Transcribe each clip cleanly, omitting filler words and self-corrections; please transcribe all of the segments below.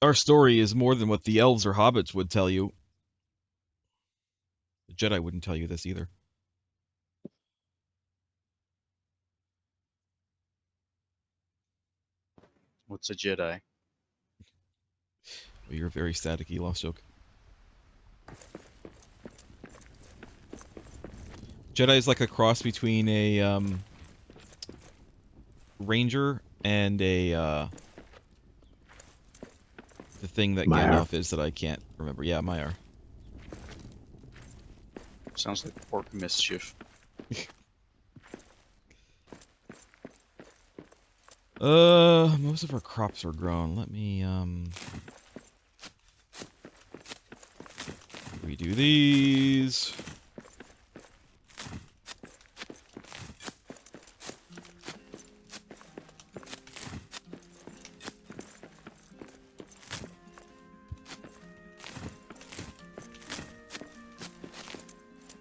Our story is more than what the elves or hobbits would tell you. The Jedi wouldn't tell you this either. What's a Jedi? Well, you're very staticky, Lost Joke. Jedi is like a cross between a ranger and a the thing that Maiar. Gandalf is that I can't remember. Yeah, Maiar. Sounds like orc mischief. Most of our crops are grown. Let me redo these.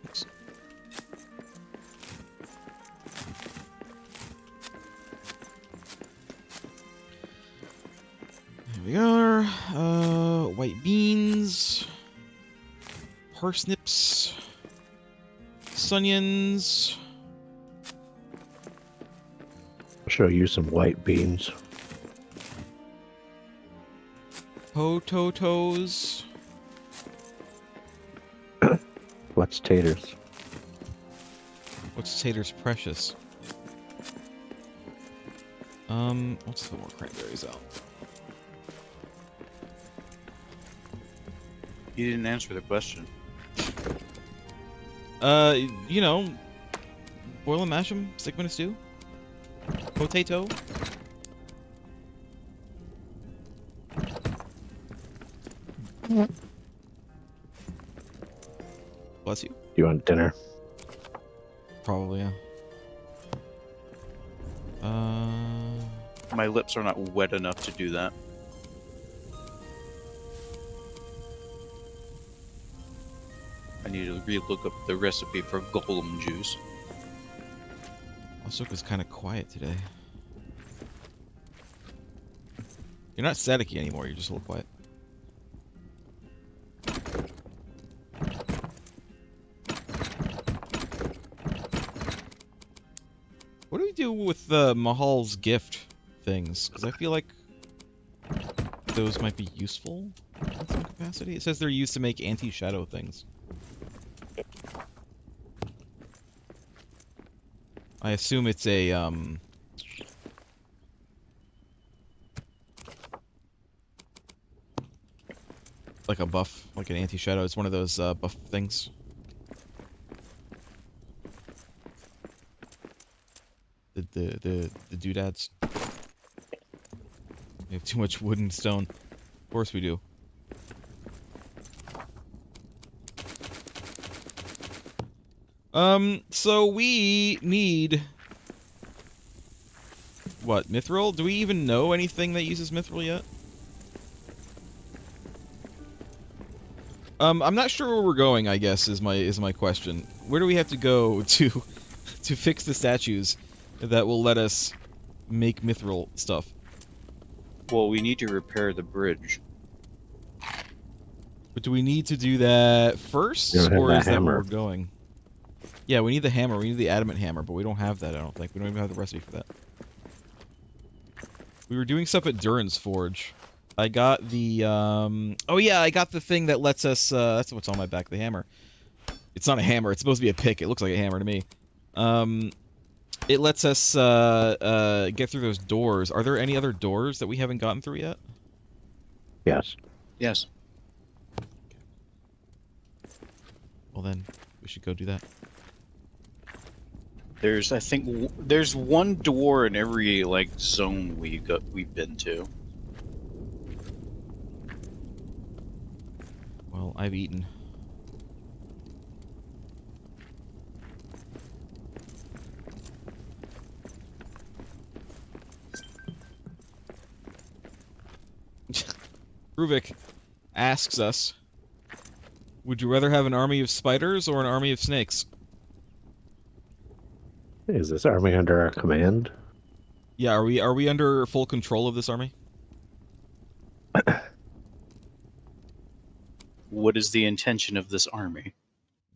Oops. There we are. White beans, parsnips, sunions. I'll show you some white beans. Potatoes. What's taters? What's taters precious? Let's put more cranberries out. You didn't answer the question. You know, boil and mash them, stick them in a stew. Potato. Bless you. You want dinner? Probably, yeah. My lips are not wet enough to do that. I need to re-look up the recipe for golem juice. Ahsoka's kind of quiet today. You're not staticky anymore, you're just a little quiet. What do we do with the Mahal's gift things? Because I feel like those might be useful in some capacity. It says they're used to make anti-shadow things. I assume it's a, like a buff, like an anti-shadow. It's one of those, buff things. The doodads. We have too much wood and stone. Of course we do. So we need... What, mithril? Do we even know anything that uses mithril yet? I'm not sure where we're going, I guess, is my question. Where do we have to go to to fix the statues that will let us make mithril stuff? Well, we need to repair the bridge. But do we need to do that first, You don't have or that is that where hammer. we're going? Yeah, we need the hammer. We need the adamant hammer, but we don't have that, I don't think. We don't even have the recipe for that. We were doing stuff at Durin's Forge. I got the, oh yeah, I got the thing that lets us, that's what's on my back, the hammer. It's not a hammer, it's supposed to be a pick. It looks like a hammer to me. It lets us, get through those doors. Are there any other doors that we haven't gotten through yet? Yes. Yes. Well then, we should go do that. There's, I think, there's one door in every, like, zone we've been to. Well, I've eaten. Ruvik asks us, would you rather have an army of spiders or an army of snakes? Is this army under our command? Yeah, are we under full control of this army? what is the intention of this army?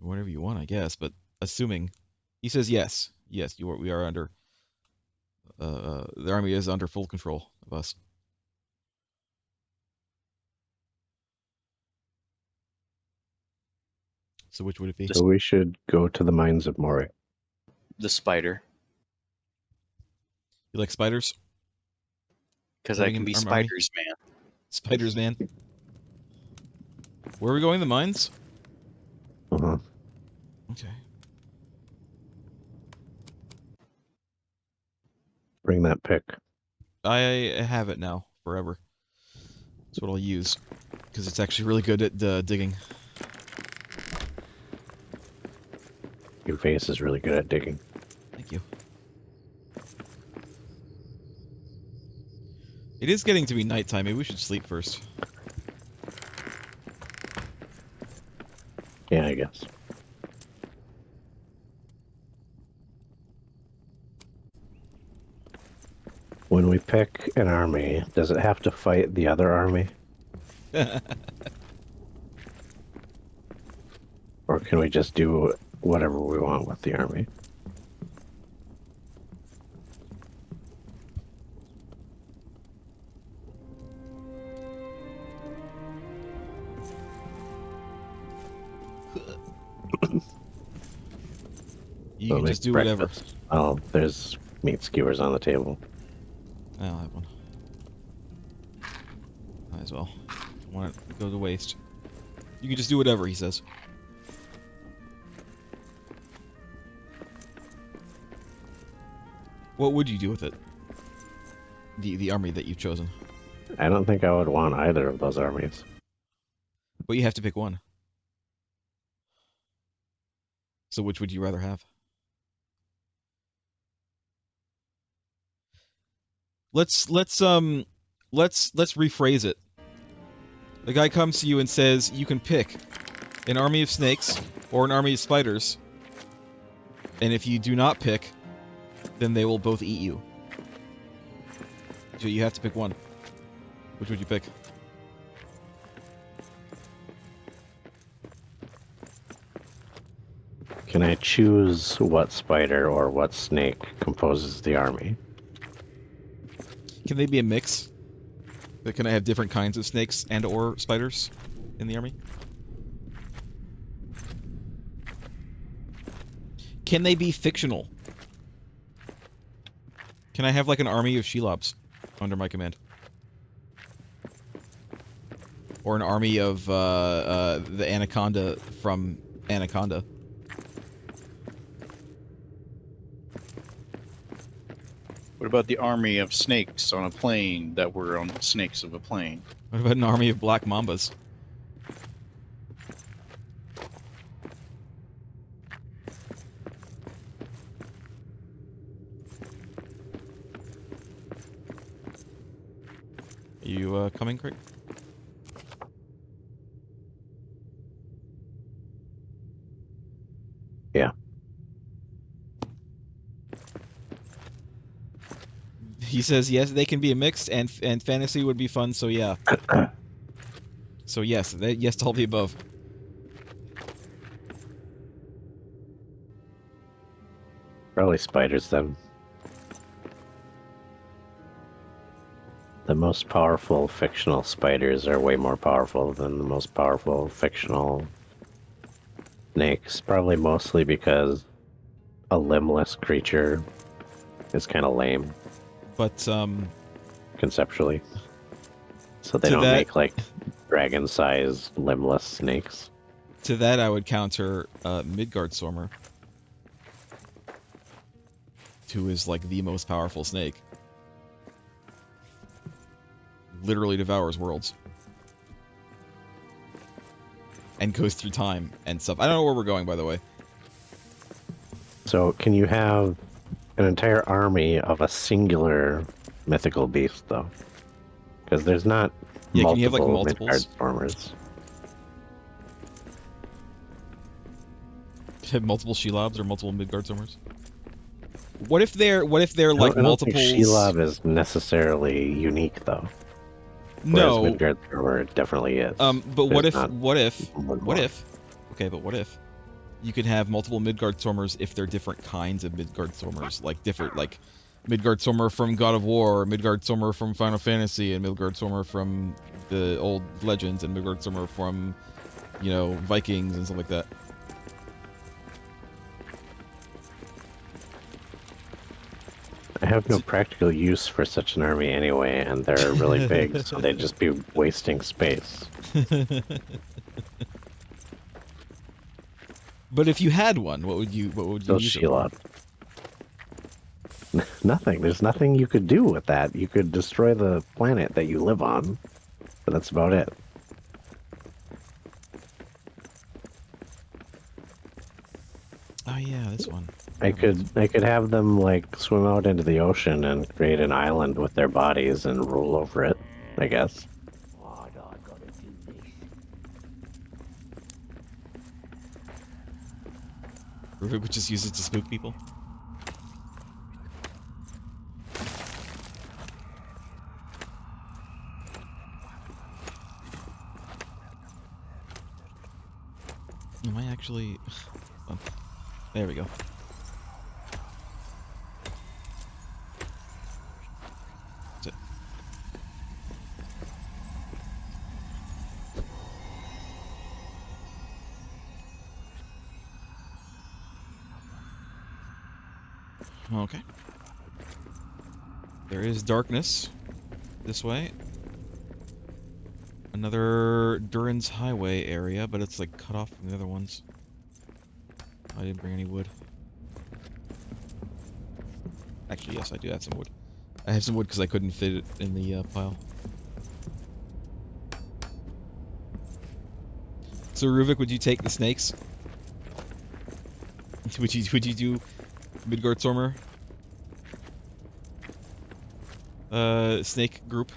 Whatever you want, I guess. But assuming, he says yes, yes, we are under. The army is under full control of us. So which would it be? So we should go to the mines of Moria. The spider. You like spiders? Because I Living can in be our army? spiders, man. Spiders, man. Where are we going? The mines? Uh-huh. Okay. Bring that pick. I have it now, forever. That's what I'll use, because it's actually really good at digging. Your face is really good at digging. Thank you. It is getting to be nighttime. Maybe we should sleep first. Yeah, I guess. When we pick an army, does it have to fight the other army? Or can we just do whatever we want with the army? You So can make just do whatever. breakfast. Oh, there's meat skewers on the table. I'll have one. Might as well. Don't want it to go to waste. You can just do whatever, he says. What would you do with it? The army that you've chosen. I don't think I would want either of those armies. But you have to pick one. So which would you rather have? Let's rephrase it. The guy comes to you and says you can pick an army of snakes or an army of spiders, and if you do not pick, then they will both eat you. So you have to pick one. Which would you pick? Can I choose what spider or what snake composes the army? Can they be a mix? Like, can I have different kinds of snakes and or spiders in the army? Can they be fictional? Can I have like an army of Shelobs under my command? Or an army of the Anaconda from Anaconda? What about the army of snakes on a plane that were on the snakes of a plane? What about an army of black mambas? Are you coming, Craig? Yeah. He says yes, they can be a mix, and fantasy would be fun. So yeah. So yes, yes to all the above. Probably spiders then. The most powerful fictional spiders are way more powerful than the most powerful fictional snakes. Probably mostly because a limbless creature is kind of lame. But Conceptually. So they To don't that- make like dragon-sized limbless snakes. to that I would counter Midgard Stormer, who is like the most powerful snake. Literally devours worlds. And goes through time and stuff. I don't know where we're going, by the way. So can you have an entire army of a singular mythical beast, though? Because there's not Yeah, multiple can you have, like, multiples? Midgard Stormers. Have multiple Shelobs or multiple Midgard Stormers? What if they're I like don't think multiples? Shelob is necessarily unique, though. Whereas No. Midgard's armor definitely is. But There's not what if, one what more. if, okay, but what if you could have multiple Midgard Stormers if they're different kinds of Midgard Stormers, like different, like Midgard Stormer from God of War, Midgard Stormer from Final Fantasy, and Midgard Stormer from the old Legends, and Midgard Stormer from, you know, Vikings and stuff like that. I have no practical use for such an army anyway, and they're really big, so they'd just be wasting space. But if you had one, what would you So use it for? Sheila. Nothing. There's nothing you could do with that. You could destroy the planet that you live on, but that's about it. Oh yeah, this one. I could have them like swim out into the ocean and create an island with their bodies and rule over it, I guess. Or we would just use it to spook people. Am I actually... Oh, there we go. That's it. Okay. There is darkness this way. Another Durin's Highway area, but it's like cut off from the other ones. I didn't bring any wood. Actually, yes, I do have some wood. I have some wood because I couldn't fit it in the pile. So, Ruvik, would you take the snakes? Would you do Midgard Stormer? Snake group.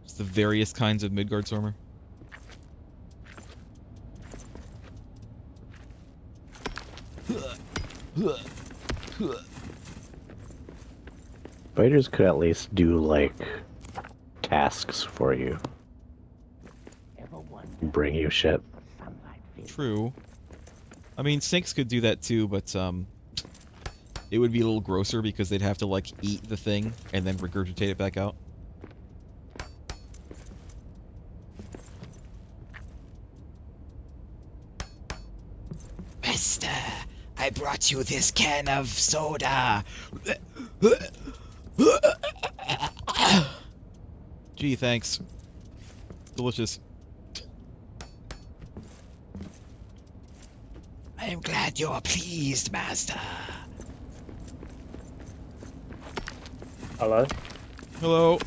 Just the various kinds of Midgard Stormer. Spiders could at least do like tasks for you. Bring you shit. True. I mean, snakes could do that too, but it would be a little grosser because they'd have to like eat the thing and then regurgitate it back out. Mister, I brought you this can of soda. Gee, thanks. Delicious. I am glad you're pleased, Master. Hello? Hello.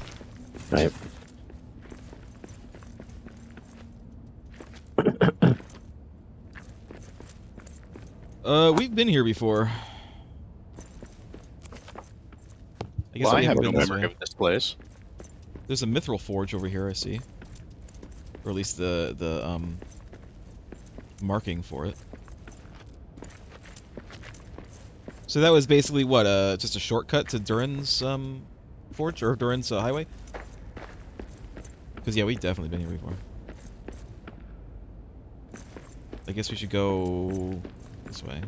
Right. We've been here before. Well, I we have haven't no been this memory way. of this place. There's a mithril forge over here, I see. Or at least the marking for it. So that was basically what, just a shortcut to Durin's forge or Durin's highway? Because yeah, we've definitely been here before. I guess we should go this way.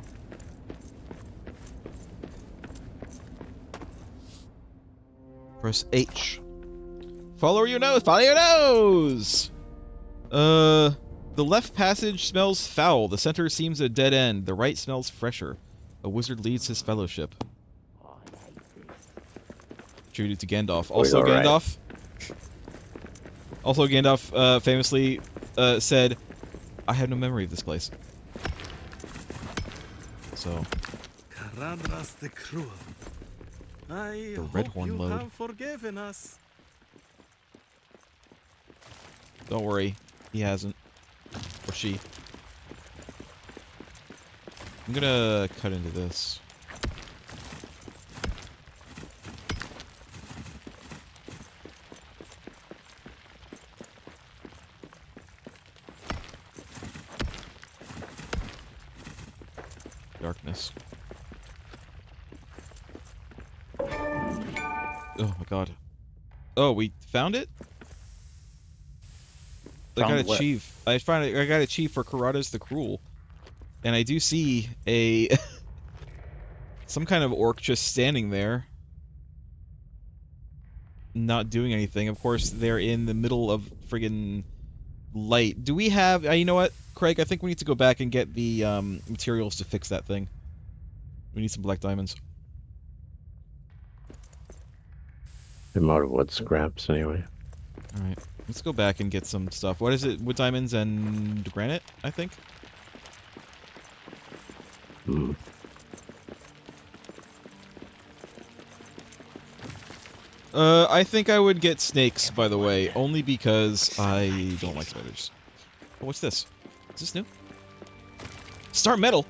Press H. Follow your nose! Follow your nose! The left passage smells foul. The center seems a dead end. The right smells fresher. A wizard leads his fellowship. Attributed to Gandalf. Also, Alright. Gandalf. Also, Gandalf famously said, "I have no memory of this place." So, Caradras the Cruel. I The hope Redhorn you load. have forgiven us. don't worry, he hasn't, or she. I'm gonna cut into this. Darkness. Oh my god. Oh, we found it? I got a Found what? chief. I got a chief for Karatas the Cruel. And I do see a some kind of orc just standing there. Not doing anything. Of course, they're in the middle of friggin' light. Do we have... you know what, Craig? I think we need to go back and get the materials to fix that thing. We need some black diamonds. I'm out of wood scraps anyway. Alright. Let's go back and get some stuff. What is it? Wood diamonds and granite, I think? Hmm. I think I would get snakes, by the way, only because I don't like spiders. Oh, what's this? Is this new? Star metal!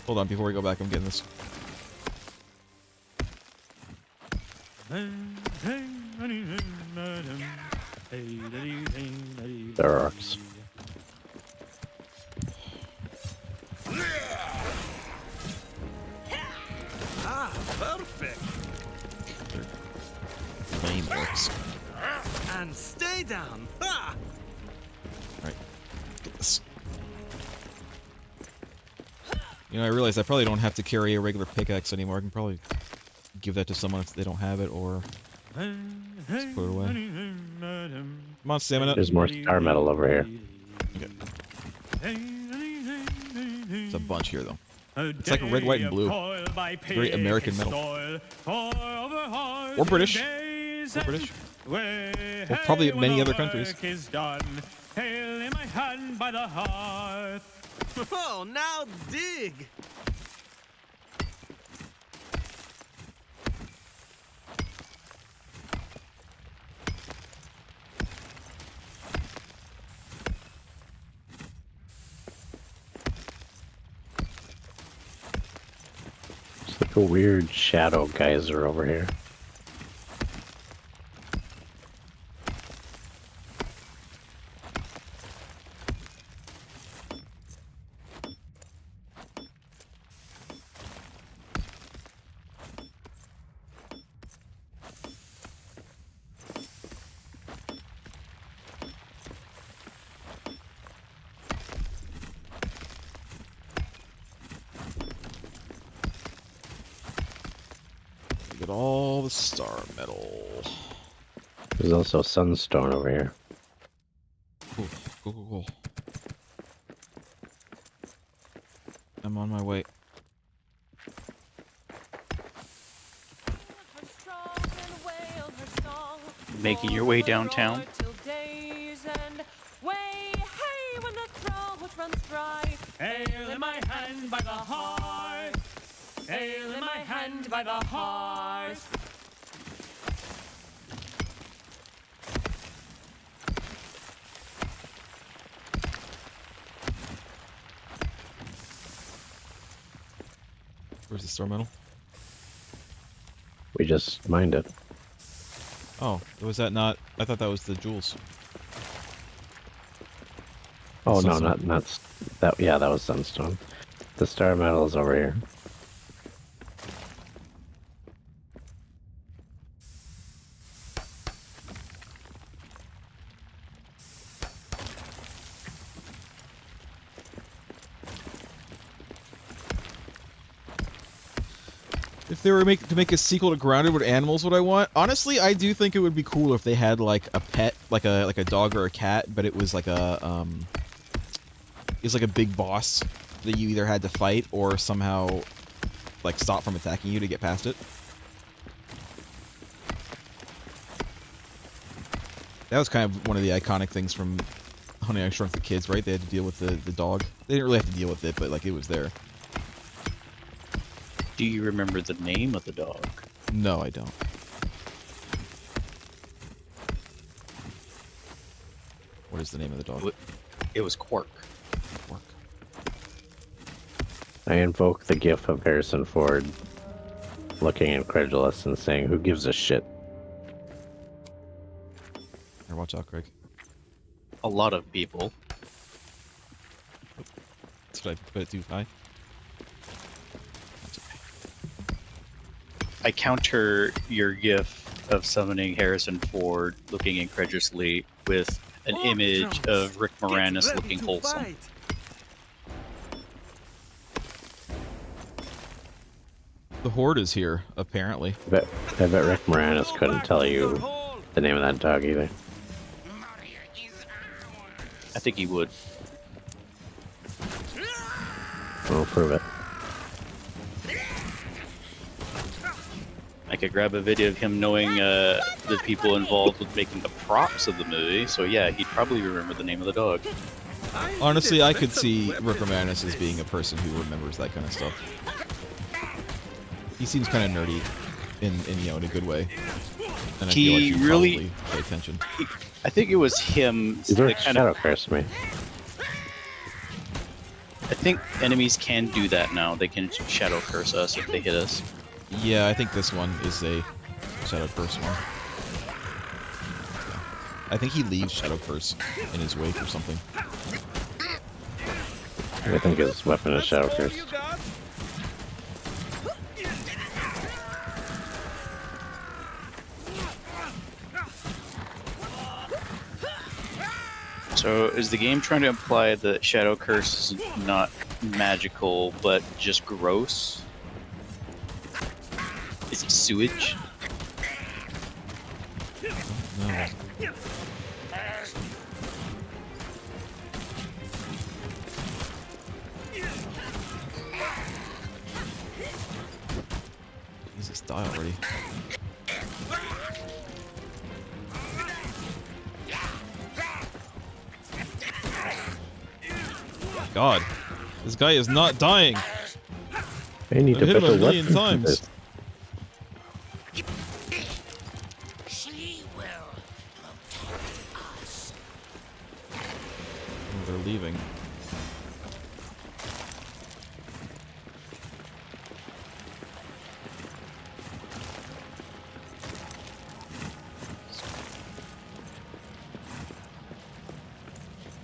Hold on, before we go back, I'm getting this. They're orcs. Ah, perfect. Lame orcs. And stay down. Ha! Alright. Get this. You know, I realize I probably don't have to carry a regular pickaxe anymore. I can probably give that to someone if they don't have it, or just put it away. Come on, stamina. There's more star metal over here. Okay. It's a bunch here, though. It's like red, white, and blue. It's very American metal. Or British. Or British. Or probably many other countries. Oh, now dig. It's like a weird shadow geyser over here. Get all the star metal. There's also sunstone over here. Cool, cool, cool, cool. I'm on my way. Making your way downtown. Ale in my hand by the hearth. Ale in my hand by the hearth. Where's the star metal? We just mined it. Oh, was that not... I thought that was the jewels. Oh no, Sunstone. not that. Yeah, that was sunstone. The star metal is over here. If they were to make a sequel to Grounded, what animals would I want? Honestly, I do think it would be cool if they had like a pet, like a dog or a cat, but it was like a it was like a big boss that you either had to fight or somehow like stop from attacking you to get past it. That was kind of one of the iconic things from Honey, I Shrunk the Kids, right? They had to deal with the dog. They didn't really have to deal with it, but like it was there. Do you remember the name of the dog? No, I don't. What is the name of the dog? It was Quark. Quark. I invoke the gif of Harrison Ford looking incredulous and saying, "Who gives a shit?" Here, watch out, Craig. A lot of people. Did I put it too high? That's okay. I counter your gif of summoning Harrison Ford looking incredulously with an Orc image drums, of Rick get Moranis ready looking to wholesome. fight. The horde is here, apparently. I bet Rick Moranis Go couldn't back tell to your you hole. the name of that dog either. I think he would. We'll prove it. I could grab a video of him knowing the people involved with making the props of the movie, so yeah, he'd probably remember the name of the dog. Honestly, need a I could better see weapon Rick than Moranis as this. being a person who remembers that kind of stuff. He seems kind of nerdy, in a good way, and I He feel like he'd really- probably pay attention. I think it was him He's that like kind of. Shadow Curse me. I think enemies can do that now. They can shadow curse us if they hit us. Yeah, I think this one is a Shadow Curse one. I think he leaves Shadow Curse in his wake or something. I think his weapon is Shadow All Curse. you got? So is the game trying to imply that Shadow Curse is not magical, but just gross? Is it sewage? No. Jesus, die already. God, this guy is not dying. I need I've to hit put him a the million weapon times. to She will protect us. Oh, they're leaving.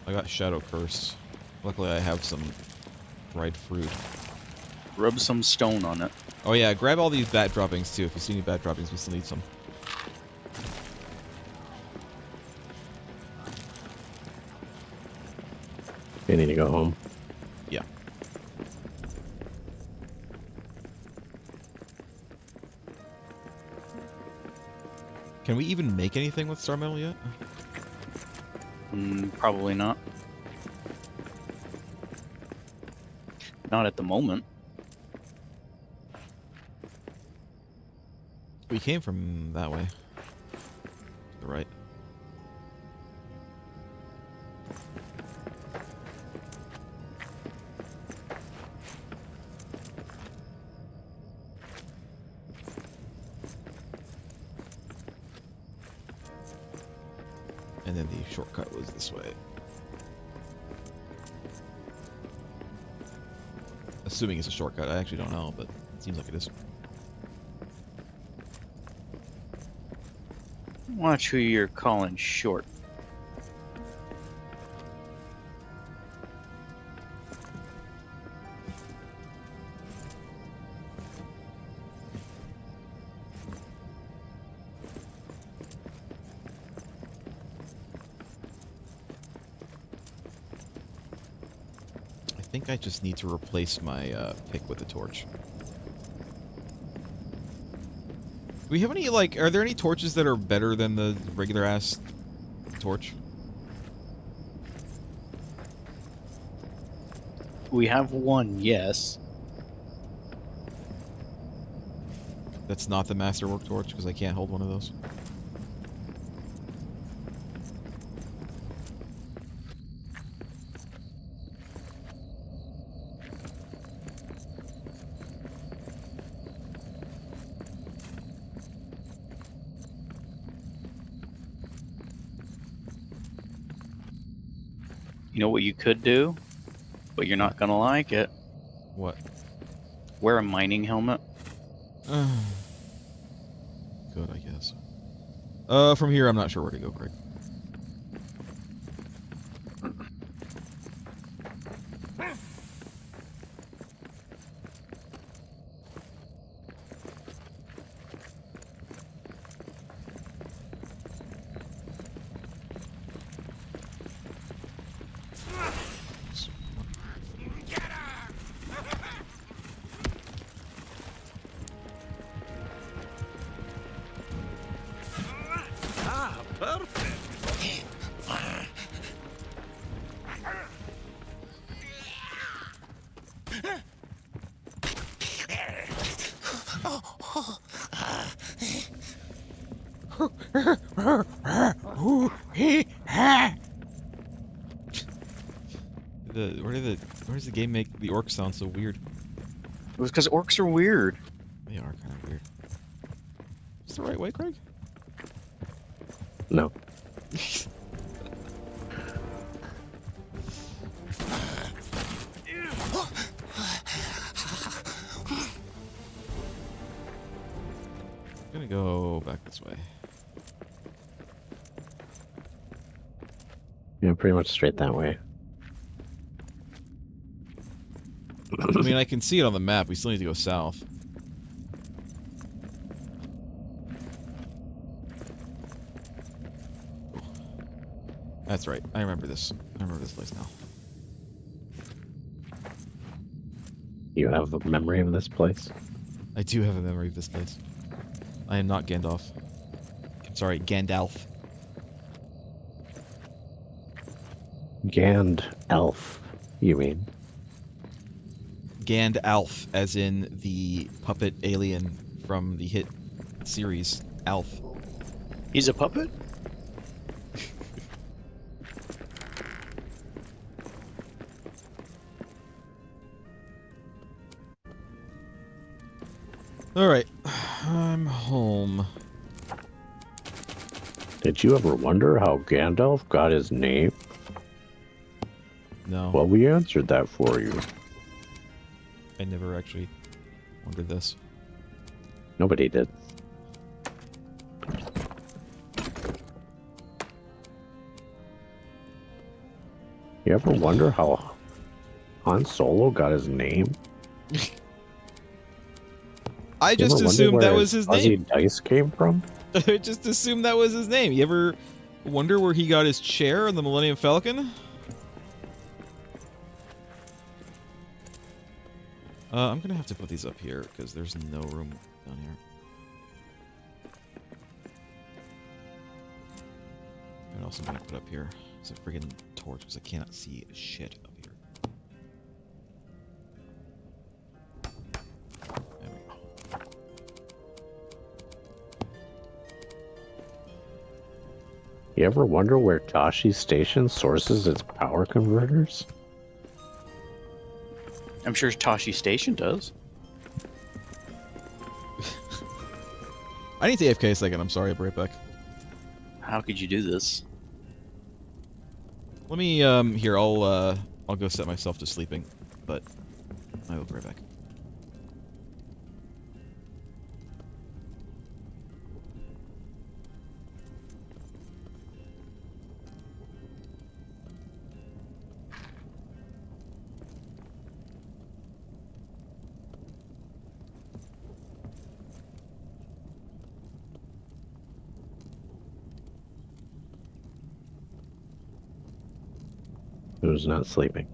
I got Shadow Curse. Luckily, I have some dried fruit. Rub some stone on it. Oh yeah, grab all these bat droppings too. If you see any bat droppings, we still need some. I need to go home. Yeah. Can we even make anything with Star Metal yet? Probably not. Not at the moment. We came from that way. To the right. And then the shortcut was this way. Assuming it's a shortcut, I actually don't know, but it seems like it is. Watch who you're calling short. I think I just need to replace my pick with a torch. Do we have any, like, are there any torches that are better than the regular ass torch? We have one, yes. That's not the Masterwork torch, because I can't hold one of those. You know what you could do? But you're not gonna like it. What? Wear a mining helmet. Good, I guess. From here, I'm not sure where to go, Craig. perfect. Where does the game make the orc sound so weird? It was because orcs are weird. They are kind of weird. Is the right way, Craig? No. I'm gonna go back this way. Yeah, pretty much straight that way. I mean, I can see it on the map. We still need to go south. That's right. I remember this. I remember this place now. You have a memory of this place? I do have a memory of this place. I am not Gandalf. I'm sorry, Gandalf. Gandalf, you mean? Gandalf, as in the puppet alien from the hit series, Alf. He's a puppet? Alright, I'm home. Did you ever wonder how Gandalf got his name? No, Well, we answered that for you. I never actually wondered this. Nobody did. You ever wonder how Han Solo got his name? I You just ever wonder assumed where that was his fuzzy name. dice came from? I just assumed that was his name. You ever wonder where he got his chair in the Millennium Falcon? I'm gonna have to put these up here because there's no room down here. And also I'm gonna put up here is a friggin' torch because I cannot see shit up here. There we go. You ever wonder where Tashi Station sources its power converters? I'm sure Tashi Station does. I need to AFK a second. I'm sorry. I'll be right back. How could you do this? Let me here. I'll go set myself to sleeping, but I will be right back. Who's not sleeping?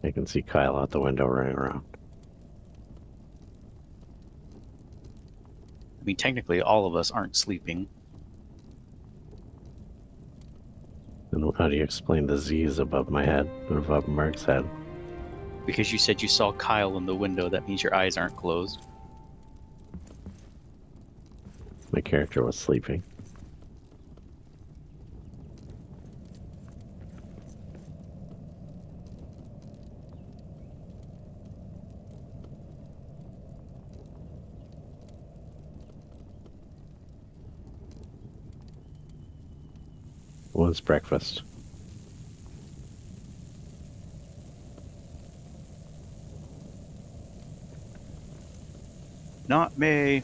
I can see Kyle out the window running around. I mean, technically, all of us aren't sleeping. And how do you explain the Z's above my head, above Merg's head? Because you said you saw Kyle in the window, that means your eyes aren't closed. My character was sleeping. What's breakfast? Not me.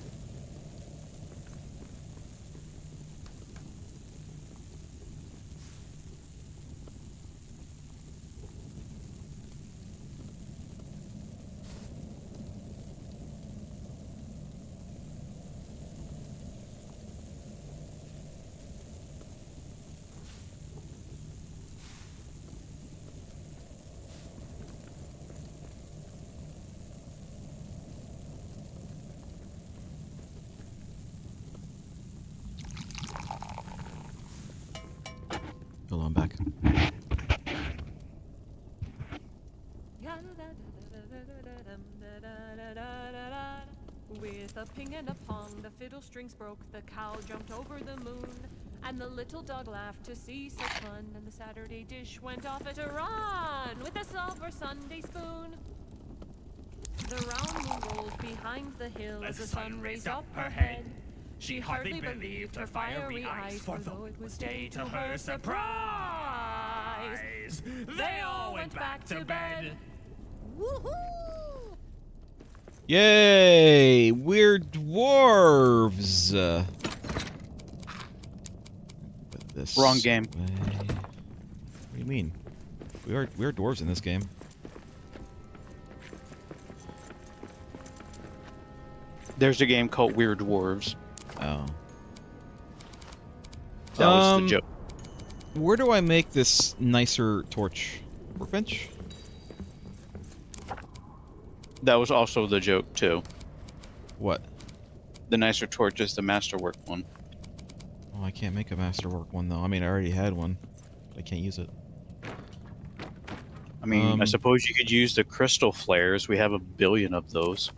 think. With a ping and a pong, the fiddle strings broke, the cow jumped over the moon, and the little dog laughed to see such fun, and the Saturday dish went off at a run with a silver Sunday spoon. The round moon rolled behind the hill as the sun raised up her head. She hardly believed her fiery eyes, for though it was day, to her surprise, they all went back to bed. Woohoo! Yay! We're dwarves! Put this Wrong game. way. What do you mean? We're dwarves in this game. There's a game called Weird Dwarves. Oh. That was the joke. Where do I make this nicer torch? Workbench? That was also the joke, too. What? The nicer torch is the masterwork one. Oh, I can't make a masterwork one, though. I mean, I already had one. But I can't use it. I mean, I suppose you could use the crystal flares. We have 1 billion of those.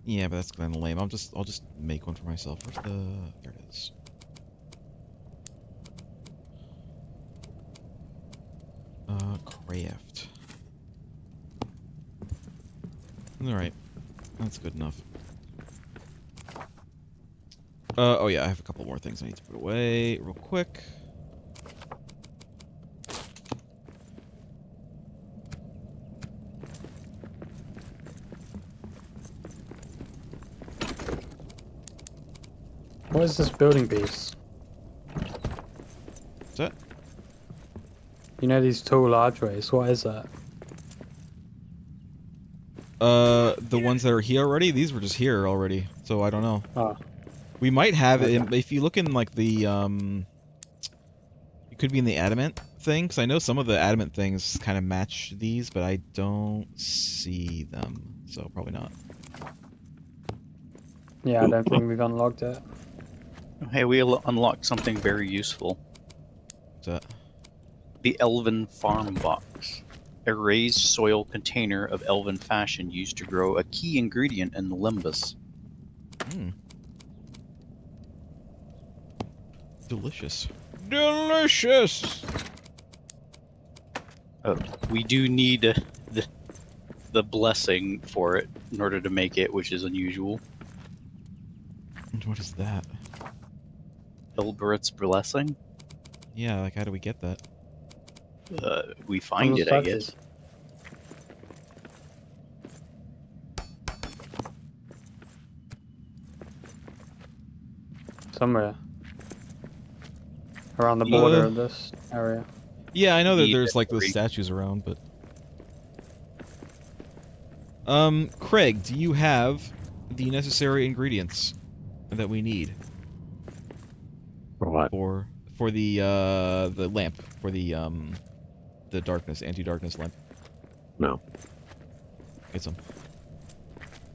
Yeah, but that's kind of lame. I'll just make one for myself. Where's the... There it is. Craft. Alright. That's good enough. Oh yeah, I have a couple more things I need to put away real quick. What is this building piece? What's that? You know these tall archways, what is that? The ones that are here already? These were just here already, so I don't know. Oh. We might have it, Okay. if you look in, like, the, it could be in the adamant thing, because I know some of the adamant things kind of match these, but I don't see them, so probably not. Yeah, I don't think we've unlocked it. Hey, we unlocked something very useful. What's that? The Elven Farm Box. A raised soil container of elven fashion used to grow a key ingredient in the Limbus. Delicious. Delicious! We do need the blessing for it in order to make it, which is unusual. And what is that? Elbereth's blessing? Yeah, like, how do we get that? We find it, I guess. Somewhere. Around the border of this area. Yeah, I know that Need there's, like, those every- statues around, but... Craig, do you have the necessary ingredients that we need For what? for the lamp, for the darkness, anti-darkness lamp? No. Get some.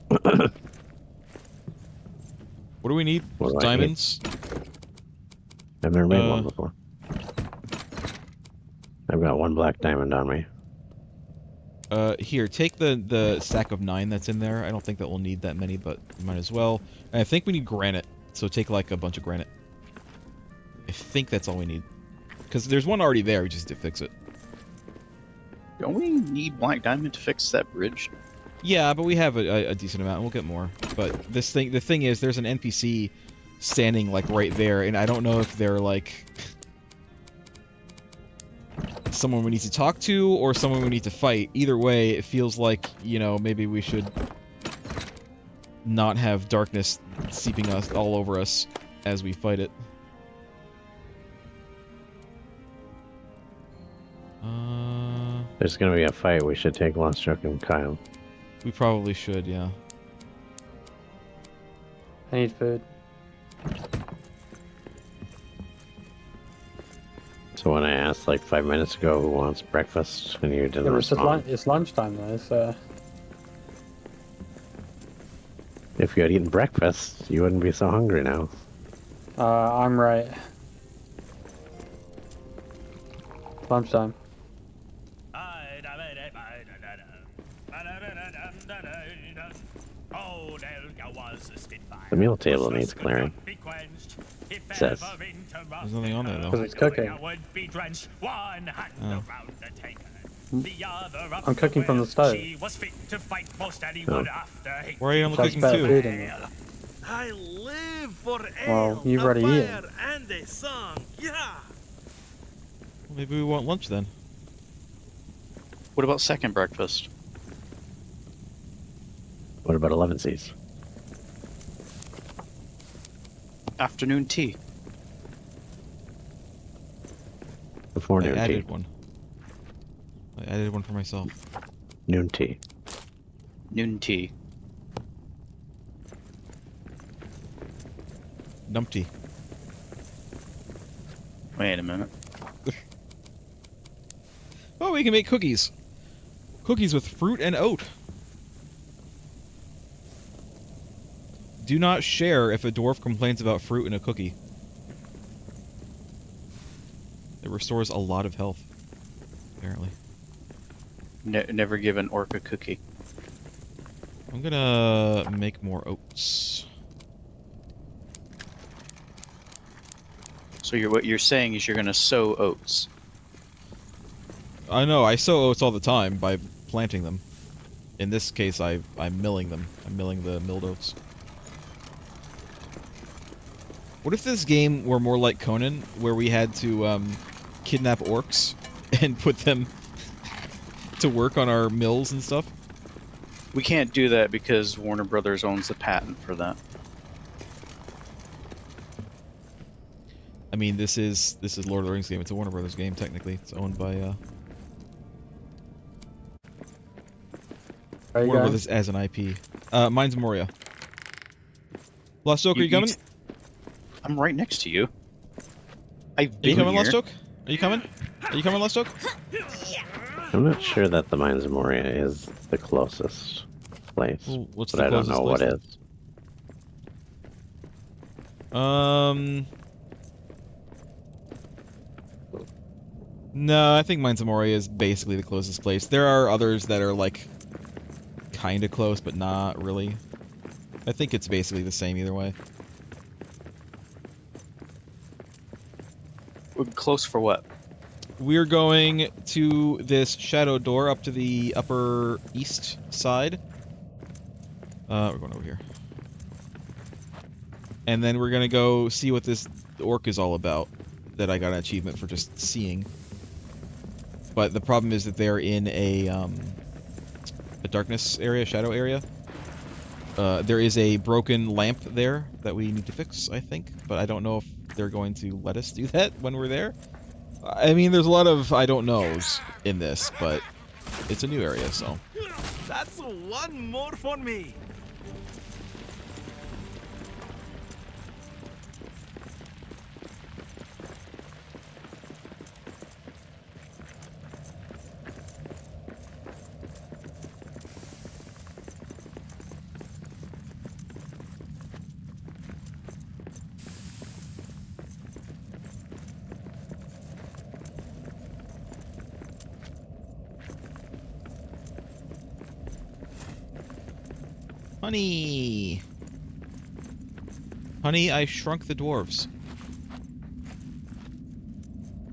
What do we need? What do I Diamonds? I've never made one before. I've got 1 black diamond on me. Here, take the stack of 9 that's in there. I don't think that we'll need that many, but we might as well. And I think we need granite, so take, like, a bunch of granite. I think that's all we need. Because there's one already there, we just need to fix it. Don't we need black diamond to fix that bridge? Yeah, but we have a decent amount, and we'll get more. But the thing is, there's an NPC standing, like, right there, and I don't know if they're, like... someone we need to talk to, or someone we need to fight. Either way, it feels like, you know, maybe we should not have darkness seeping us all over us as we fight it. There's gonna be a fight. We should take Lostruck and Kyle. We probably should, yeah. I need food. So when I asked like 5 minutes ago who wants breakfast, and you didn't Yeah, but it's, respond. it's lunchtime though, so... If you had eaten breakfast, you wouldn't be so hungry now. I'm right. Lunchtime. The meal table needs clearing. Says. There's nothing on there, though. Because it's cooking. Oh. I'm cooking from the stove. Oh. Why are you on the That's cooking better food too? in there. I live for Well, ale, you've a already eaten. fire, and a song. Yeah. Maybe we want lunch then. What about second breakfast? What about 11Cs? Afternoon tea. Before I noon tea. added one. I added one for myself. Noon tea. Noon tea. Numpty. Wait a minute. Oh, we can make cookies. Cookies with fruit and oat. Do not share if a dwarf complains about fruit in a cookie. It restores a lot of health, apparently. Never give an orc a cookie. I'm gonna make more oats. So what you're saying is you're gonna sow oats. I know, I sow oats all the time by planting them. In this case, I'm milling them. I'm milling the milled oats. What if this game were more like Conan, where we had to kidnap orcs and put them to work on our mills and stuff? We can't do that because Warner Brothers owns the patent for that. I mean, this is Lord of the Rings game. It's a Warner Brothers game, technically. It's owned by Are you Warner going? Brothers as an IP. Mine's Moria. Lost Oak, are you coming? I'm right next to you. I've Are you been coming, here. Lost Oak? Are you coming? Are you coming, Lost Oak? I'm not sure that the Mines of Moria is the closest place. Well, what's but the I don't closest know what place? is. No, I think Mines of Moria is basically the closest place. There are others that are, like, kind of close, but not really. I think it's basically the same either way. We're close for what? We're going to this shadow door up to the upper east side. We're going over here. And then we're gonna go see what this orc is all about, that I got an achievement for just seeing. But the problem is that they're in a darkness area, shadow area. There is a broken lamp there that we need to fix, I think, but I don't know if they're going to let us do that when we're there. I mean, there's a lot of I don't knows in this, but it's a new area, so. That's one more for me. Honey! Honey, I shrunk the dwarves.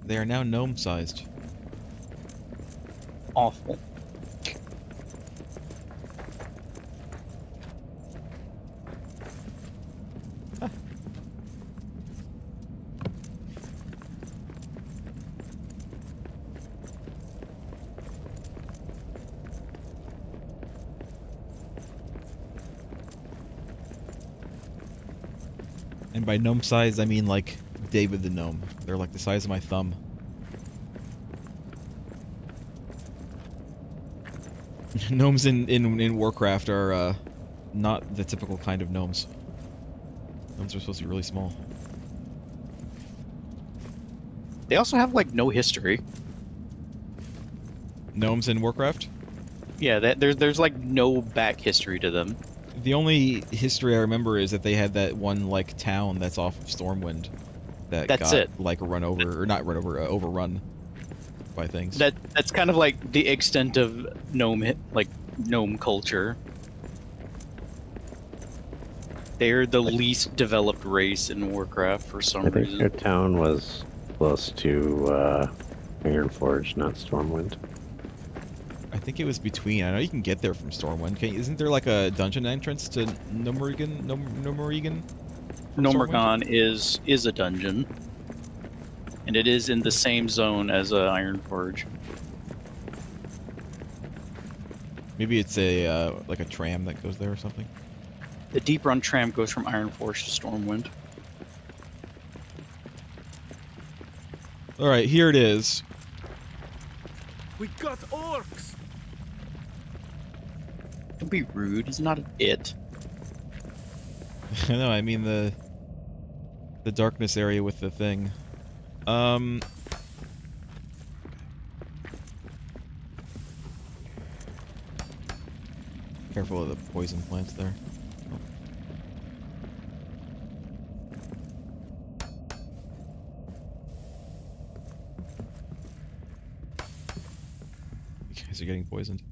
They are now gnome-sized. Awful. And by gnome-sized, I mean like David the gnome. They're like the size of my thumb. Gnomes in Warcraft are not the typical kind of gnomes. Gnomes are supposed to be really small. They also have like no history. Gnomes in Warcraft? Yeah, there's like no back history to them. The only history I remember is that they had that one like town that's off of Stormwind that That's got it. like run over, or not run over, overrun. by things. That's kind of like the extent of gnome culture. They're the least developed race in Warcraft for some I think reason. your town was close to Ironforge, not Stormwind. I think it was between. I know you can get there from Stormwind. Isn't there like a dungeon entrance to Nomorigan? from Stormwind? Gnomeregan is a dungeon, and it is in the same zone as Ironforge. Maybe it's a like a tram that goes there or something. The Deep Run tram goes from Ironforge to Stormwind. All right, here it is. We got orcs. Don't be rude. He's not an it. No, I mean the darkness area with the thing. Careful of the poison plants there. You guys are getting poisoned.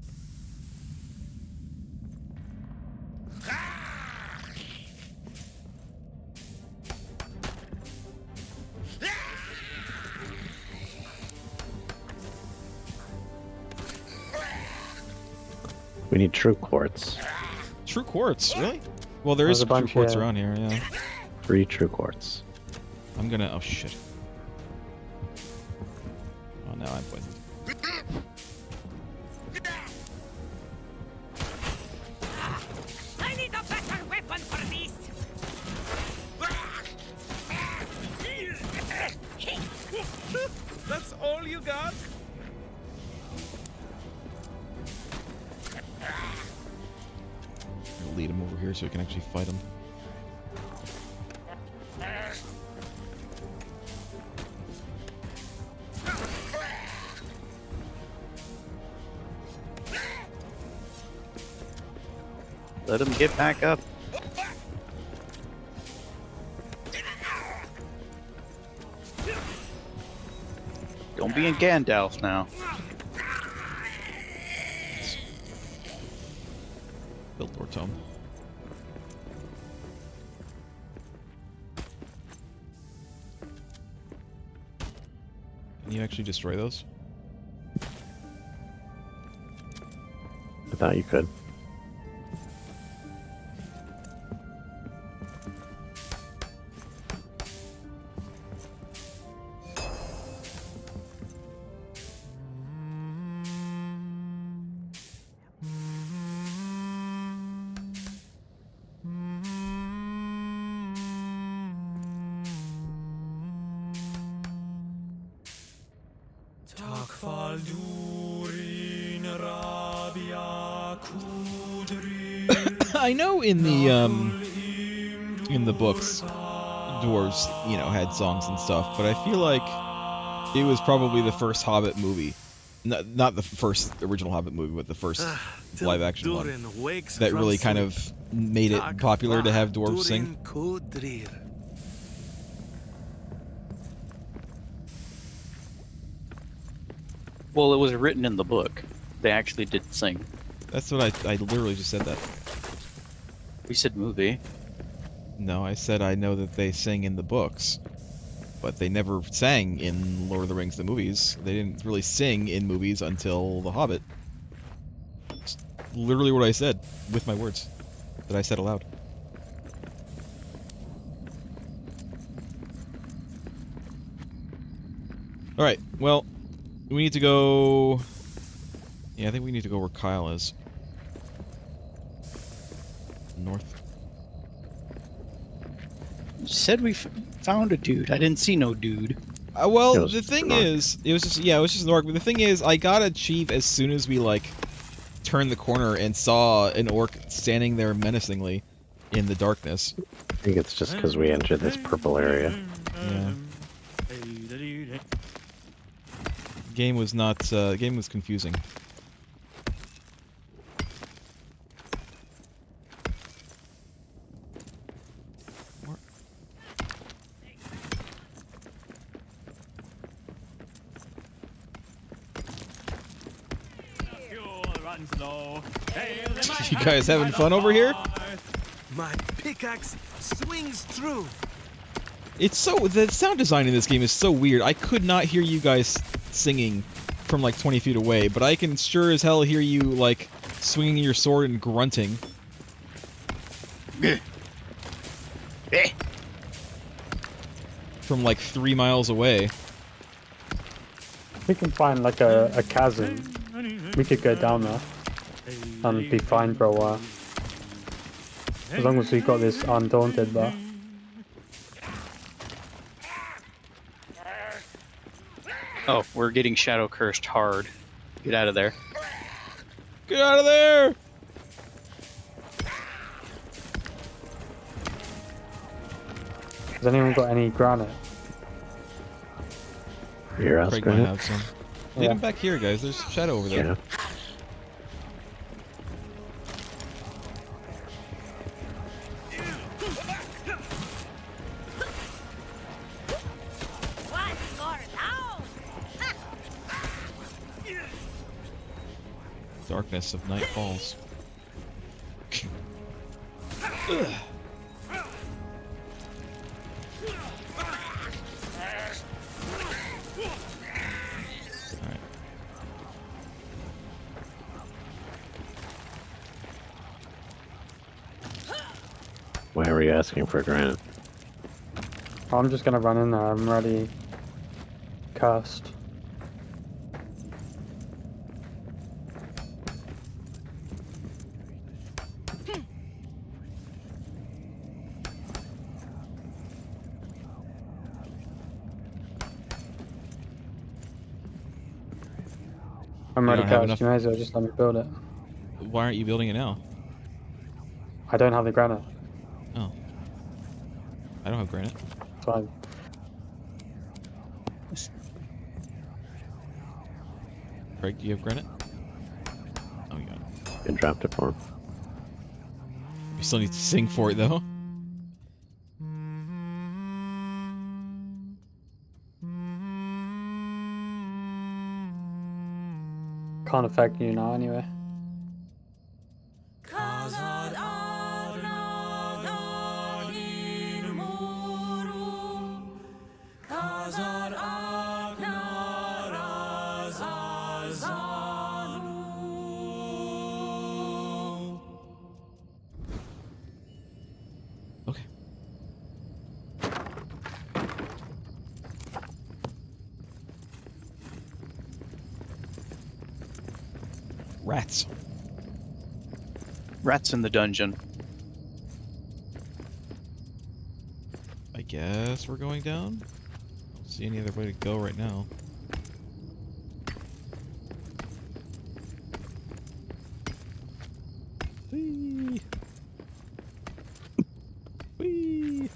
We need true quartz. True quartz, really? Well, there There's is a true bunch, quartz yeah. around here, yeah. 3 true quartz. I'm gonna. Oh shit. Oh, now I'm poisoned. I need a better weapon for this. That's all you got? I'll lead him over here so we can actually fight him. Let him get back up. Don't be a Gandalf now. Build door tome. Can you actually destroy those? I thought you could. I know in the books, dwarves, you know, had songs and stuff, but I feel like it was probably the first Hobbit movie, not the first original Hobbit movie, but the first live action one that really kind of made it popular to have dwarves sing. Well, it was written in the book. They actually did sing. That's what I literally just said that. We said movie. No, I said I know that they sing in the books, but they never sang in Lord of the Rings, the movies. They didn't really sing in movies until The Hobbit. It's literally what I said, with my words, that I said aloud. Alright, well, we need to go... Yeah, I think we need to go where Kyle is. North. You said we found a dude. I didn't see no dude. Well, It was the thing north. is, it was just an orc, but the thing is, I got a chief as soon as we, like, turned the corner and saw an orc standing there menacingly in the darkness. I think it's just because we entered this purple area. Yeah. Game was not, game was confusing. You guys having fun over here? My pickaxe swings true. It's so the sound design in this game is so weird. I could not hear you guys singing from like 20 feet away, but I can sure as hell hear you like swinging your sword and grunting. From like 3 miles away. We can find like a chasm. We could go down there and be fine for a while. As long as we got this undaunted bar. Oh, we're getting shadow cursed hard. Get out of there. Get out of there! Has anyone got any granite? You're us, Craig might Granite? have some. Lead him back here, guys. There's shadow over there. Yeah. Darkness of night falls. Ugh. Alright. Why were you asking for granite? I'm just gonna run in there. I'm ready. Cast. I'm ready don't have cast. enough- You may as well just let me build it. Why aren't you building it now? I don't have the granite. Oh. I don't have granite. It's fine. Craig, do you have granite? Oh, you got it. I dropped it for him. We still need to sing for it, though. Can't affect you now anyway. Okay. Rats. Rats in the dungeon. I guess we're going down? Don't see any other way to go right now. Whee! Whee!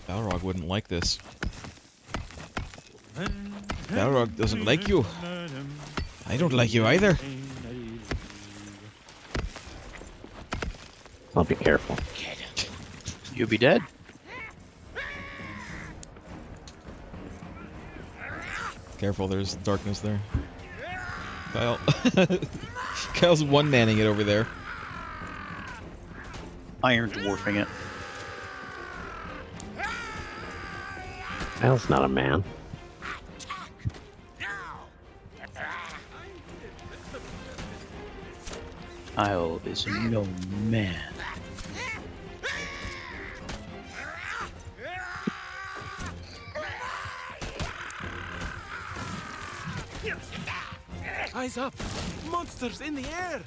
Balrog wouldn't like this. Balrog doesn't like you. I don't like you either. I'll be careful. You'll be dead. Careful, there's darkness there. Kyle. Kyle's one-manning it over there. Iron dwarfing it. Kyle's not a man. Kyle is no man. Eyes up! Monsters in the air!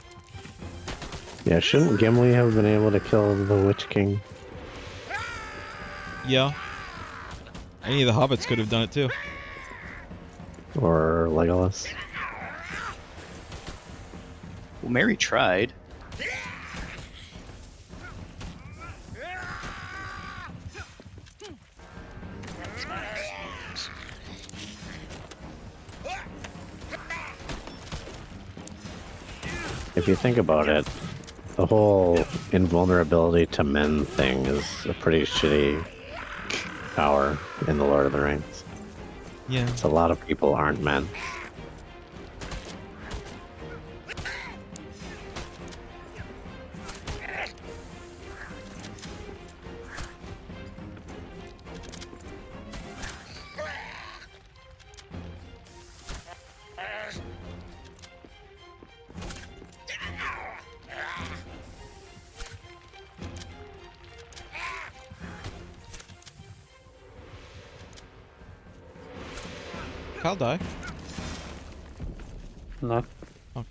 Yeah, shouldn't Gimli have been able to kill the Witch King? Yeah. Any of the hobbits could have done it too. Or Legolas? Well, Mary tried. If you think about it, the whole invulnerability to men thing is a pretty shitty power in the Lord of the Rings. Yeah. So a lot of people aren't men. I'll die. No. I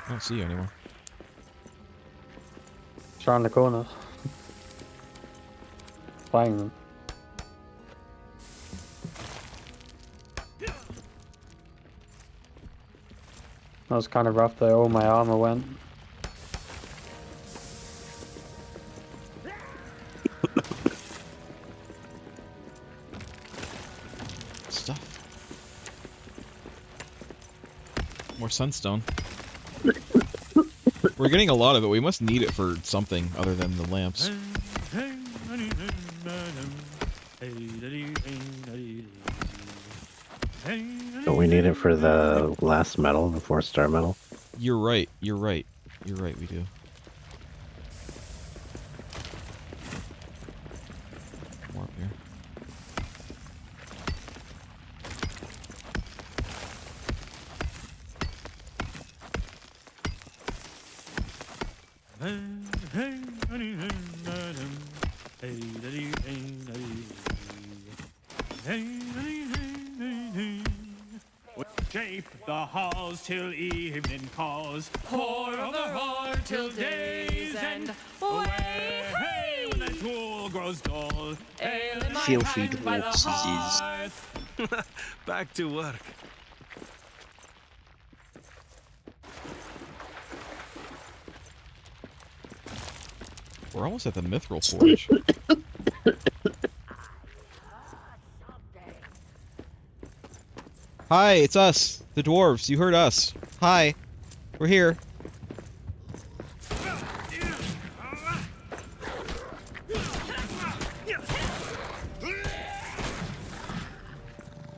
don't see you anymore. It's around the corner. Fighting them. That was kind of rough though, all my armor went. Stuff. More sunstone. We're getting a lot of it. We must need it for something other than the lamps. Don't we need it for the last medal, the 4-star medal? You're right. You're right. You're right. We do. More up here. Shape the halls till evening calls. Pour over hard till day's end. Away, Hey, when the tool grows dull. ale in my Filthy hand by the dwarfs hearth. Back to work. We're almost at the mithril forge. Hi, it's us, the dwarves. You heard us. Hi, we're here. There's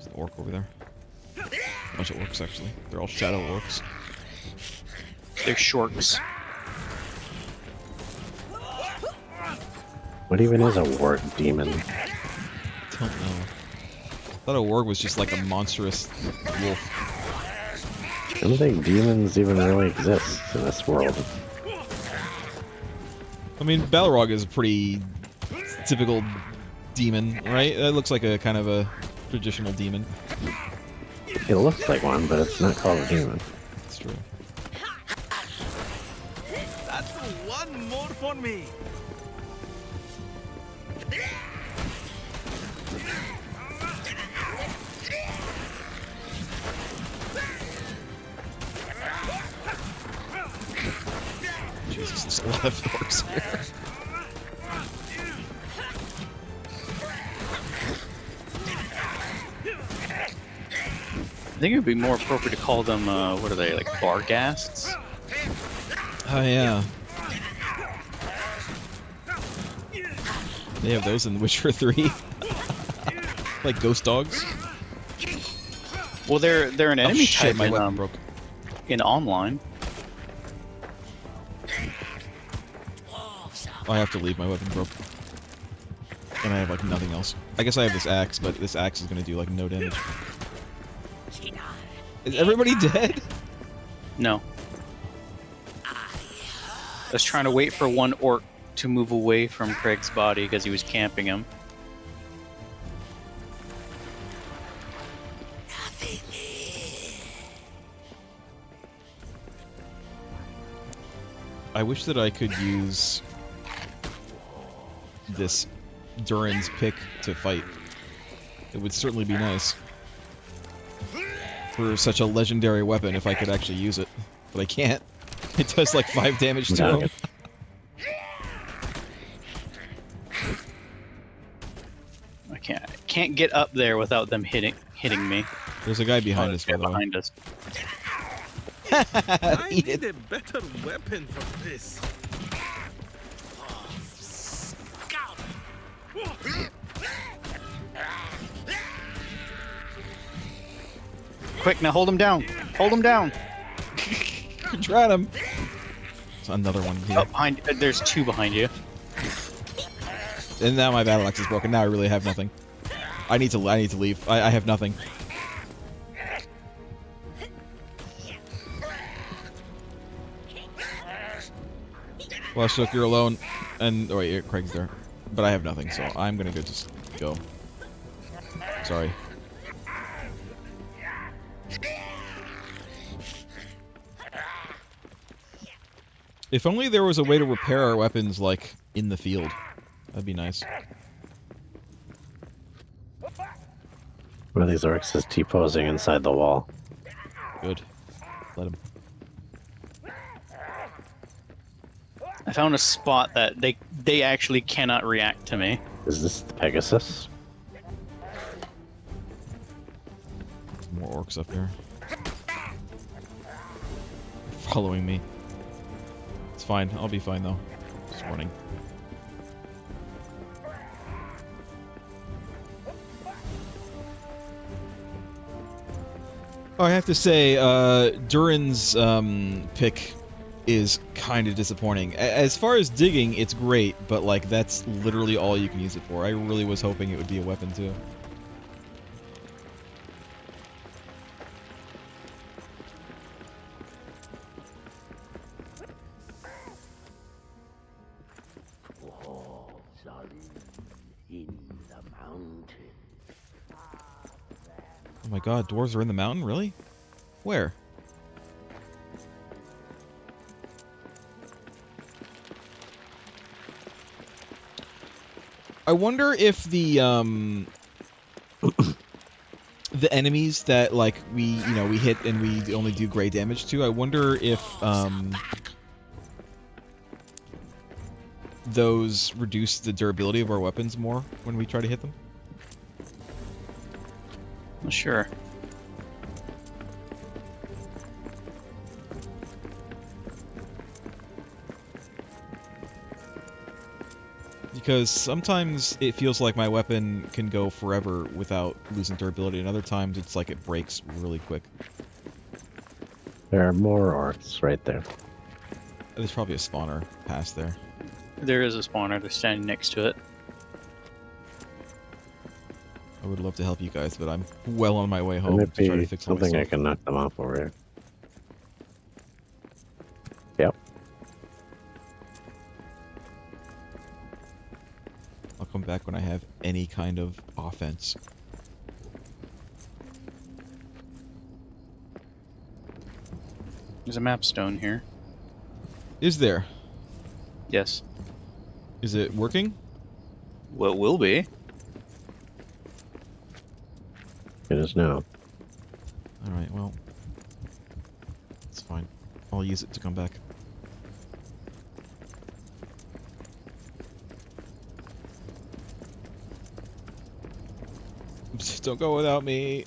the orc over there. A bunch of orcs, actually. They're all shadow orcs. They're shorts. What even is a wart demon? Don't know. I thought a warg was just like a monstrous wolf. I don't think demons even really exist in this world. I mean, Balrog is a pretty typical demon, right? That looks like a kind of a traditional demon. It looks like one, but it's not called a demon. That's true. That's one more for me. Jesus, there's a lot of orcs here. I think it would be more appropriate to call them, what are they, like barghasts? Oh yeah. They have those in Witcher 3. Like ghost dogs. Well, they're an Oh enemy shit, type my weapon broke. in online. Oh, I have to leave, my weapon broke. And I have like nothing else. I guess I have this axe, but this axe is gonna do like no damage. Is everybody dead? No. I was trying to wait for one orc to move away from Craig's body because he was camping him. I wish that I could use this Durin's pick to fight. It would certainly be nice. For such a legendary weapon, if I could actually use it. But I can't. It does like 5 damage to him. I can't get up there without them hitting me. There's a guy behind us, by the way. Behind us. I Eat need it. a better weapon for this. Quick, now hold him down. Hold him down. Try him. There's another one here. Oh, behind. There's two behind you. And now my battle axe is broken. Now I really have nothing. I need to leave. I have nothing. Well, Shook, you're alone. And oh wait, Craig's there. But I have nothing, so I'm gonna just go. Sorry. If only there was a way to repair our weapons, like, in the field. That'd be nice. One of these orcs is T-posing inside the wall. Good. Let him. I found a spot that they actually cannot react to me. Is this the Pegasus? More orcs up here. Following me. It's fine. I'll be fine, though. Just running. Oh, I have to say, Durin's pick is kind of disappointing. As far as digging, it's great, but like that's literally all you can use it for. I really was hoping it would be a weapon too. Oh my god, dwarves are in the mountain? Really? Where? I wonder if the the enemies that like we hit and we only do great damage to, I wonder if those reduce the durability of our weapons more when we try to hit them. Sure. Because sometimes it feels like my weapon can go forever without losing durability, and other times it's like it breaks really quick. There are more orcs right there. There's probably a spawner past there. There is a spawner. They're standing next to it. I would love to help you guys, but I'm well on my way There home might to try to be fix all my something I stuff. can knock them off over here. Yep. I'll come back when I have any kind of offense. There's a map stone here. Is there? Yes. Is it working? Well, it will be. It is now. Alright, well. It's fine. I'll use it to come back. Just don't go without me.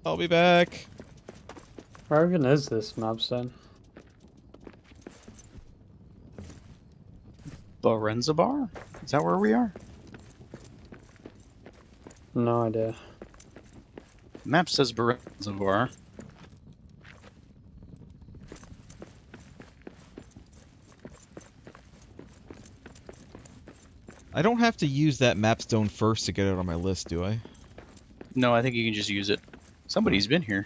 I'll be back. Where even is this mapstone? Barenzabar? Is that where we are? No idea. Map says Barenzabar. I don't have to use that mapstone first to get it on my list, do I? No, I think you can just use it. Somebody's been here.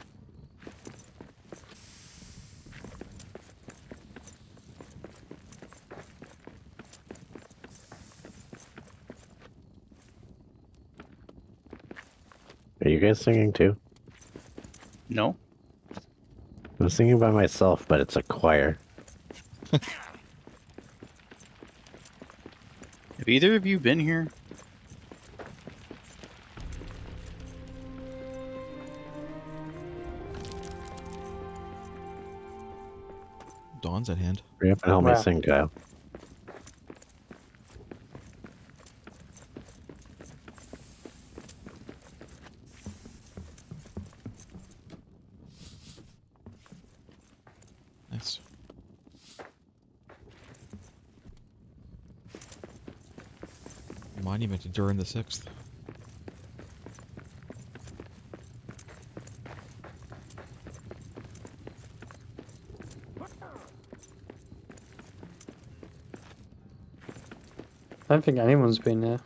Are you guys singing too? No? I'm singing by myself, but it's a choir. Have either of you been here? Dawn's at hand. Hurry up and help me Wow. sing, Kyle. Nice. Monument to Durin the Sixth. I don't think anyone's been there.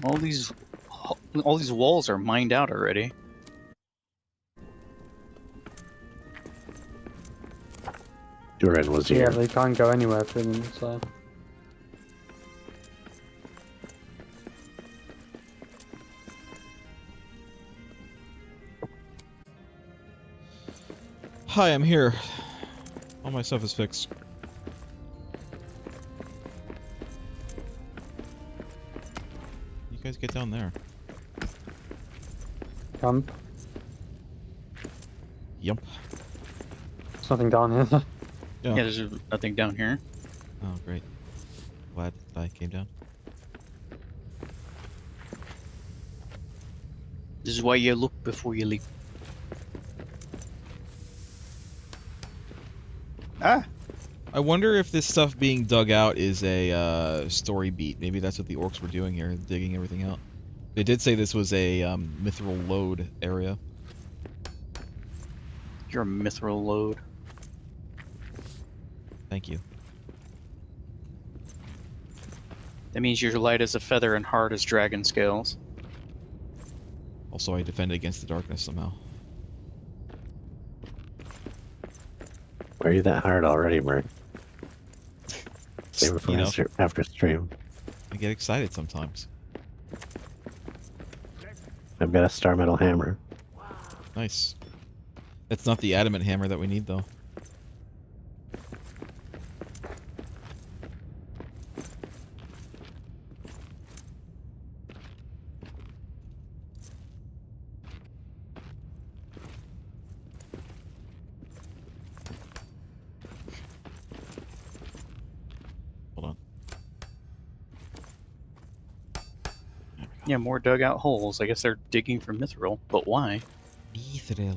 All these walls are mined out already. Durin was Yeah, here. they can't go anywhere through them, so. Hi, I'm here. All my stuff is fixed. You guys get down there. Camp. Yump. There's nothing down here. Yeah. Yeah, there's nothing down here. Oh, great. Glad I came down. This is why you look before you leap. Ah! I wonder if this stuff being dug out is a story beat. Maybe that's what the orcs were doing here, digging everything out. They did say this was a mithril load area. You're a mithril load. Thank you. That means you're light as a feather and hard as dragon scales. Also, I defend against the darkness somehow. Why are you that hard already, Merc? Save it for You know, after stream. I get excited sometimes. I've got a star metal hammer. Nice. That's not the adamant hammer that we need, though. Hold on. Yeah, more dug out holes. I guess they're digging for mithril, but why? Mithril.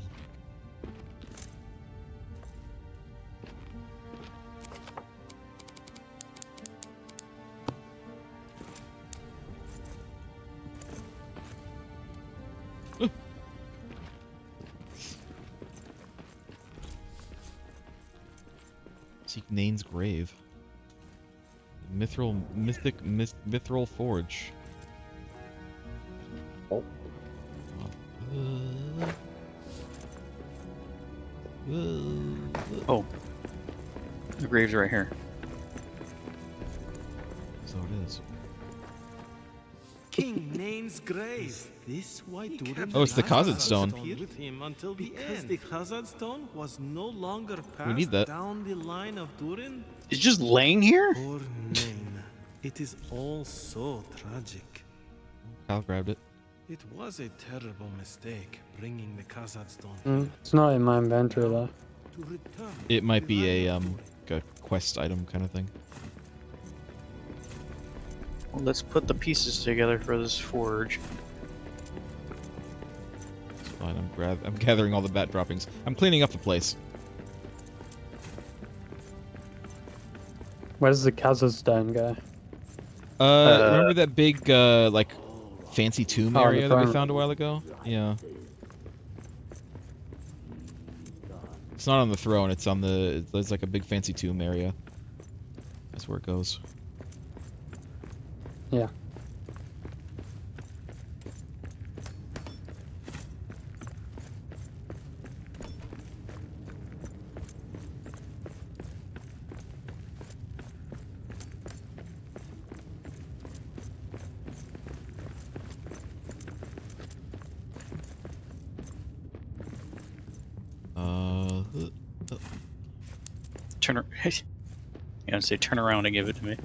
Seek Nain's grave. Mithril forge. Oh. Oh. The grave's right here. So it is. King Nain's grave. This why Durin Oh, it's the Khazad Khazad stone. with him until the end. The Khazad stone was no longer passed We need that. down the line of Durin. It's just laying here? Poor Nain. It is all so tragic. Kyle grabbed it. It was a terrible mistake bringing the Khazad stone Mm, here. it's not in my inventory though. To return It might to be the a line of Durin. like a quest item kind of thing. Well, let's put the pieces together for this forge. It's fine. I'm gathering all the bat droppings. I'm cleaning up the place. Where does the Kazakhstan go? Remember that big like fancy tomb Oh, the area that we front. found a while ago? Yeah. It's not on the throne. It's on the. There's like a big fancy tomb area. That's where it goes. Yeah. Turn ar- You gotta say turn around and give it to me.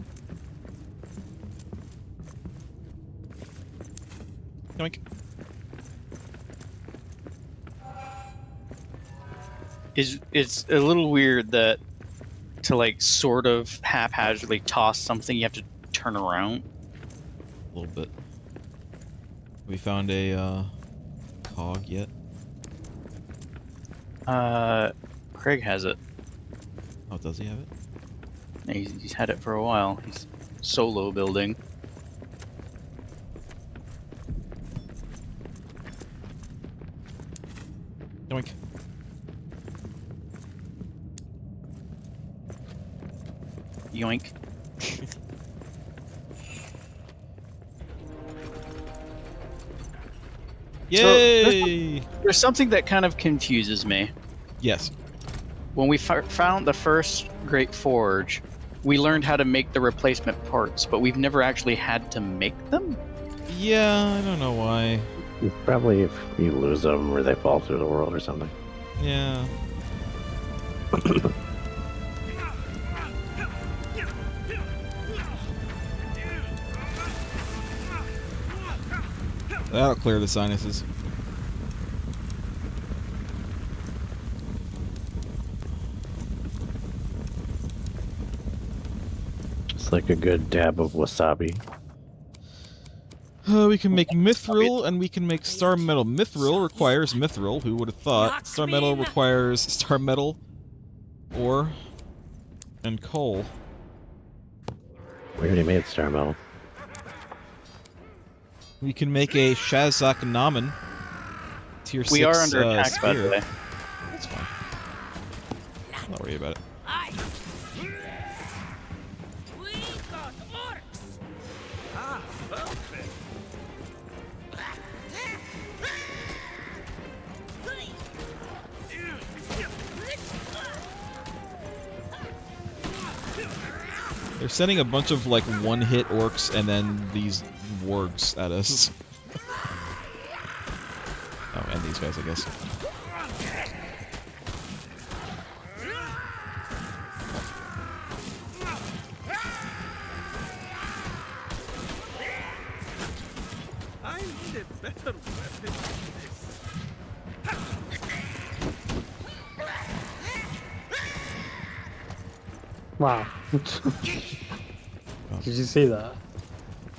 Yoink. It's a little weird that to like sort of haphazardly toss something you have to turn around. A little bit. We found a cog yet? Craig has it. Oh, does he have it? He's had it for a while. He's solo building. Yoink. Yoink. Yay! There's something that kind of confuses me. Yes. When we found the first Great Forge, we learned how to make the replacement parts, but we've never actually had to make them? Yeah, I don't know why. Probably if you lose them or they fall through the world or something. Yeah. That'll clear the sinuses. It's like a good dab of wasabi. We can make mithril, and we can make star metal. Mithril requires mithril. Who would have thought? Star metal requires star metal, ore, and coal. We already made star metal. We can make a Shazak Namen. Tier 6 We are under attack, spear. by the way. That's fine. I'm not worried about it. We got orcs. Ah, perfect. They're sending a bunch of like one-hit orcs and then these wargs at us. Oh, and these guys, I guess. I need a better weapon than this. Wow. Did you see that?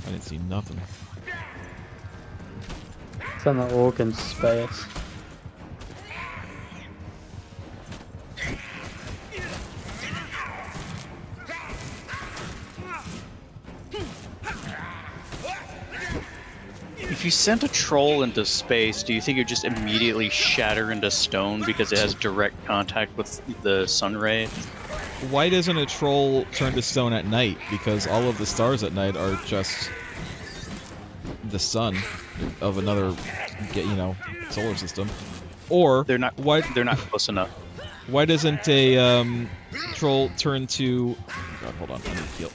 I didn't see nothing. Send that orc into space. If you sent a troll into space, do you think it would just immediately shatter into stone because it has direct contact with the sun ray? Why doesn't a troll turn to stone at night? Because all of the stars at night are just the sun of another, solar system. Or They're not. why They're not close enough. why doesn't a troll turn to? Oh God, hold on, I need to heal.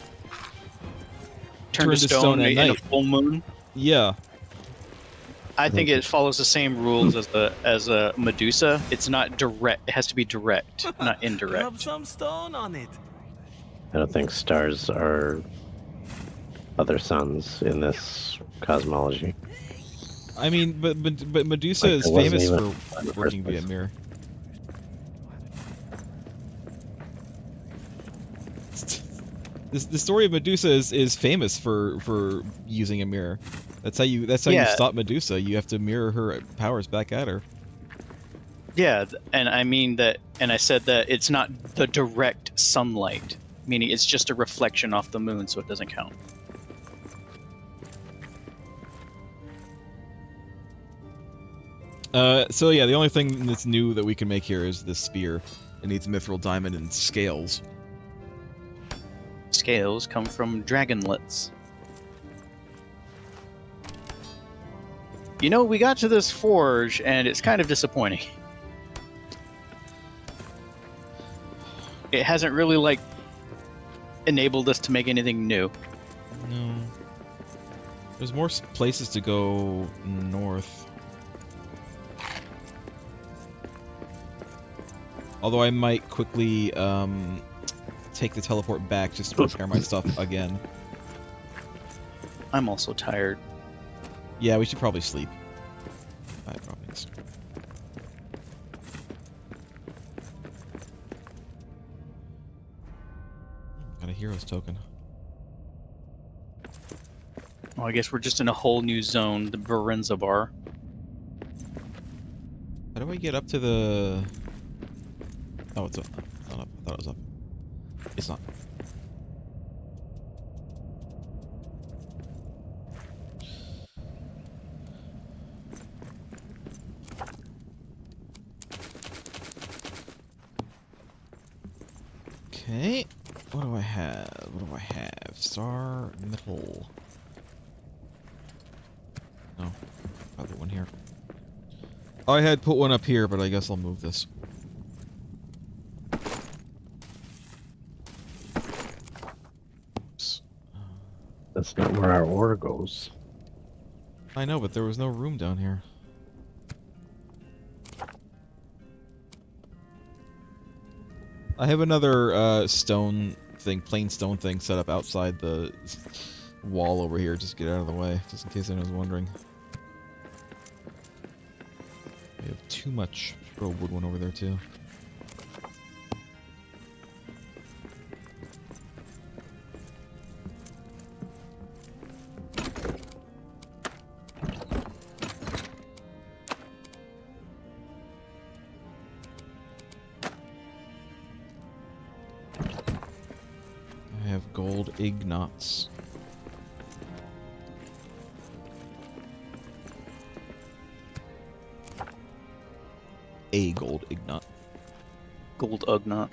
Turn to stone at in a night. full moon. Yeah. I think it follows the same rules as a Medusa. It's not direct. It has to be direct, not Rub indirect. some stone on it. I don't think stars are other suns in this cosmology. I mean, but Medusa Like, is there wasn't famous even in for the working first via place. mirror. The story of Medusa is famous for using a mirror. That's how you Yeah. stop Medusa. You have to mirror her powers back at her. Yeah, and I mean that, and I said that it's not the direct sunlight, meaning it's just a reflection off the moon, so it doesn't count. So yeah, the only thing that's new that we can make here is this spear. It needs mithril diamond and scales. Scales come from dragonlets. You know, we got to this forge, and it's kind of disappointing. It hasn't really, like, enabled us to make anything new. No. There's more places to go north. Although I might quickly take the teleport back just to repair my stuff again. I'm also tired. Yeah, we should probably sleep. I probably need to sleep. Got a hero's token. Well, I guess we're just in a whole new zone, the Varenza bar. How do I get up to the... Oh, it's up. It's not up. I thought it was up. It's not. Okay. What do I have? What do I have? Star metal. No. Other one here. I had put one up here, but I guess I'll move this. Oops. That's not where our ore goes. I know, but there was no room down here. I have another stone thing, plain stone thing set up outside the wall over here, just to get out of the way, just in case anyone's wondering. We have too much. Throw a wood one over there too. I have gold ignots. A gold ignot. Gold Ugnaught.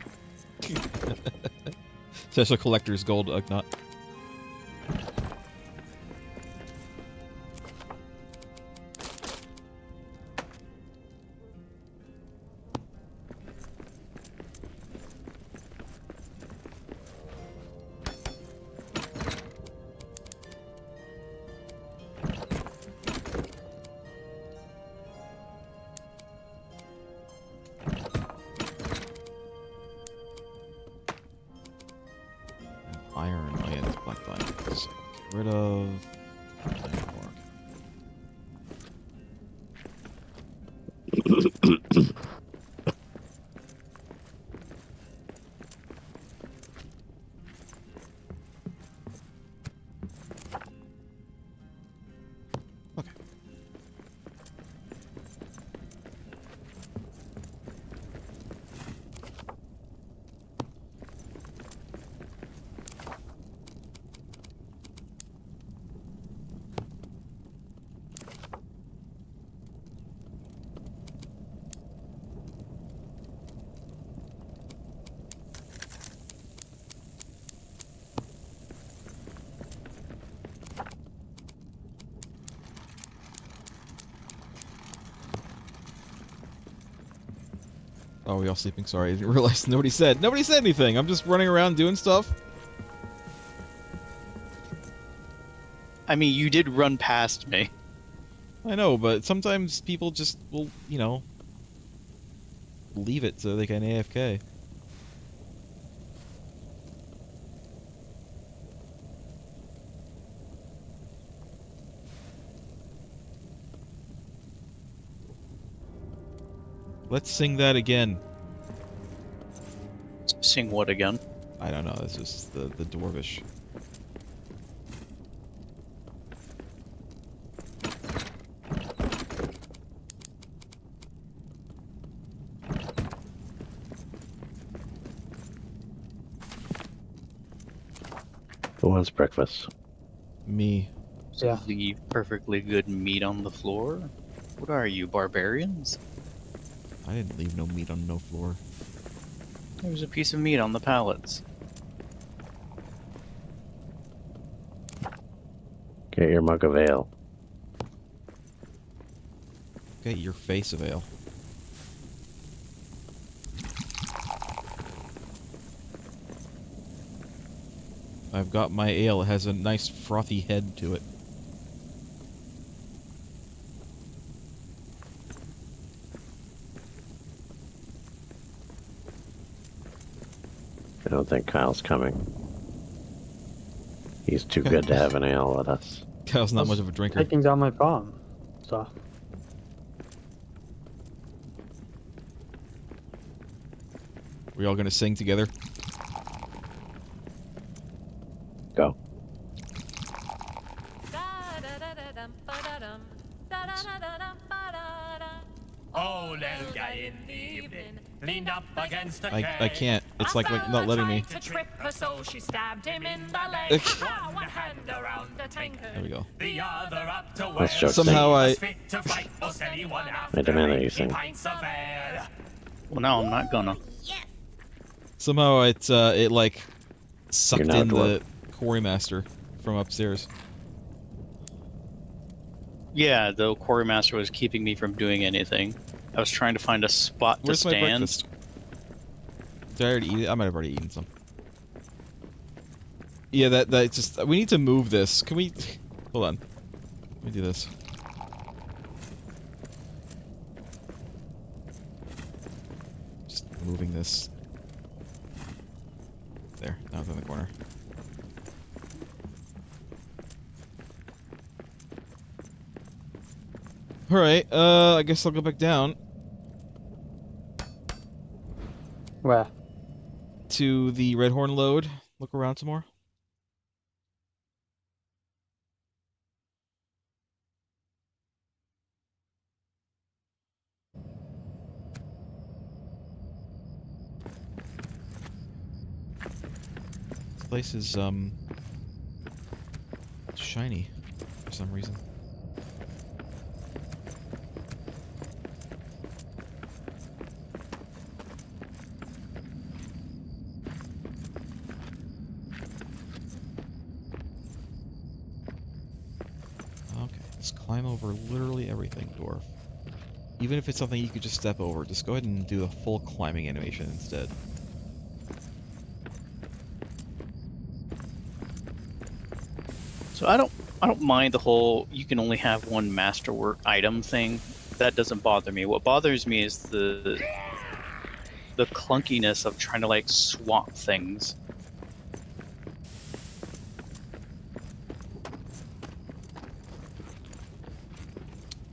Special collector's gold ignot. Iron. Oh yeah, that's black diamonds. Get rid of. Iron ore. Okay. Oh, we all sleeping? Sorry, I didn't realize nobody said anything. I'm just running around doing stuff. I mean, you did run past me. I know, but sometimes people just will, you know, leave it so they can AFK. Let's sing that again. Sing what again? I don't know, it's just the dwarvish. Who wants breakfast? Me. Yeah. Leave perfectly good meat on the floor? What are you, barbarians? I didn't leave no meat on no floor. There's a piece of meat on the pallets. Get your mug of ale. Get your face of ale. I've got my ale. It has a nice frothy head to it. I don't think Kyle's coming. He's too good to have an ale with us. Kyle's not much of a drinker. Taking down my farm. So. We all gonna sing together? Go. Oh, little guy in the evening leaned up against the I can't. It's like not letting me. To trip her, so she stabbed him in the leg. Ah, one hand around the tankard. There we go. The other up to Let's joke. Somehow I. fit to fight most anyone I demand that you sing. Well, now I'm not gonna. Somehow it like sucked You're now a in the dwarf. quarry master from upstairs. Yeah, the quarry master was keeping me from doing anything. I was trying to find a spot Where's to my stand. breakfast? Did I already eat it? I might have already eaten some. Yeah, that just we need to move this. Can we? Hold on. Let me do this. Just moving this. There. Now it's in the corner. Alright, I guess I'll go back down Where? to the Red Horn load. Look around some more. This place is, shiny for some reason. Okay, let's climb over literally everything, dwarf. Even if it's something you could just step over, just go ahead and do a full climbing animation instead. So I don't mind the whole you can only have one masterwork item thing. That doesn't bother me. What bothers me is the clunkiness of trying to like swap things.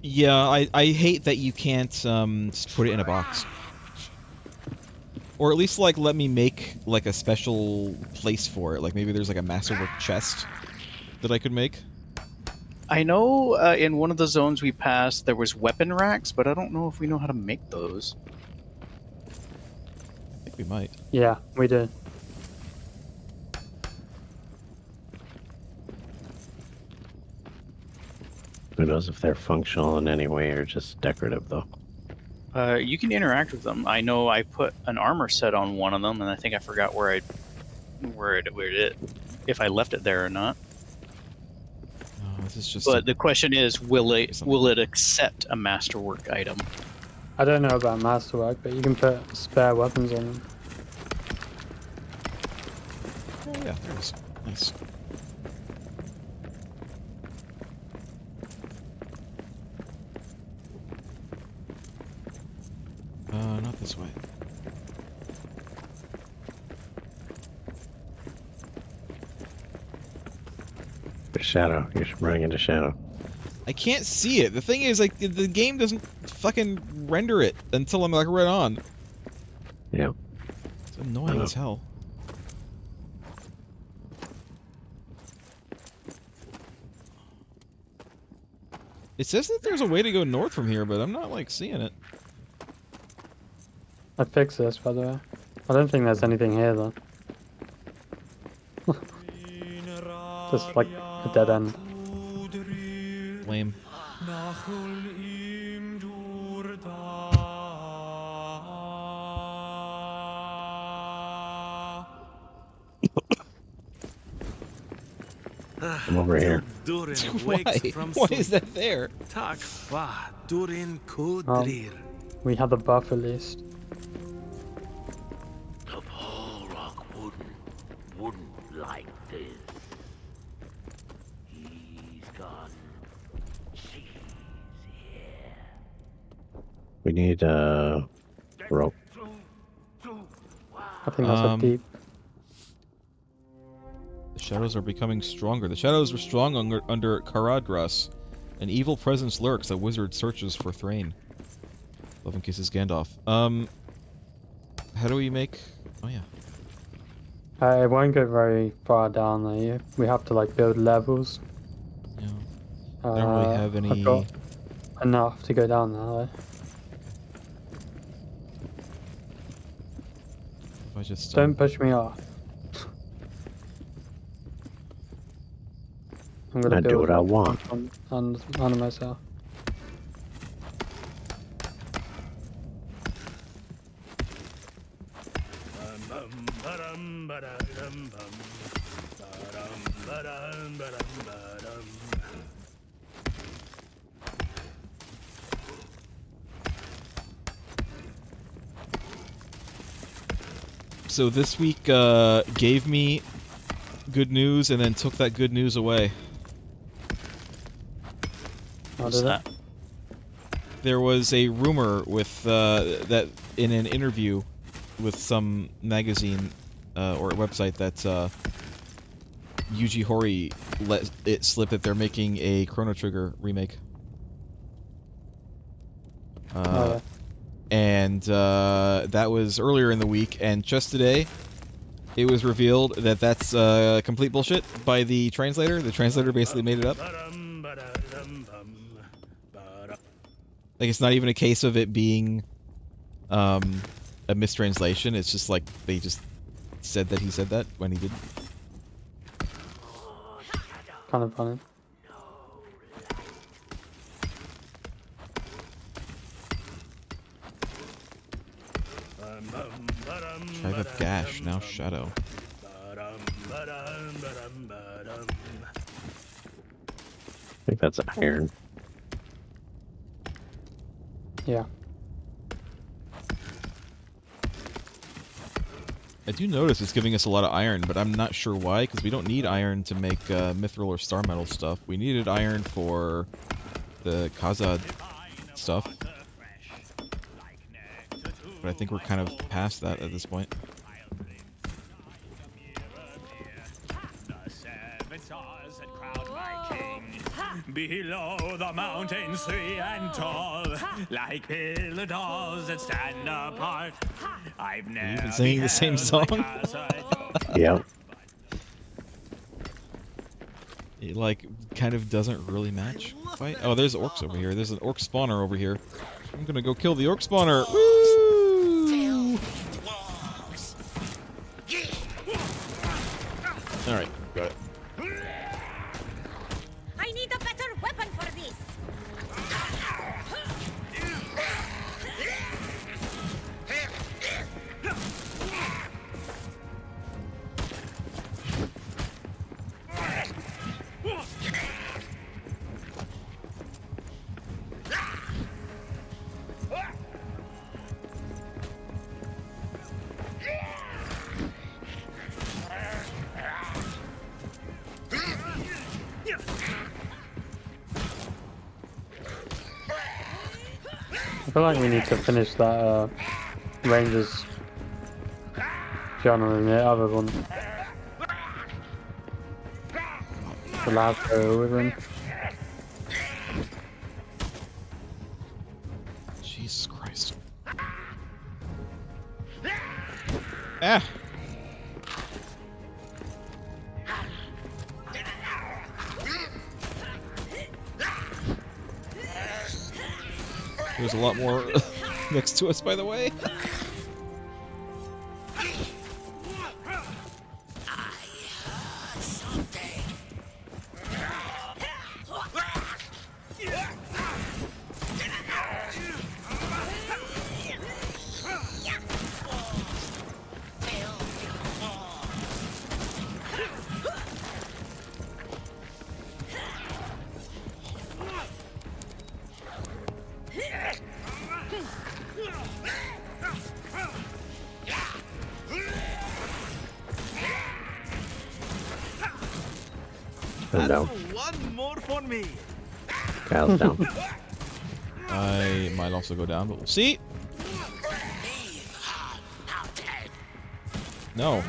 Yeah, I hate that you can't just put it in a box. Or at least like let me make like a special place for it. Like maybe there's like a masterwork chest that I could make. I know in one of the zones we passed there was weapon racks, but I don't know if we know how to make those. I think we might. Yeah, we do. Who knows if they're functional in any way or just decorative, though. You can interact with them. I know I put an armor set on one of them, and I think I forgot where it if I left it there or not. No, this is just. But the question is, will it accept a masterwork item? I don't know about masterwork, but you can put spare weapons on them. Oh yeah, there it is. Nice. Not this way. The shadow. You're running into shadow. I can't see it. The thing is, like, the game doesn't fucking render it until I'm like right on. Yeah. It's annoying as hell. It says that there's a way to go north from here, but I'm not like seeing it. I fixed this, by the way. I don't think there's anything here, though. Just like a dead end. Lame. I'm over here. Why? Why is that there? We had the buff at least. The Polrock wouldn't like this. He's got cheese here. We need rope. I think that's a deep. The shadows are becoming stronger. The shadows were strong under Karadgras. An evil presence lurks. A wizard searches for Thrain. Love and kisses Gandalf. How do we make? Oh yeah. It won't go very far down there. We have to like build levels. Yeah. I don't really have any. I've got enough to go down there. Though. If I just Don't push me off. I'm gonna I do build what I want. on myself. So this week gave me good news and then took that good news away. What's that? There was a rumor with that in an interview with some magazine or website that Yuji Horii let it slip that they're making a Chrono Trigger remake. Yeah. And that was earlier in the week, and just today it was revealed that that's complete bullshit by the translator. The translator basically made it up. Like, it's not even a case of it being a mistranslation. It's just like they just said that he said that when he didn't. Kind of funny. Tribe of Gash, now Shadow. I think that's iron. Yeah. I do notice it's giving us a lot of iron, but I'm not sure why, because we don't need iron to make mithril or star metal stuff. We needed iron for the Khazad stuff. But I think we're kind of past that at this point. Below the mountains three and tall, like pillar dolls that stand apart. I've never You've been singing the same song? Yep. It, like, kind of doesn't really match quite. Oh, there's orcs over here. There's an orc spawner over here. I'm gonna go kill the orc spawner. Woo! Alright, got it. I need a better weapon for this. I feel like we need to finish that Rangers genre in the other one. The last go with him. Jesus Christ. Ah! There's a lot more next to us, by the way. I'm down. One more for me. Kyle's down. I might also go down, but we'll see. No.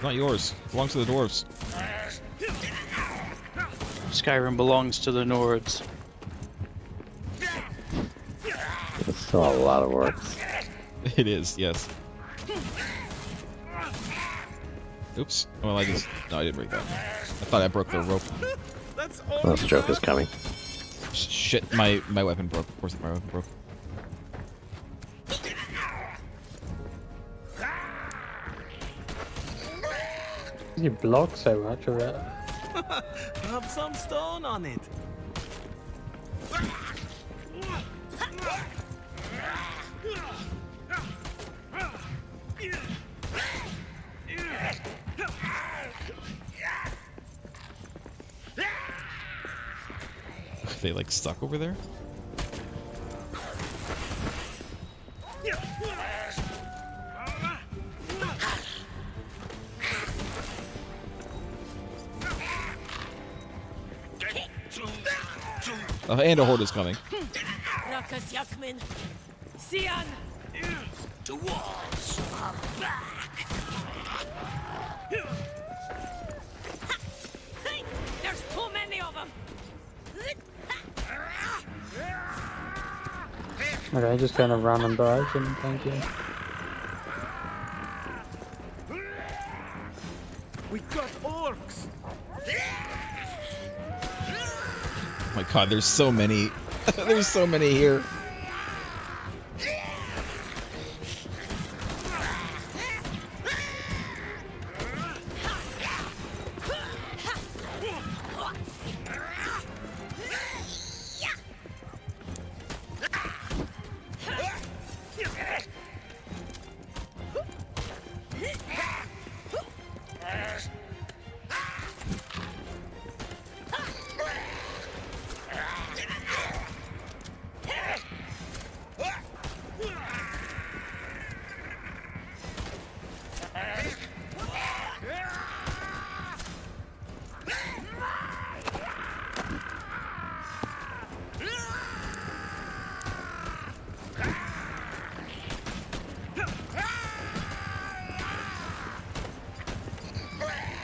Not yours. It belongs to the dwarves. Skyrim belongs to the Nords. There's still a lot of works. It is, yes. Oops. Well, I just... No, I didn't break that. I thought I broke the rope. That's all. Well, the joke is coming. Shit, my weapon broke. Of course my weapon broke. You block so much of it. Rub some stone on it. They like stuck over there? And a horde is coming. Rakas Yakmin. Sian! Dwarves are back. There's too many of them! Okay, just going a random direction, thank you. We got orcs. Oh my god, there's so many. There's so many here.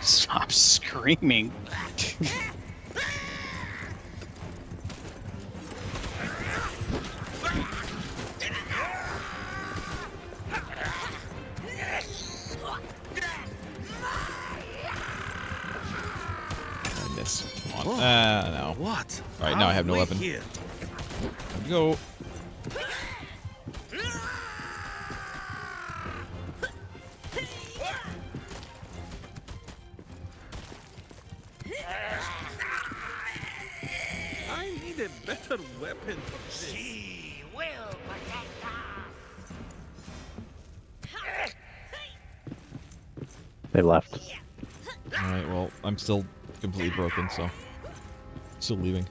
Stop screaming. I miss. Come on. No. What? Alright, now I have no weapon. Here. Here we go. I need a better weapon for this. She will protect us. They left. Alright, well, I'm still completely broken, so. Still leaving.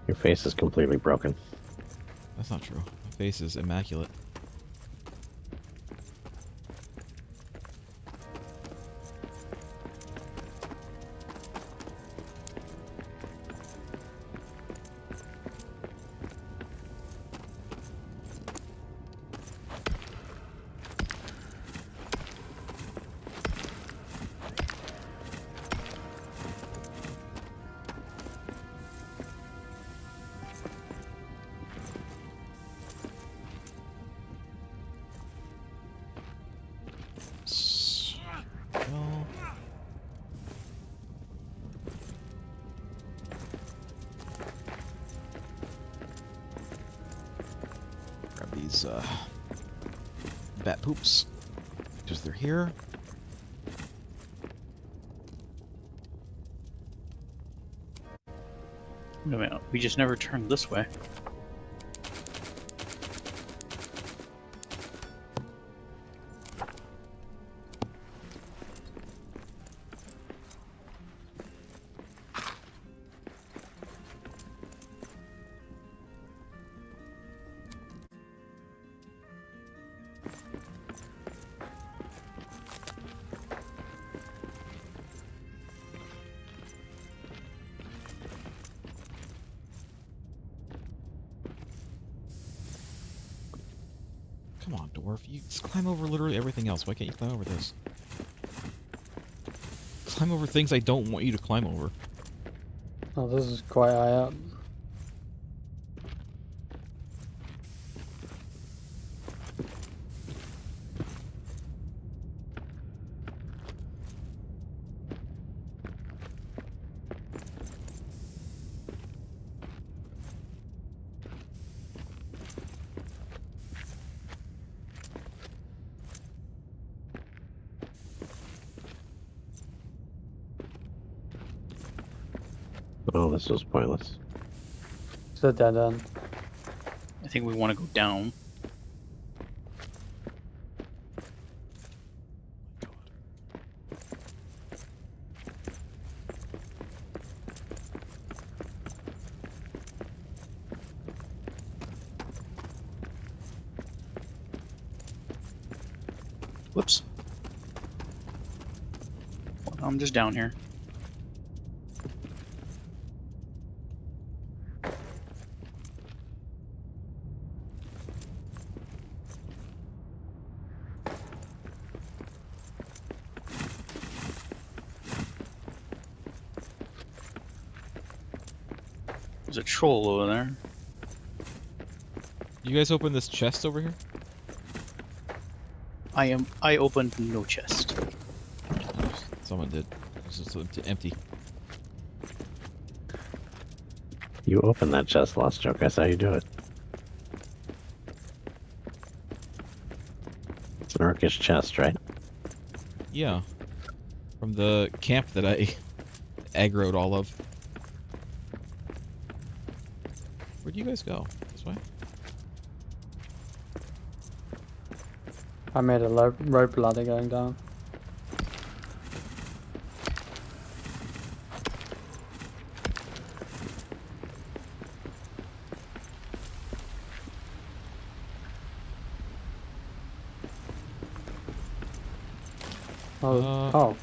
Your face is completely broken. That's not true. My face is immaculate. Well, grab these bat poops because they're here. Wait a minute, we just never turned this way. Come on, dwarf. You just climb over literally everything else. Why can't you climb over this? Climb over things I don't want you to climb over. Oh, this is quite high up. Oh, this was pointless. It's a dead end. I think we want to go down. Whoops. I'm just down here. There's a troll over there. You guys open this chest over here? I opened no chest. Someone did. It's just empty. You opened that chest, Lost Joke. I saw you do it. It's an orcish chest, right? Yeah. From the camp that I aggroed all of. Where'd you guys go? This way? I made a rope ladder going down. Oh.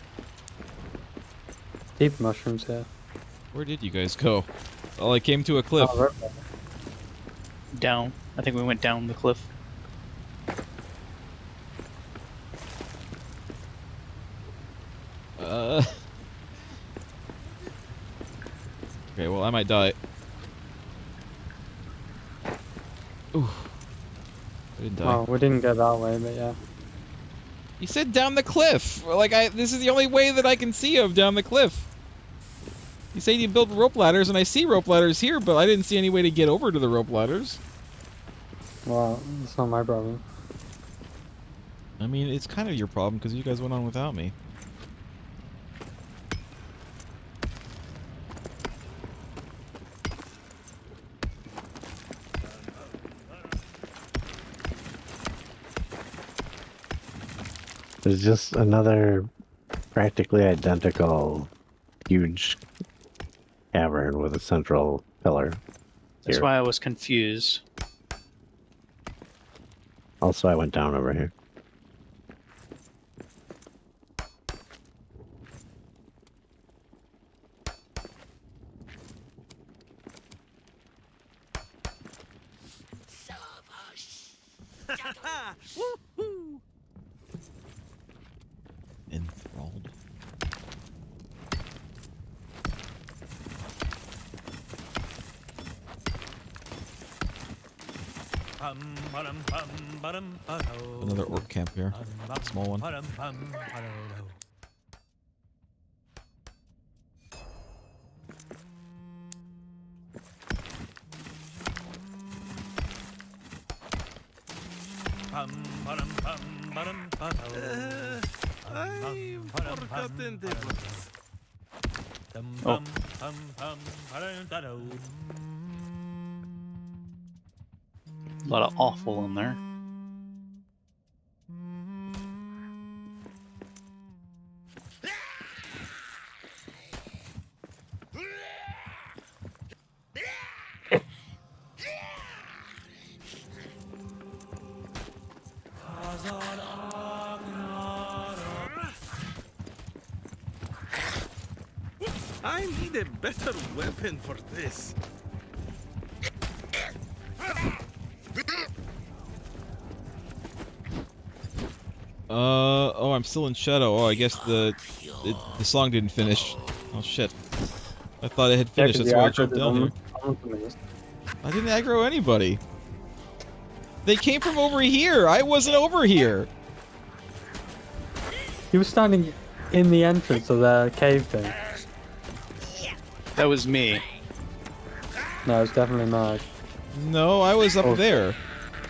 Deep mushrooms here. Where did you guys go? Oh, I came to a cliff. Oh, rope ladder. Down. I think we went down the cliff. Okay, well, I might die. Ooh. I didn't die. Well, we didn't go that way, but yeah. You said down the cliff! Like, this is the only way that I can see of down the cliff. You say you build rope ladders, and I see rope ladders here, but I didn't see any way to get over to the rope ladders. Well, it's not my problem. I mean, it's kind of your problem, because you guys went on without me. There's just another practically identical huge cavern with a central pillar. That's Here. why I was confused. Also, I went down over here. Woohoo! Enthralled. Another orc camp here. Small one. I've forgotten the words. Oh. A lot of awful in there. I need a better weapon for this. Oh, I'm still in shadow. Oh, I guess the song didn't finish. Oh shit. I thought it had finished, that's why I jumped down here. I didn't aggro anybody. They came from over here! I wasn't over here! He was standing in the entrance of the cave thing. That was me. No, it's definitely not. No, I was up there.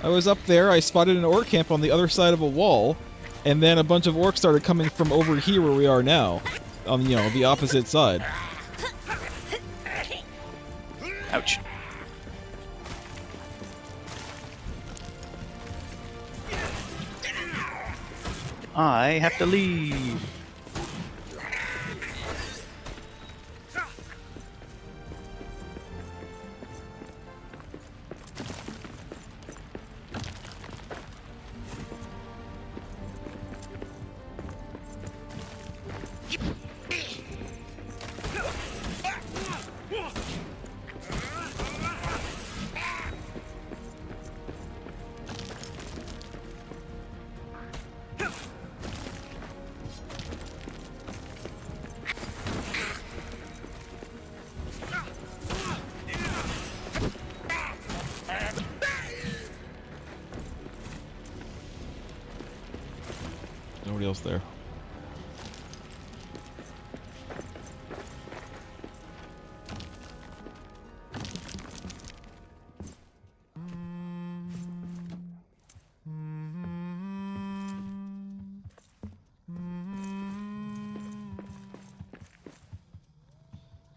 I was up there, I spotted an orc camp on the other side of a wall, and then a bunch of orcs started coming from over here where we are now. On, you know, the opposite side. Ouch. I have to leave. Nobody else there.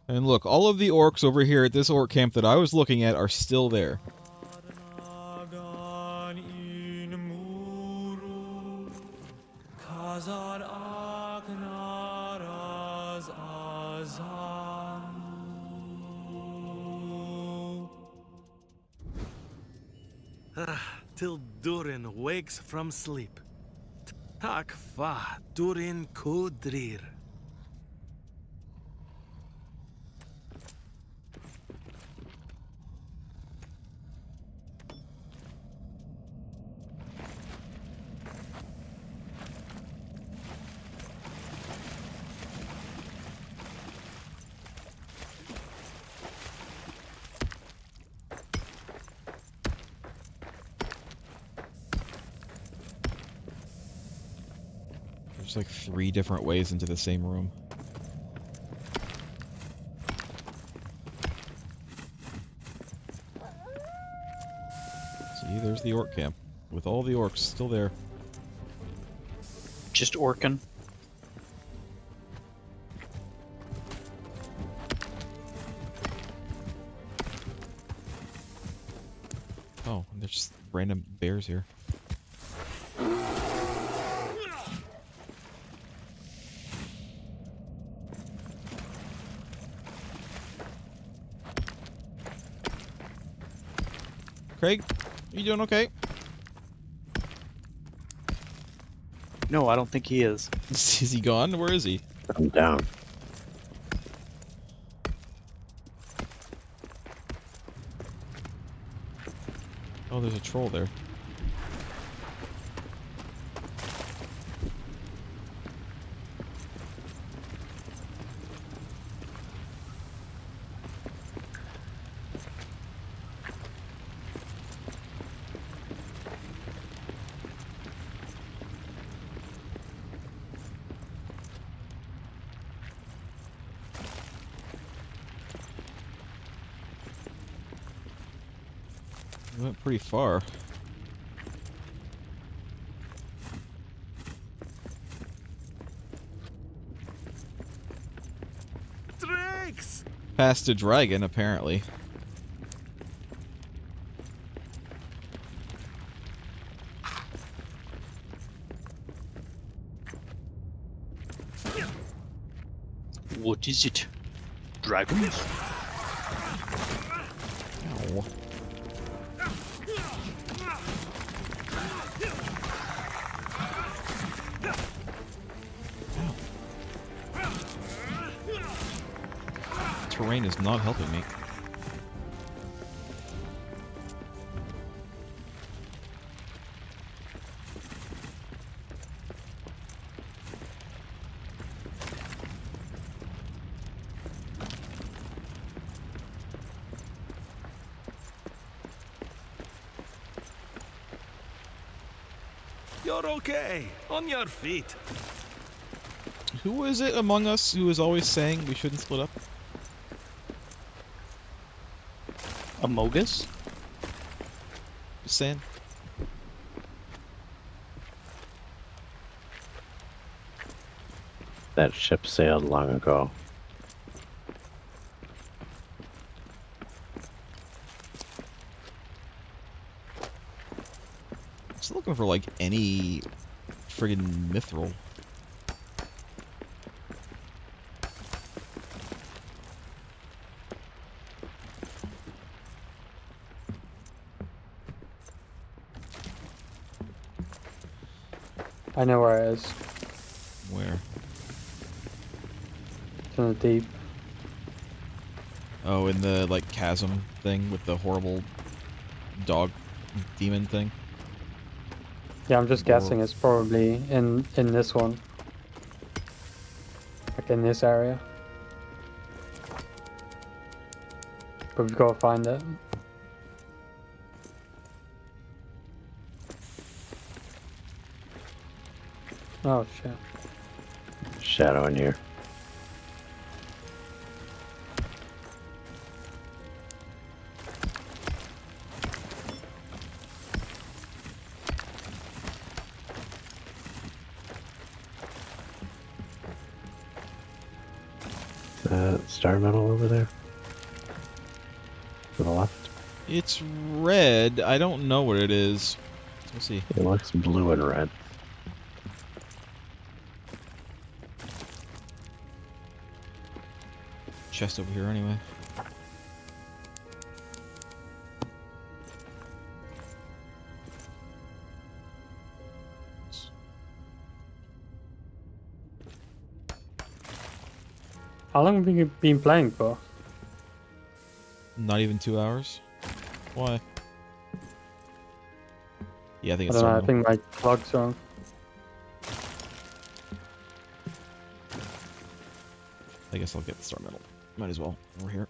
And look, all of the orcs over here at this orc camp that I was looking at are still there. Till Durin wakes from sleep. Takfa Durin Kudrir. There's like 3 different ways into the same room. See, there's the orc camp, with all the orcs still there. Just orkin. Oh, and there's just random bears here. Craig, you doing okay? No, I don't think he is. Is he gone? Where is he? I'm down. Oh, there's a troll there. We went pretty far. Drakes! Past a dragon, apparently. What is it? Dragons? Ow. Terrain is not helping me. You're okay. On your feet. Who is it among us who is always saying we shouldn't split up? Amogus? Just saying. That ship sailed long ago. looking for like any friggin' mithril. I know where it is. Where? It's in the deep. Oh, in the like chasm thing with the horrible dog demon thing. Yeah, I'm just guessing it's probably in this one. Like in this area. But we've got to find it. Oh shit. Shadow in here. Star metal over there. To the left. It's red. I don't know what it is. Let's see. It looks blue and red. Chest over here anyway. How long have you been playing for? Not even 2 hours. Why? Yeah, I think I it's don't know, I terminal. think my clock's wrong. I guess I'll get the star metal. Might as well. Over here.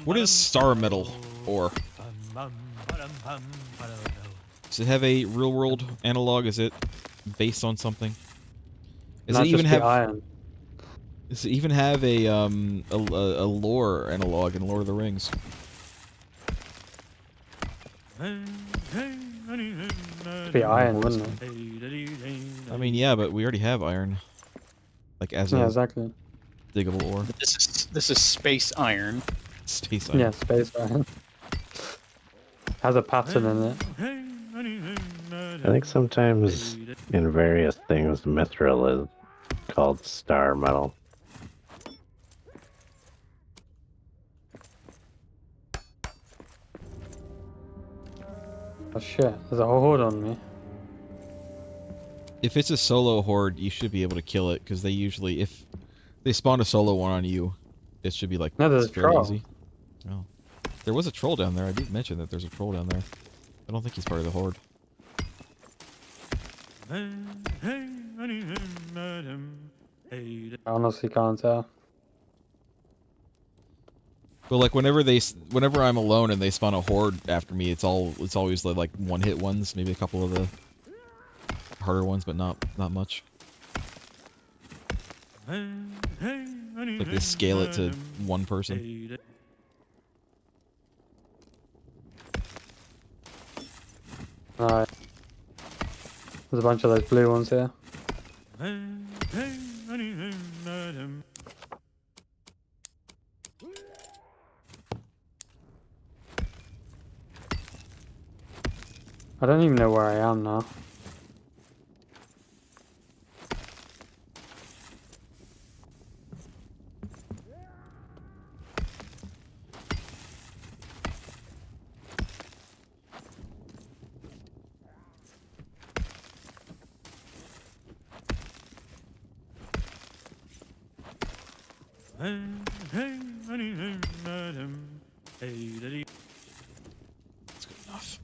What is star metal ore? Does it have a real world analog? Is it based on something? Does Not it even just the have? iron. Does it even have a lore analog in Lord of the Rings? It'd be iron, wouldn't it? I mean, yeah, but we already have iron. Like as Yeah, a exactly. diggable ore. This is space iron. Space iron. Yeah, space iron. Has a pattern in it. I think sometimes in various things, mithril is called star metal. Oh shit, there's a horde on me. If it's a solo horde, you should be able to kill it, because they usually, if they spawn a solo one on you, it should be like No, there's a fairly troll. easy. Oh. There was a troll down there. I did mention that there's a troll down there. I don't think he's part of the horde. I honestly can't tell. But like whenever I'm alone and they spawn a horde after me, it's always like one hit ones, maybe a couple of the harder ones, but not much. Like they scale it to one person. Alright. There's a bunch of those blue ones here. I don't even know where I am now. That's good enough.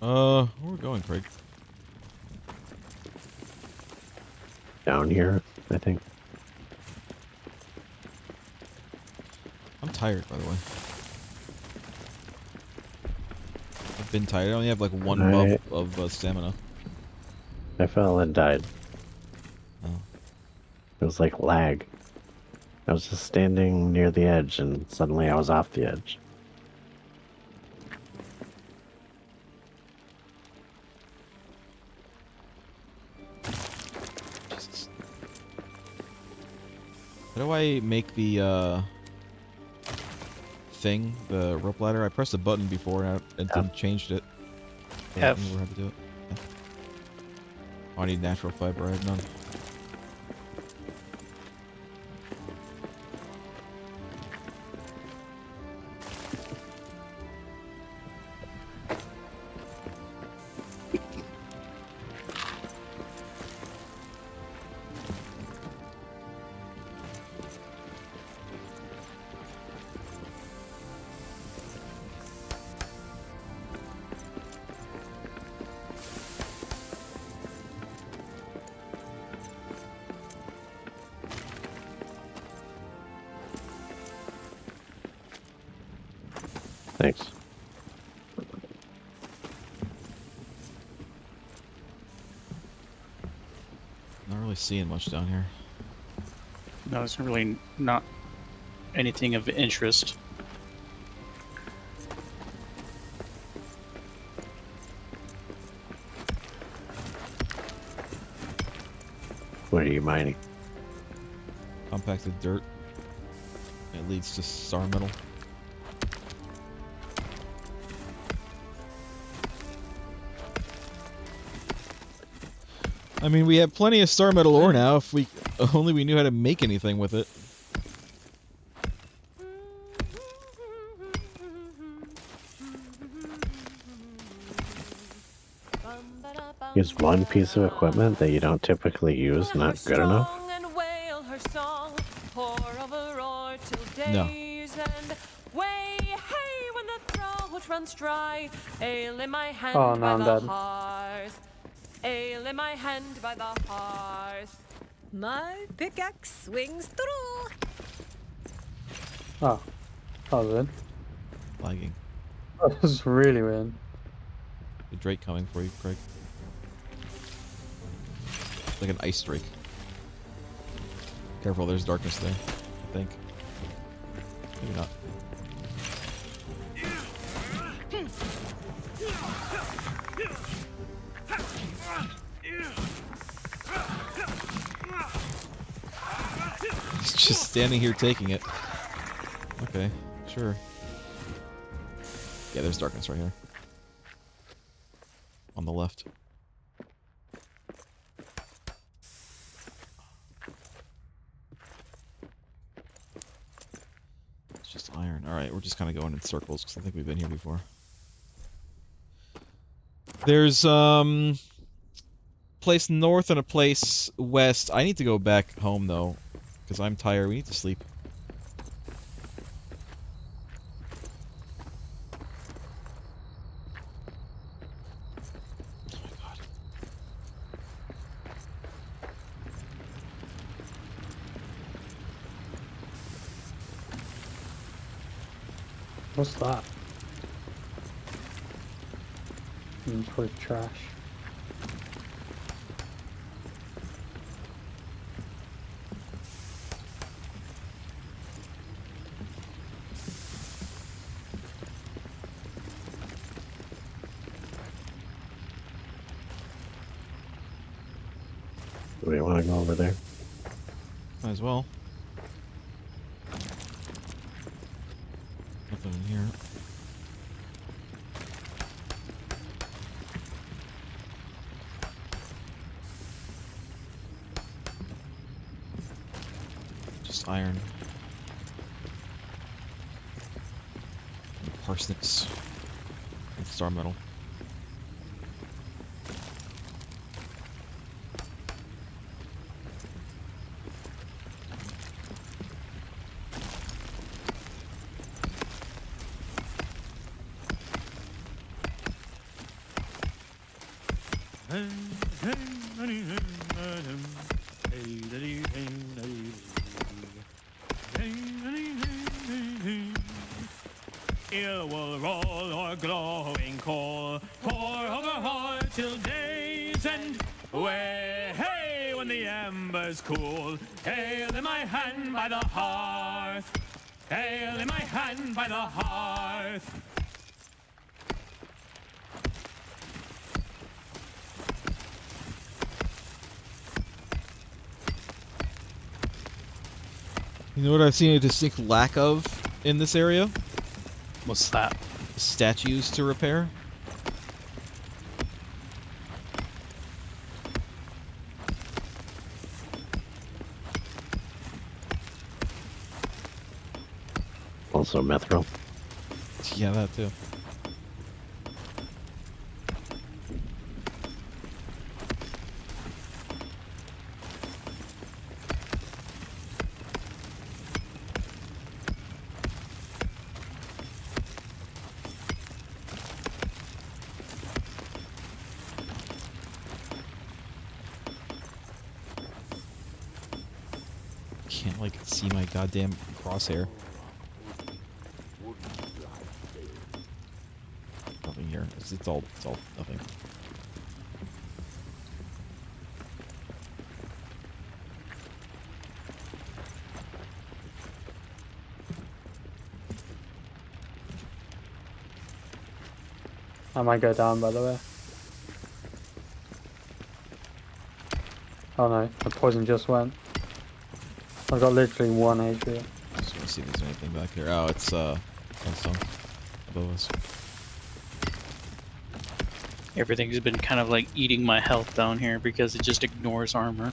Where are we going, Craig? Down here, I think. I'm tired, by the way. I've been tired. I only have like one buff of stamina. I fell and died. Oh. It was like lag. I was just standing near the edge and suddenly I was off the edge. Jesus. How do I make the thing, the rope ladder? I pressed a button before and it didn't changed it. I don't remember how to do it. Yeah. Oh, I need natural fiber. I have none. Thanks. Not really seeing much down here. No, it's really not anything of interest. What are you mining? Compacted dirt. It leads to star metal. I mean, we have plenty of star metal ore now. If we only we knew how to make anything with it. Is one piece of equipment that you don't typically use not good enough? No. Runs dry, ale in my hand Oh, no, by I'm the dead. hearth. Ale in my hand by the hearth. My pickaxe swings through. Oh, that was weird. Lagging. That was really weird. The Drake coming for you, Craig. Like an ice drake. Careful, there's darkness there. I think. Maybe not. He's just standing here taking it. Okay, sure. Yeah, there's darkness right here. On the left. It's just iron. Alright, we're just kind of going in circles because I think we've been here before. There's, place north and a place west. I need to go back home, though, because I'm tired. We need to sleep. Oh my god. What's that? It's probably trash. Do we want to go over there? Might as well. Nothing in here. Just iron. And parsnips. And star metal. Ill will roll or glowing coal, pour over heart till day's end. Way, hey, when the embers cool, hail in my hand by the hearth, hail in my hand by the hearth. You know what I've seen a distinct lack of in this area? What's that? Statues to repair. Also mithril. Yeah, that too. Can't like see my goddamn crosshair. Nothing here. It's all nothing. I might go down, by the way. Oh no, the poison just went. I've got literally 1 HP. Just want to see if there's anything back here. Oh, it's Sunstone above us. Everything's been kind of like eating my health down here because it just ignores armor.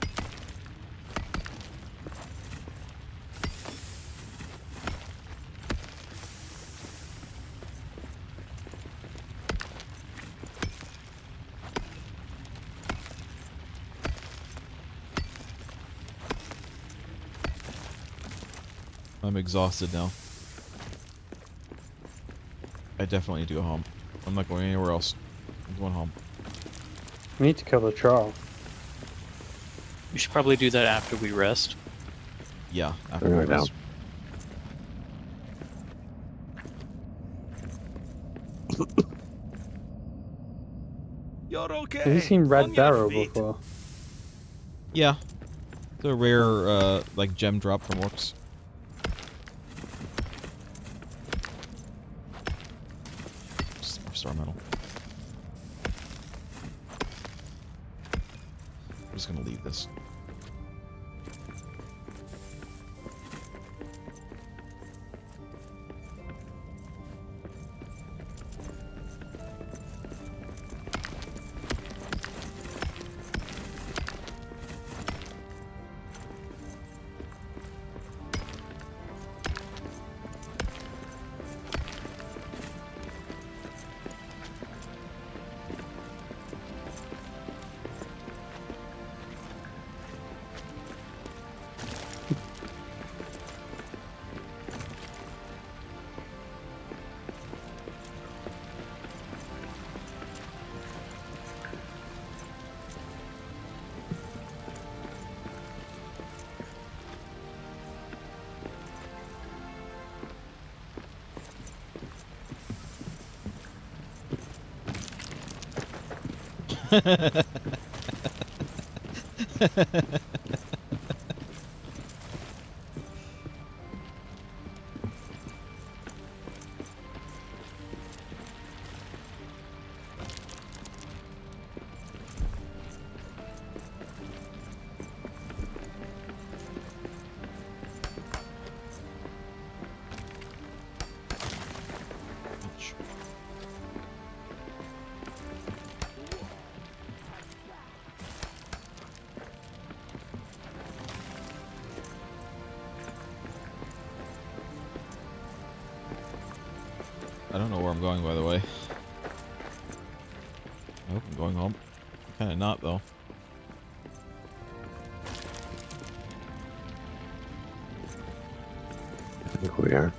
I'm exhausted now. I definitely need to go home. I'm not going anywhere else. I'm going home. We need to kill the troll. We should probably do that after we rest. Yeah, after We're down. You're okay. Have you seen On Red your Barrel feet. before? Yeah. It's a rare, like, gem drop from Orcs. Star metal. I'm just gonna leave this. I don't know where I'm going, by the way. I hope I'm going home. Kinda not, though. I think we are.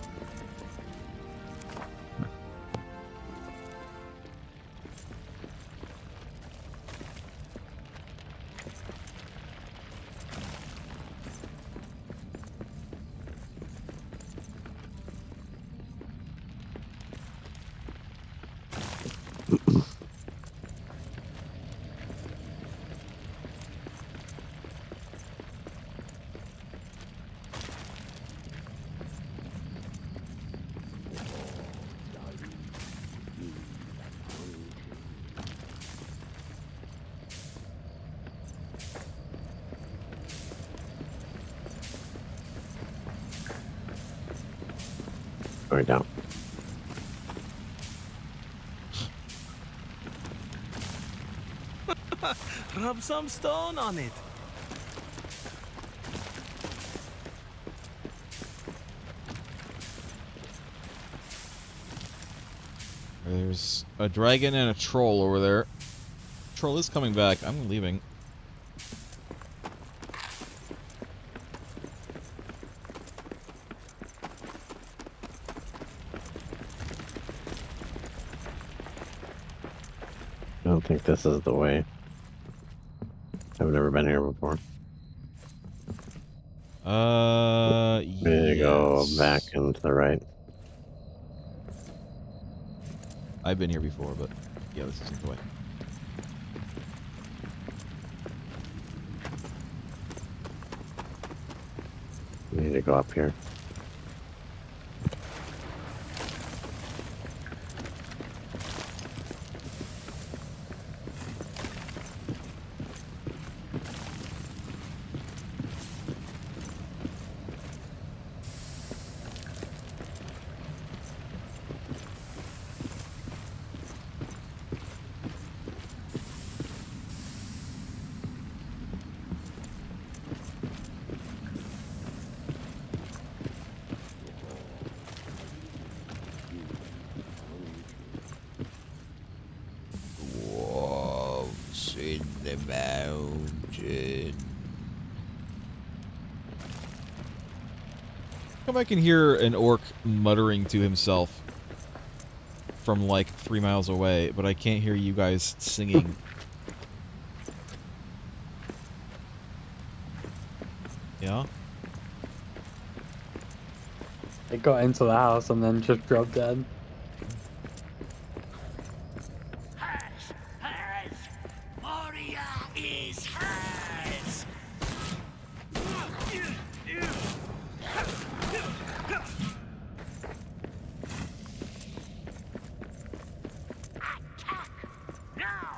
Or down. Rub some stone on it. There's a dragon and a troll over there. Troll is coming back. I'm leaving. I don't think this is the way. I've never been here before. We need to go back and to the right. I've been here before, but yeah, this isn't the way. We need to go up here. Dwarves in the mountain. Come I can hear an orc muttering to himself from like 3 miles away, but I can't hear you guys singing. Yeah? It got into the house and then just dropped dead. Hers! Moria is hers! Attack! Now!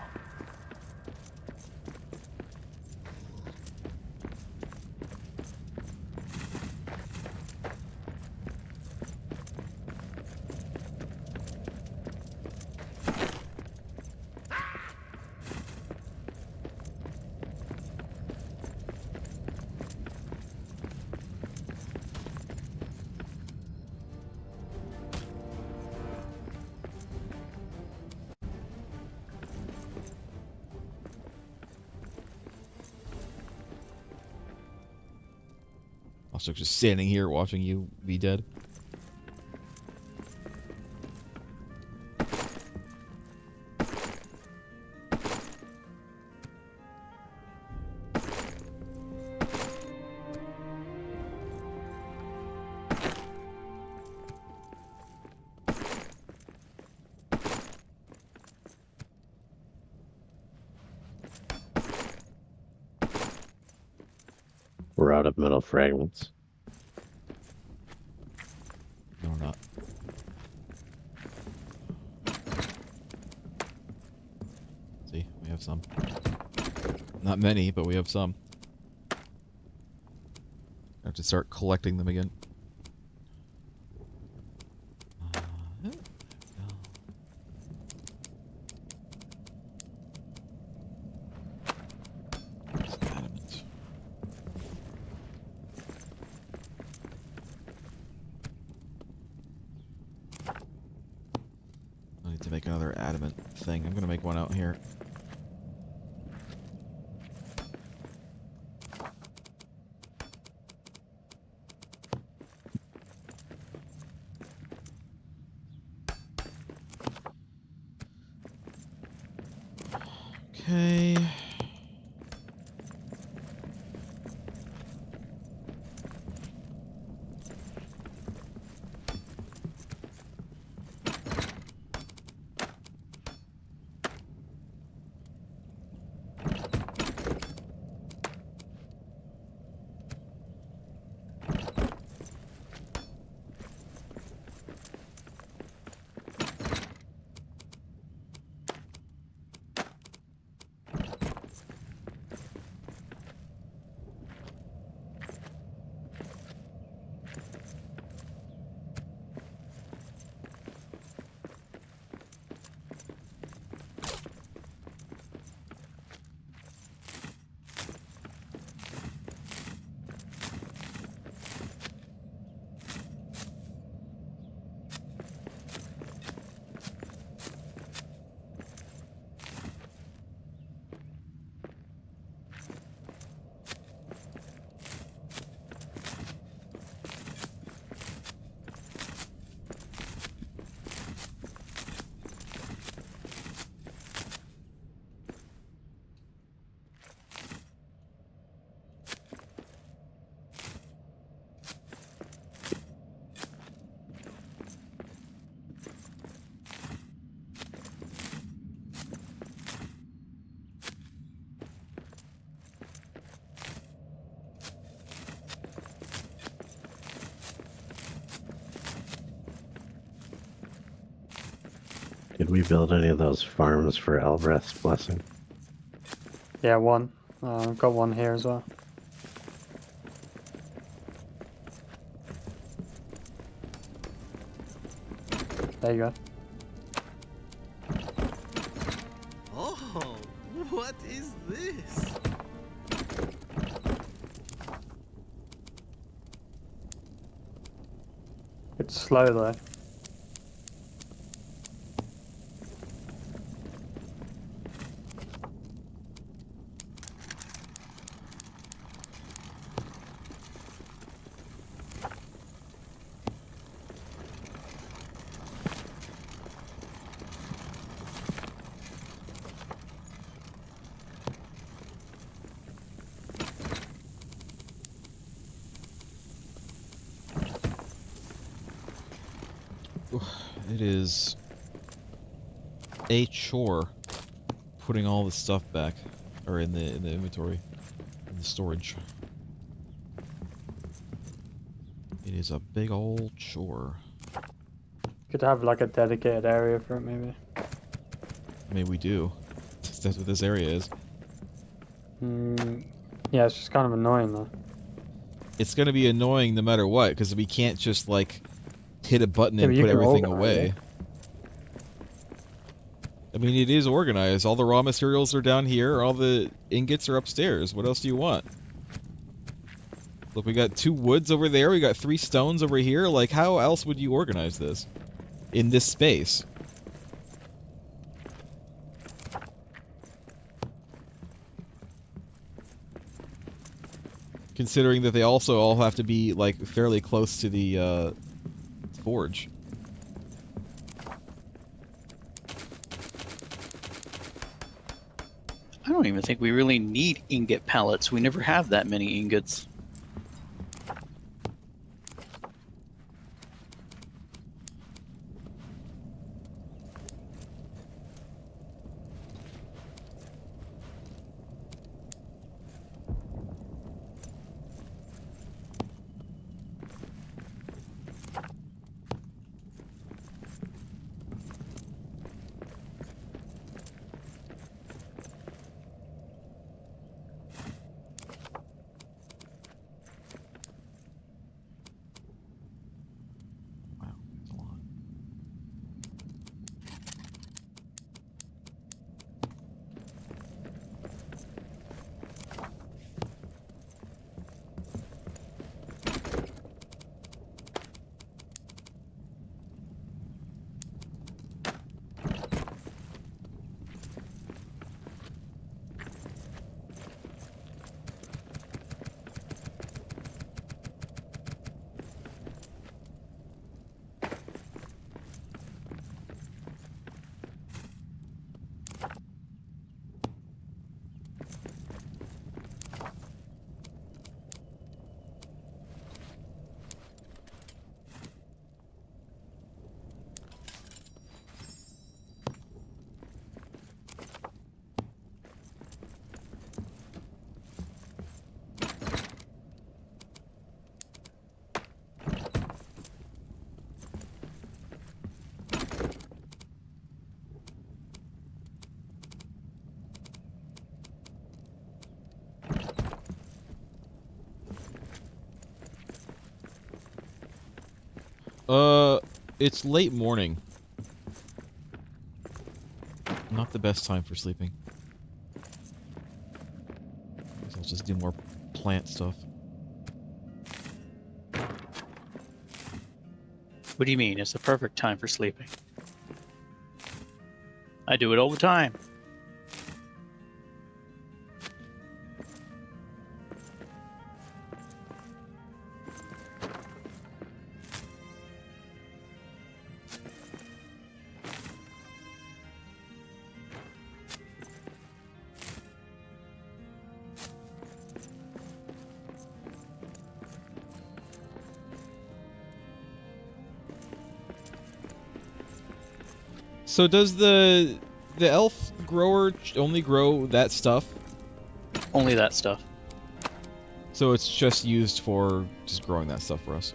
Also just standing here watching you be dead. We're out of metal fragments. No, we're not. See, we have some. Not many, but we have some. I have to start collecting them again. Adamant. I need to make another adamant thing. I'm gonna make one out here. Okay. Did we build any of those farms for Elbreth's blessing? Yeah, one. I've got one here as well. There you go. Oh, what is this? It's slow though. It is a chore putting all the stuff back, or in the inventory, in the storage. It is a big old chore. Could have like a dedicated area for it, maybe. I mean, we do. That's what this area is. Yeah, it's just kind of annoying though. It's gonna be annoying no matter what, because we can't just like hit a button Yeah, and but you put can everything organize away. it. I mean, it is organized. All the raw materials are down here. All the ingots are upstairs. What else do you want? Look, we got 2 woods over there. We got 3 stones over here. Like, how else would you organize this in this space? Considering that they also all have to be, like, fairly close to the forge. I don't even think we really need ingot pallets. We never have that many ingots. Wow, that's a lot. It's late morning. Not the best time for sleeping. Guess I'll just do more plant stuff. What do you mean? It's the perfect time for sleeping. I do it all the time. So does the elf grower only grow that stuff? Only that stuff. So it's just used for just growing that stuff for us.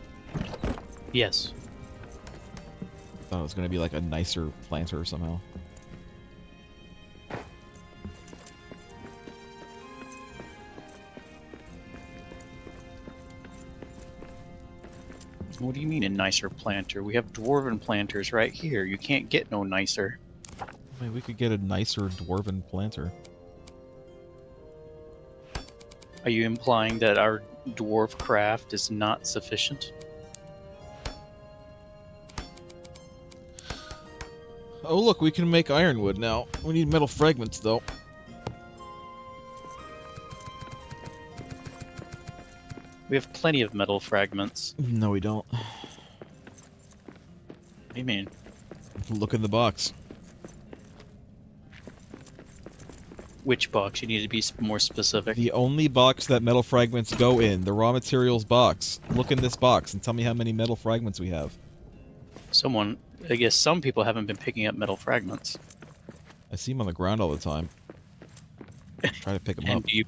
Yes. thought it was going to be like a nicer planter somehow. What do you mean a nicer planter? We have dwarven planters right here. You can't get no nicer. I mean, we could get a nicer dwarven planter. Are you implying that our dwarf craft is not sufficient? Oh look, we can make ironwood now. We need metal fragments though. We have plenty of metal fragments. No, we don't. What do you mean? Look in the box. Which box? You need to be more specific. The only box that metal fragments go in, the raw materials box. Look in this box and tell me how many metal fragments we have. I guess some people haven't been picking up metal fragments. I see them on the ground all the time. Try to pick them And up. do you...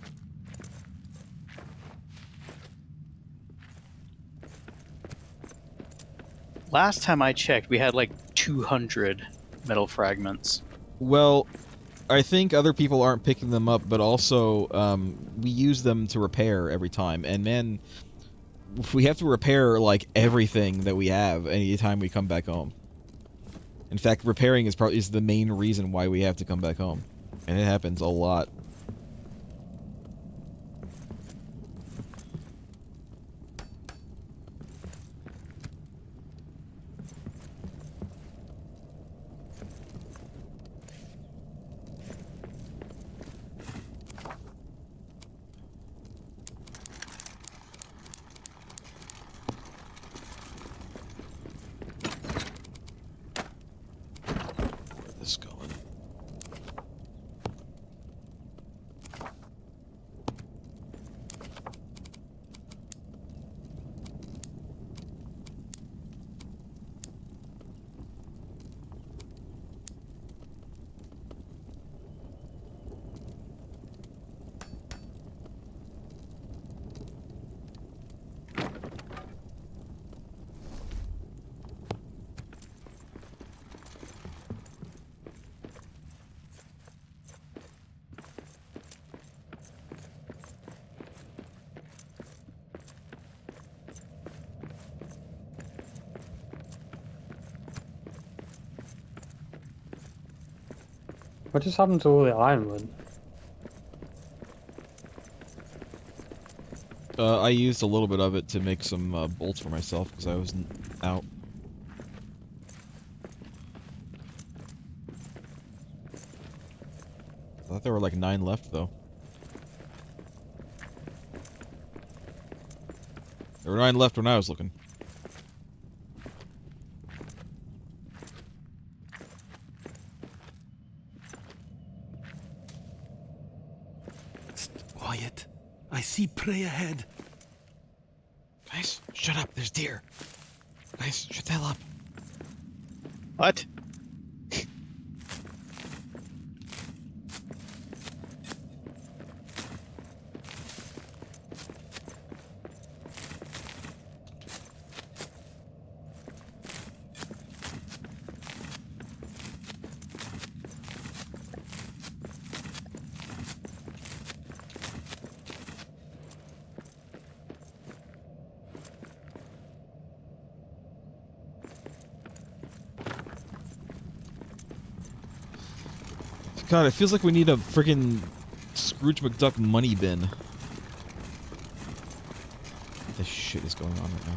Last time I checked, we had like 200 metal fragments. Well, I think other people aren't picking them up, but also we use them to repair every time. And man, we have to repair like everything that we have anytime we come back home. In fact, repairing is the main reason why we have to come back home, and it happens a lot. This going. What just happened to all the ironwood? I used a little bit of it to make some bolts for myself because I was out. I thought there were like 9 left though. There were 9 left when I was looking. Quiet. I see prey ahead. Guys, shut up. There's deer. Guys, shut the hell up. What? God, it feels like we need a friggin' Scrooge McDuck money bin. What the shit is going on right now?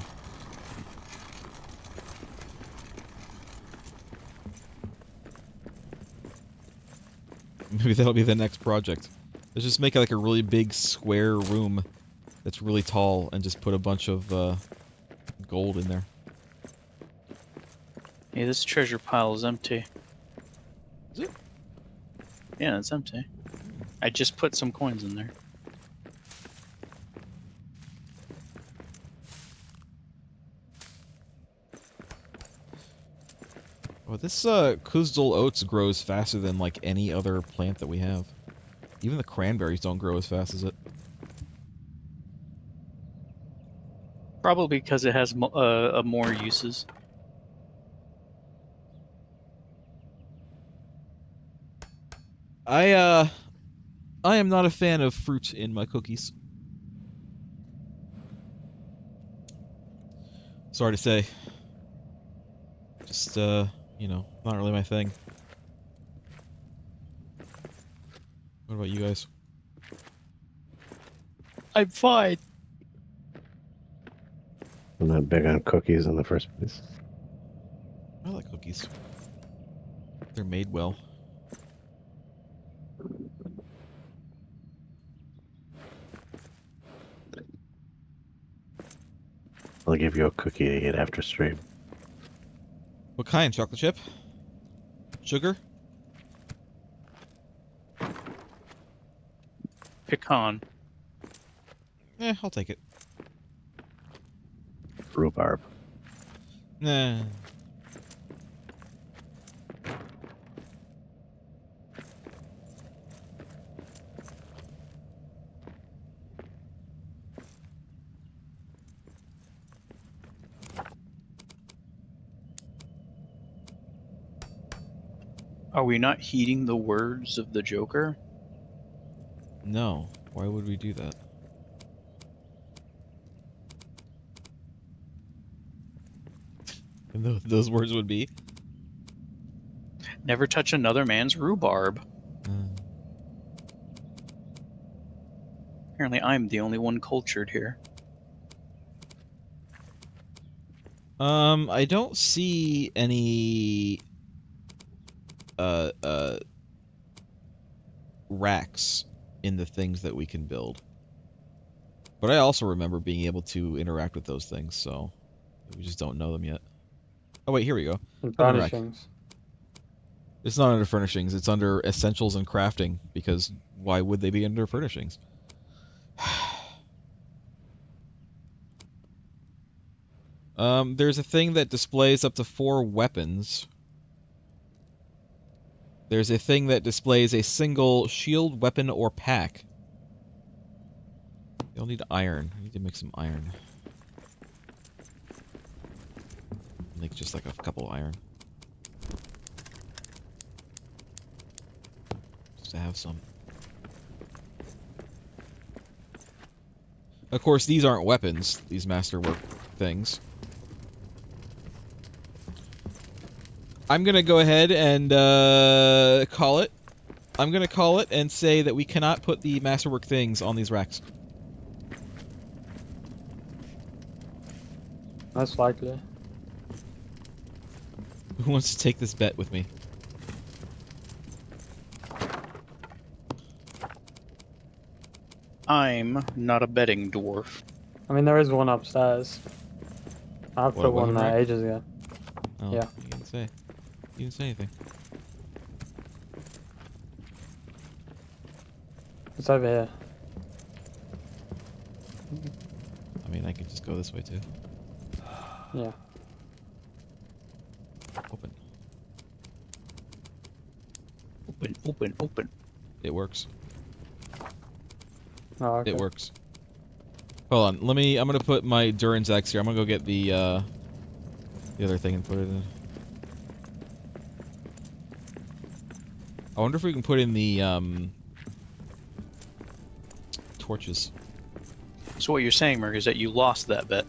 Maybe that'll be the next project. Let's just make like a really big square room that's really tall and just put a bunch of gold in there. Hey, this treasure pile is empty. Is it? Yeah, it's empty. I just put some coins in there. Well, this Kuzdal oats grows faster than like any other plant that we have. Even the cranberries don't grow as fast as it. Probably because it has more uses. I am not a fan of fruit in my cookies. Sorry to say. Just, you know, not really my thing. What about you guys? I'm fine. I'm not big on cookies in the first place. I like cookies. They're made well. I'll give you a cookie to eat after stream. What kind? Chocolate chip? Sugar? Pecan. I'll take it. Rhubarb. Nah. Are we not heeding the words of the Joker? No. Why would we do that? And those words would be? Never touch another man's rhubarb. Apparently I'm the only one cultured here. I don't see any racks in the things that we can build. But I also remember being able to interact with those things, so we just don't know them yet. Oh wait, here we go. And Oven rack. furnishings. It's not under furnishings, it's under essentials and crafting, because why would they be under furnishings? There's a thing that displays up to 4 weapons. There's a thing that displays a single shield, weapon, or pack. You'll need iron. I need to make some iron. Make just like a couple iron. Just to have some. Of course, these aren't weapons, these masterwork things. I'm gonna go ahead and call it. I'm gonna call it and say that we cannot put the masterwork things on these racks. Most likely. Who wants to take this bet with me? I'm not a betting dwarf. I mean, there is one upstairs. I've What, put a one weapon there rack? ages ago. Oh, Yeah. You didn't say. You didn't say anything. It's over here. I mean, I could just go this way too. Yeah. Open. Open, open, open. It works. Oh, okay. It works. Hold on. Let me. I'm gonna put my Duran's X here. I'm gonna go get the other thing and put it in. I wonder if we can put in the torches. So what you're saying, Merg, is that you lost that bet.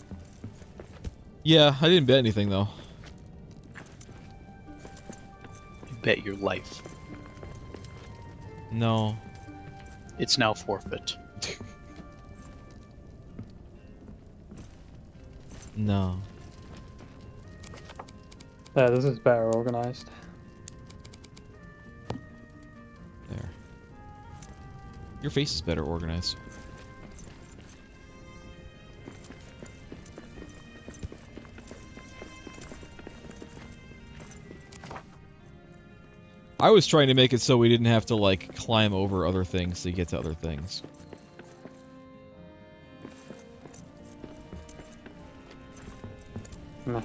Yeah, I didn't bet anything though. You bet your life. No. It's now forfeit. No. Yeah, this is better organized. There. Your face is better organized. I was trying to make it so we didn't have to, like, climb over other things to get to other things. No.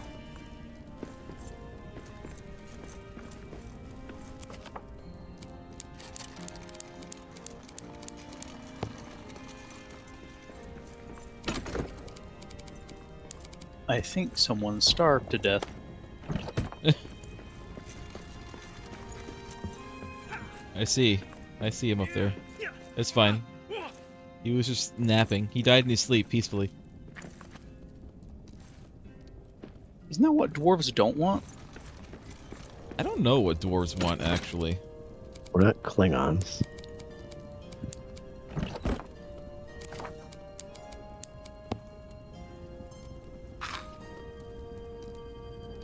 I think someone starved to death. I see. I see him up there. It's fine. He was just napping. He died in his sleep peacefully. Isn't that what dwarves don't want? I don't know what dwarves want, actually. We're not Klingons.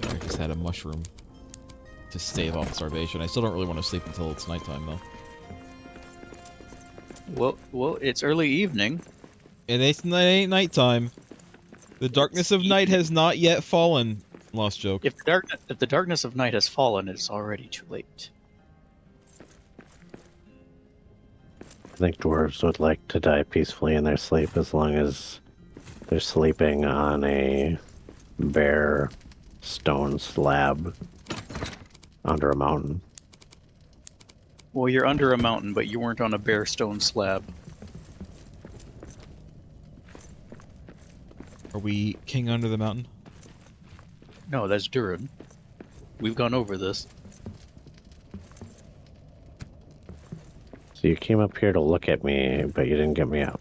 I just had a mushroom to stave off starvation. I still don't really want to sleep until it's nighttime, though. Well, it's early evening. It ain't nighttime. The darkness of night has not yet fallen. Lost joke. If the darkness of night has fallen, it's already too late. I think dwarves would like to die peacefully in their sleep as long as they're sleeping on a bare stone slab under a mountain. Well, you're under a mountain, but you weren't on a bare stone slab. Are we king under the mountain? No, that's Durin. We've gone over this. So you came up here to look at me, but you didn't get me out.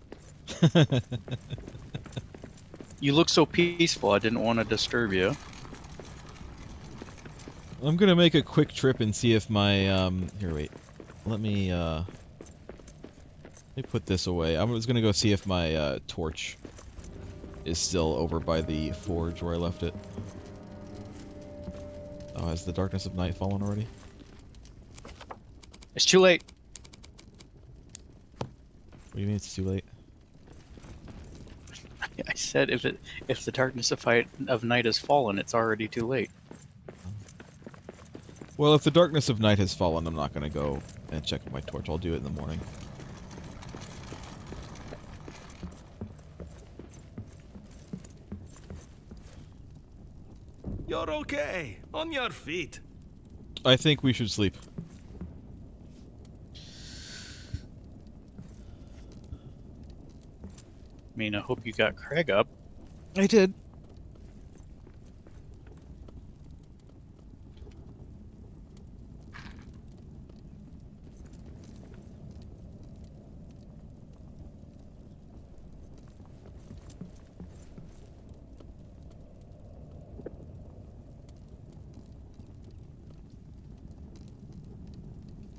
You look so peaceful, I didn't want to disturb you. I'm gonna make a quick trip and see if my here, wait. Let me put this away. I was gonna go see if my torch is still over by the forge where I left it. Oh, has the darkness of night fallen already? It's too late. What do you mean it's too late? I said if the darkness of night has fallen, it's already too late. Well, if the darkness of night has fallen, I'm not gonna go and check my torch. I'll do it in the morning. You're okay. On your feet. I think we should sleep. I mean, I hope you got Craig up. I did.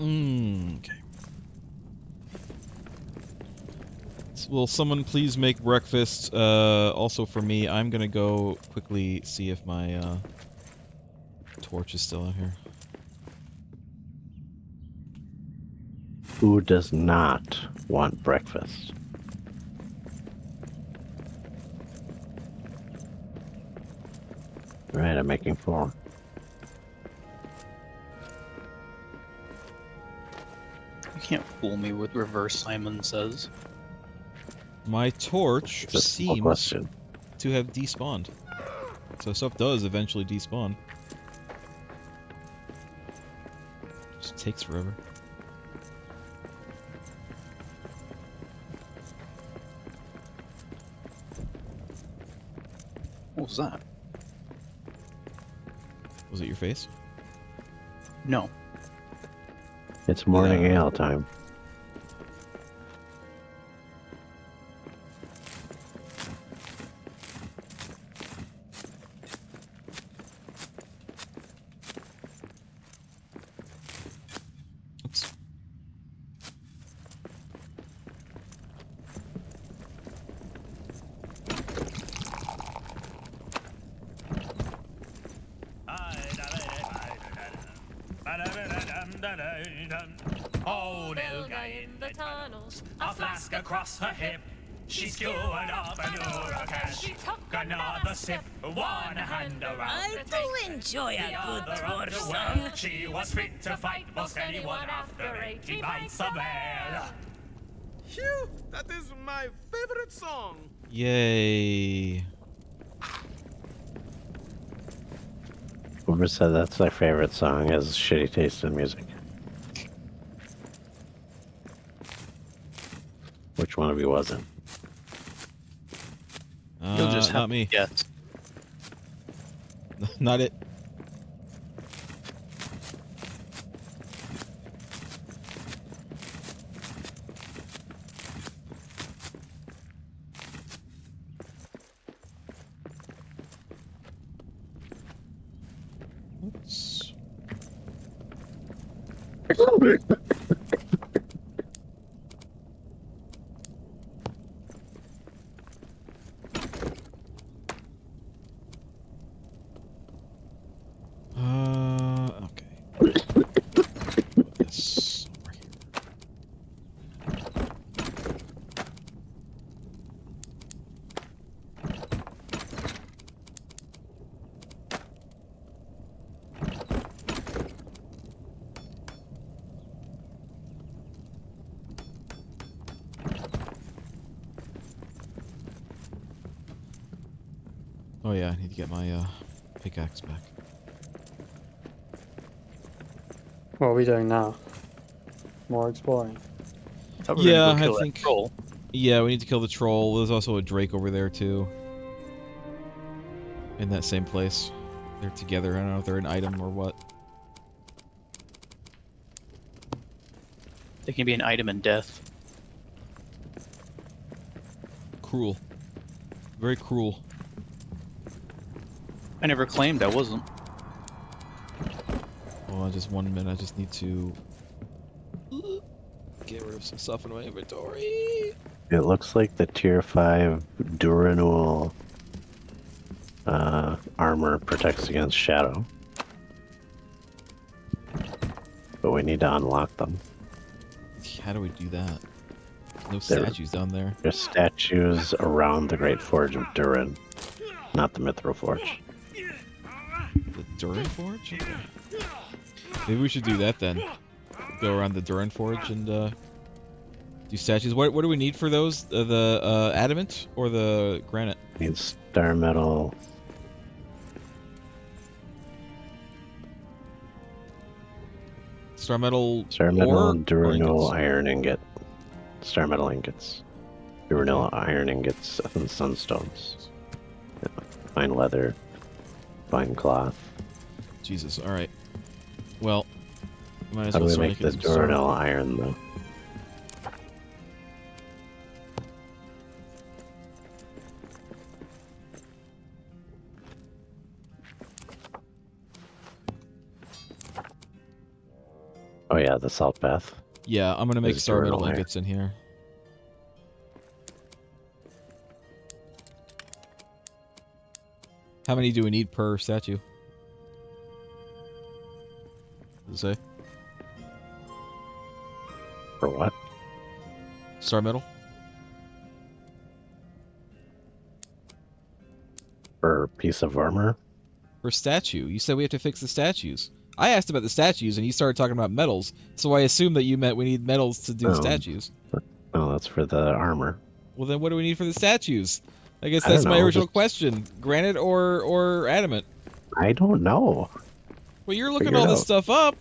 Okay. Will someone please make breakfast? Also for me, I'm gonna go quickly see if my torch is still out here. Who does not want breakfast? Right, I'm making 4. You can't fool me with reverse Simon Says. My torch It's a simple seems question. to have despawned. So stuff does eventually despawn. Just takes forever. What was that? Was it your face? No. It's morning Yeah. ale time. Oops. Oh, little guy in the tunnels, a flask across her hip. She skewered up an hurricane. She took another sip, one hand around I the tank, do enjoy the a good other dwarf underwear. song. She was fit to fight most anyone after 80 pints of ale. Phew, that is my favorite song. Yay. Whoever said that's their favorite song has shitty taste in music. Which one of you wasn't? You'll just have not me. Yes. Not it. Oops. Okay. This over here. Oh yeah, I need to get my pickaxe back. What are we doing now? More exploring. I thought we were Yeah, gonna go kill I that think. troll. Yeah, we need to kill the troll. There's also a drake over there too. In that same place. They're together. I don't know if they're an item or what. They can be an item in death. Cruel. Very cruel. I never claimed I wasn't. Hold on, just 1 minute. I just need to get rid of some stuff in my inventory. It looks like the tier 5 Duranul armor protects against shadow. But we need to unlock them. How do we do that? No There- statues down there. There's statues around the Great Forge of Durin, not the Mithril Forge. The Durin Forge? Okay. Maybe we should do that then. Go around the Durin Forge and do statues. What do we need for those? The adamant or the granite? Need star metal. Star metal. Star metal ore and or Duranul ingots? iron ingot. Star metal ingots. Duranul iron ingots and sunstones. Yeah. Fine leather. Fine cloth. Jesus. All right. Well, might as How do well we start make making the some star- Duranul iron though? Oh yeah, the salt bath. Yeah, I'm gonna make There's star metal Duranul iron. ingots in here. How many do we need per statue? Does it say? For what? Star metal? For a piece of armor? For statue. You said we have to fix the statues. I asked about the statues and you started talking about metals, so I assumed that you meant we need metals to do Oh. statues. No, that's for the armor. Well then what do we need for the statues? I guess I don't that's my know, original just- question. Granite or adamant? I don't know. Well, you're looking Figure it all this out. stuff up.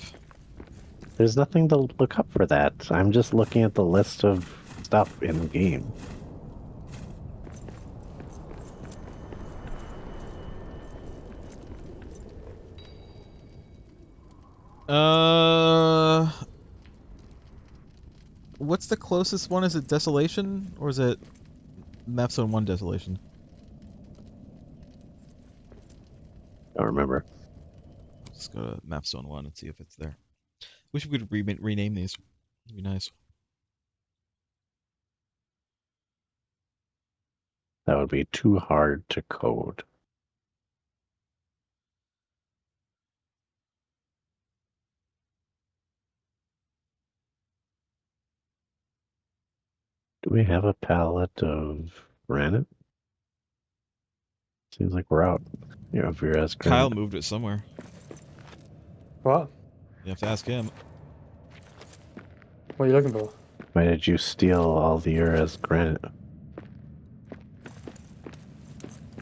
There's nothing to look up for that. I'm just looking at the list of stuff in the game. What's the closest one? Is it Desolation? Or is it Map Zone 1 Desolation? Don't remember. Let's go to Map Zone 1 and see if it's there. Wish we could rename these. It'd be nice. That would be too hard to code. Do we have a palette of granite? Seems like we're out. You know, Vera's Kyle granite. moved it somewhere. What? You have to ask him. What are you looking for? Why did you steal all the Ura's granite?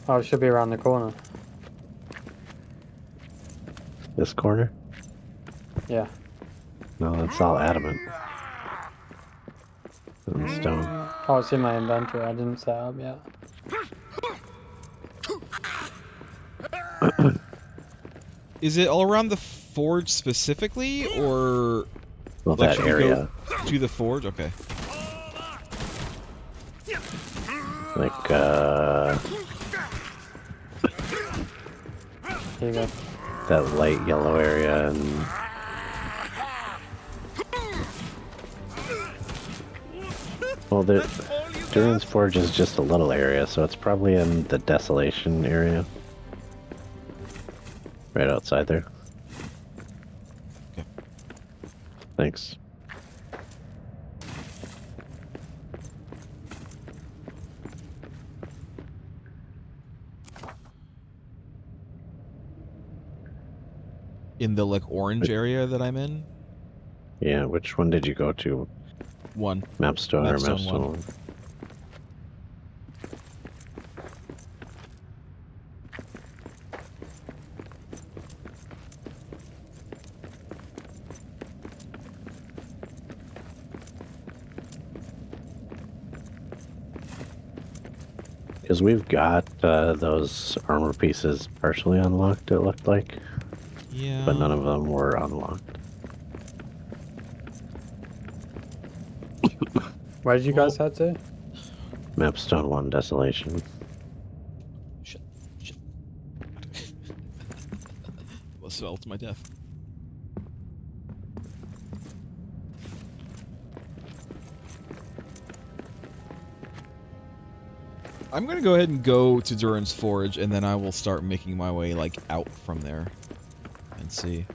Oh, it should be around the corner. This corner? Yeah. No, that's all adamant. And stone. Oh, it's in my inventory. I didn't set it up yet. Is it all around the forge specifically, or Well, like, that should we area. go to the forge? Okay. Like, Here you go. that light yellow area, and well, Duran's Forge is just a little area, so it's probably in the Desolation area, right outside there. Okay. Thanks. In the like orange area that I'm in? Yeah, which one did you go to? One. Mapstone or Mapstone Mapstone? one. Because we've got those armor pieces partially unlocked, it looked like. Yeah. But none of them were unlocked. Where did you guys head to? Mapstone 1 Desolation. Shit. Almost fell to my death. I'm gonna go ahead and go to Duran's Forge, and then I will start making my way, like, out from there. And see.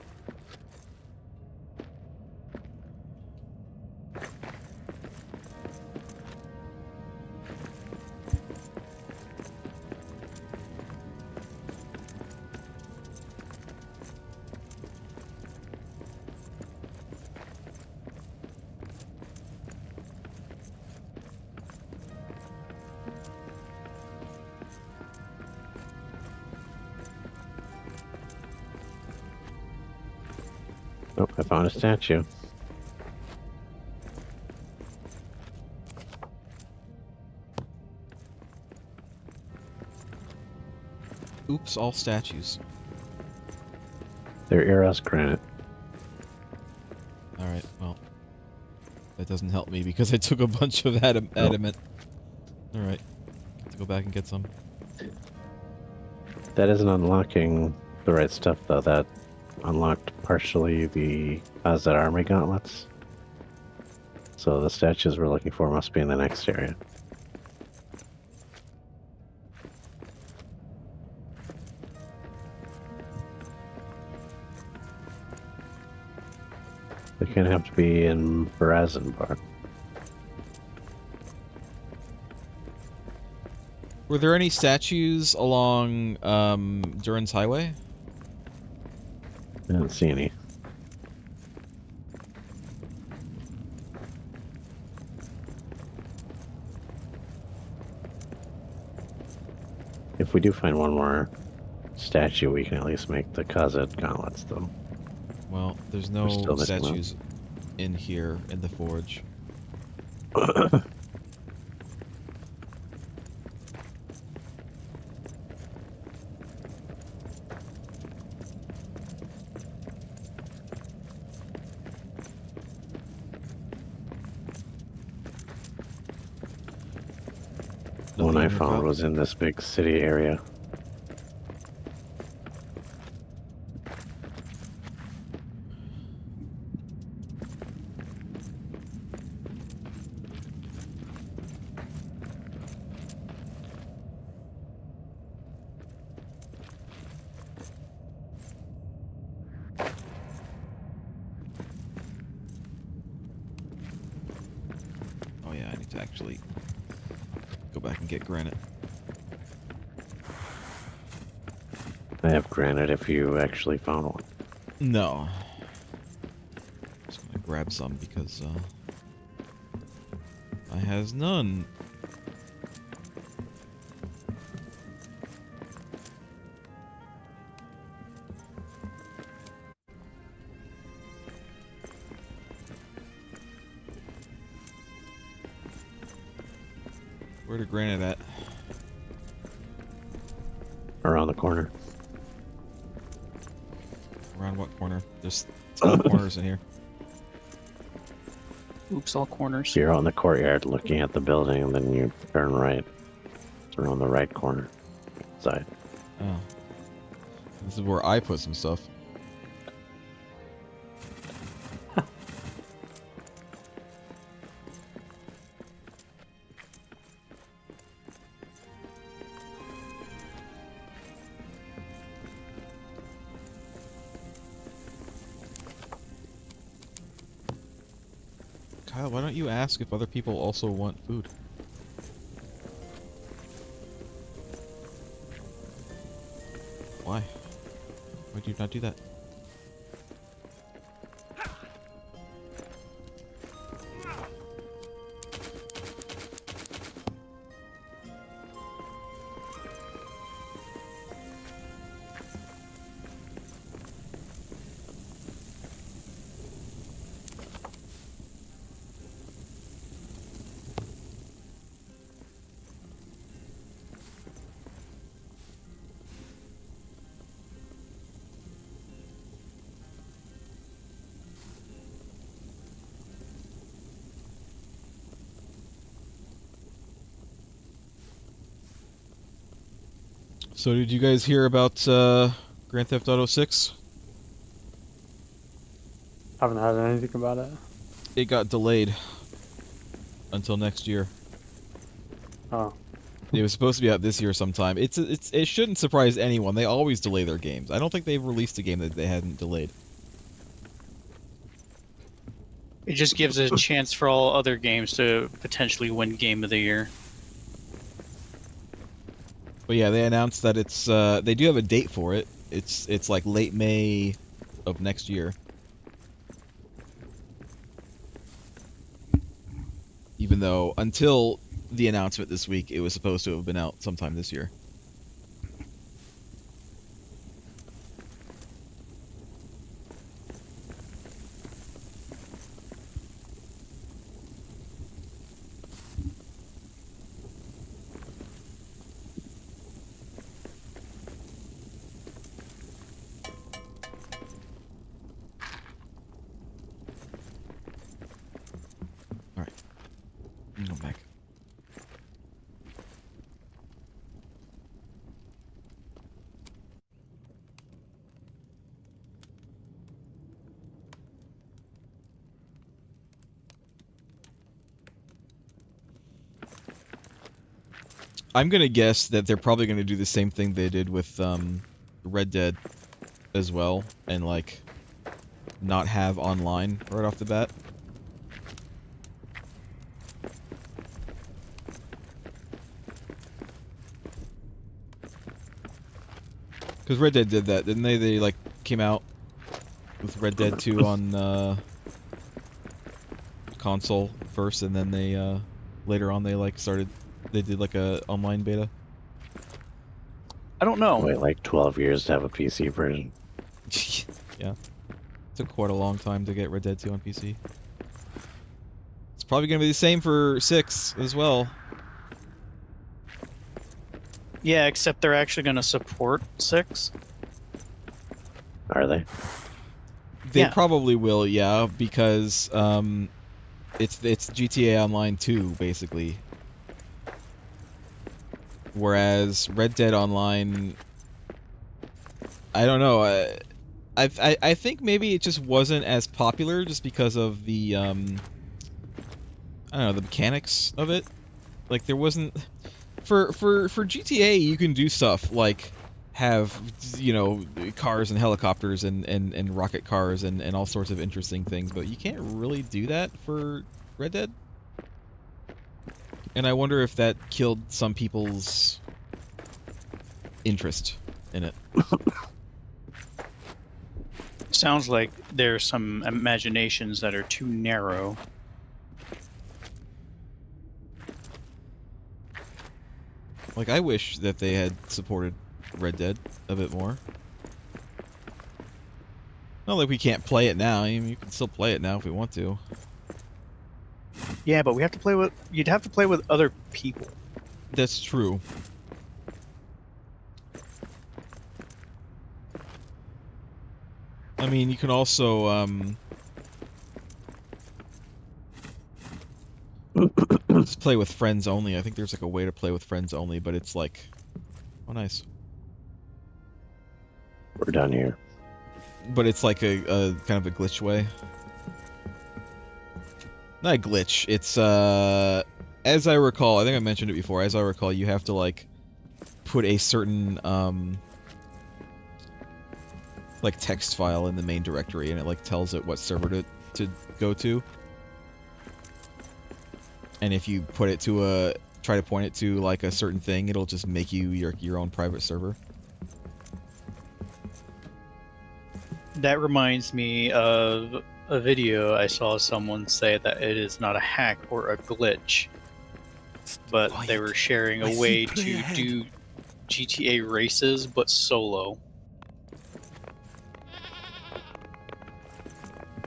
Oh, I found a statue. Oops, all statues. They're Eros granite. Alright, well. That doesn't help me because I took a bunch of adamant. Alright. Have to go back and get some. That isn't unlocking the right stuff, though. That unlocked partially the Azad Army gauntlets. So the statues we're looking for must be in the next area. They can't have to be in Barazenbar. Were there any statues along Duran's Highway? I didn't see any. If we do find one more statue, we can at least make the Khazad gauntlets, though. Well, there's We're no still missing one. statues in here in the forge. The one Nothing I in your found cup? was in this big city area. Oh yeah, I need to actually go back and get granite. I have granite if you actually found one. No. Just gonna grab some because I has none. Where the granite at? Around the corner. Around what corner? There's 12 corners in here. Oops, all corners. So you're on the courtyard looking at the building, and then you turn right. It's around the right corner side. Oh. This is where I put some stuff. Kyle, why don't you ask if other people also want food? Why? Why do you not do that? So did you guys hear about Grand Theft Auto 6? Haven't heard anything about it. It got delayed until next year. Oh. It was supposed to be out this year sometime. It shouldn't surprise anyone. They always delay their games. I don't think they've released a game that they hadn't delayed. It just gives a chance for all other games to potentially win Game of the Year. But yeah, they announced that it's they do have a date for it. It's like late May of next year. Even though until the announcement this week, it was supposed to have been out sometime this year. Come back. I'm gonna guess that they're probably gonna do the same thing they did with Red Dead as well, and like not have online right off the bat. Because Red Dead did that, didn't they? They like came out with Red Dead 2 on console first, and then they later on they like they did like a online beta. I don't know. Wait like 12 years to have a PC version. Yeah, took quite a long time to get Red Dead 2 on PC. It's probably gonna be the same for 6 as well. Yeah, except they're actually going to support 6. Are they? They Yeah. probably will, yeah, because it's GTA Online 2 basically. Whereas Red Dead Online, I don't know. I think maybe it just wasn't as popular just because of the I don't know, the mechanics of it. Like there wasn't for GTA you can do stuff like have, you know, cars and helicopters and rocket cars and all sorts of interesting things, but you can't really do that for Red Dead. And I wonder if that killed some people's interest in it. Sounds like there's some imaginations that are too narrow. Like, I wish that they had supported Red Dead a bit more. Not like we can't play it now. I mean, you can still play it now if we want to. Yeah, but we have to play with. You'd have to play with other people. That's true. I mean, you can also just play with friends only. I think there's like a way to play with friends only, but it's like, oh nice. We're done here. But it's like a kind of a glitch way. Not a glitch. It's as I recall, I think I mentioned it before. As I recall, you have to like put a certain like text file in the main directory, and it like tells it what server to go to. And if you put it to try to point it to like a certain thing, it'll just make you your own private server. That reminds me of a video I saw someone say that it is not a hack or a glitch, but they were sharing a way to do GTA races but solo.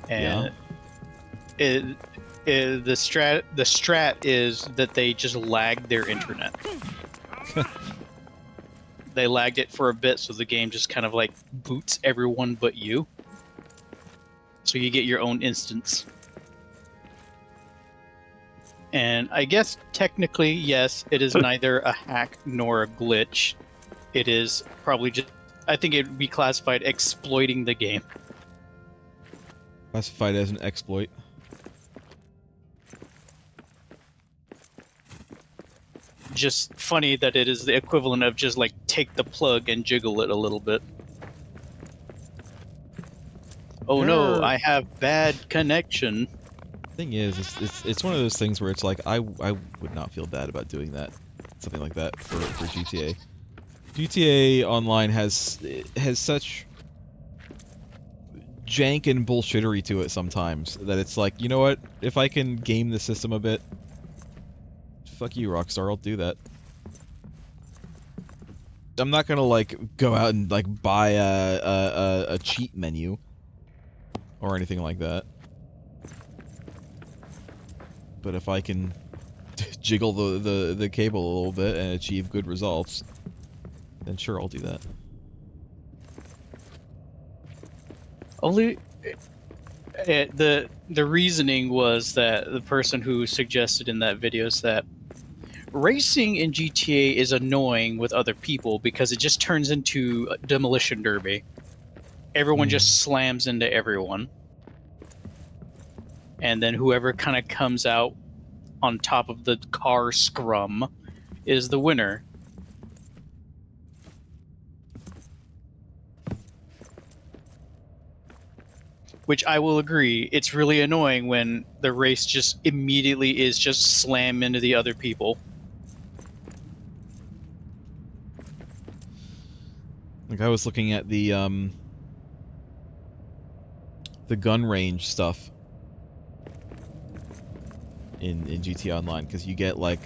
And the strat is that they just lagged their internet. They lagged it for a bit, so the game just kind of like boots everyone but you. So you get your own instance. And I guess technically, yes, it is neither a hack nor a glitch. It is probably just, I think it would be classified exploiting the game. Classified as an exploit. Just funny that it is the equivalent of just like take the plug and jiggle it a little bit. Oh no, I have bad connection. Thing is, it's one of those things where it's like I would not feel bad about doing that, something like that for GTA. GTA Online has such jank and bullshittery to it sometimes that it's like, you know what? If I can game the system a bit, fuck you, Rockstar. I'll do that. I'm not gonna like go out and like buy a cheat menu or anything like that. But if I can jiggle the cable a little bit and achieve good results, then sure, I'll do that. Only the reasoning was that the person who suggested in that video is that racing in GTA is annoying with other people because it just turns into a demolition derby. Everyone just slams into everyone. And then whoever kind of comes out on top of the car scrum is the winner. Which I will agree, it's really annoying when the race just immediately is just slam into the other people. Like I was looking at the gun range stuff in GTA Online, because you get like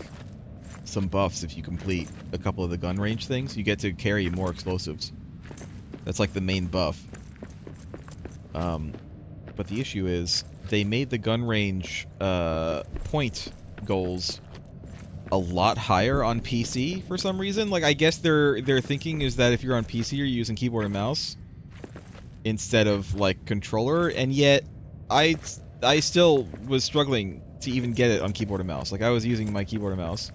some buffs if you complete a couple of the gun range things. You get to carry more explosives. That's like the main buff. But the issue is they made the gun range point goals a lot higher on PC for some reason. Like I guess their thinking is that if you're on PC you're using keyboard and mouse instead of like controller, and yet I still was struggling to even get it on keyboard and mouse. Like I was using my keyboard and mouse.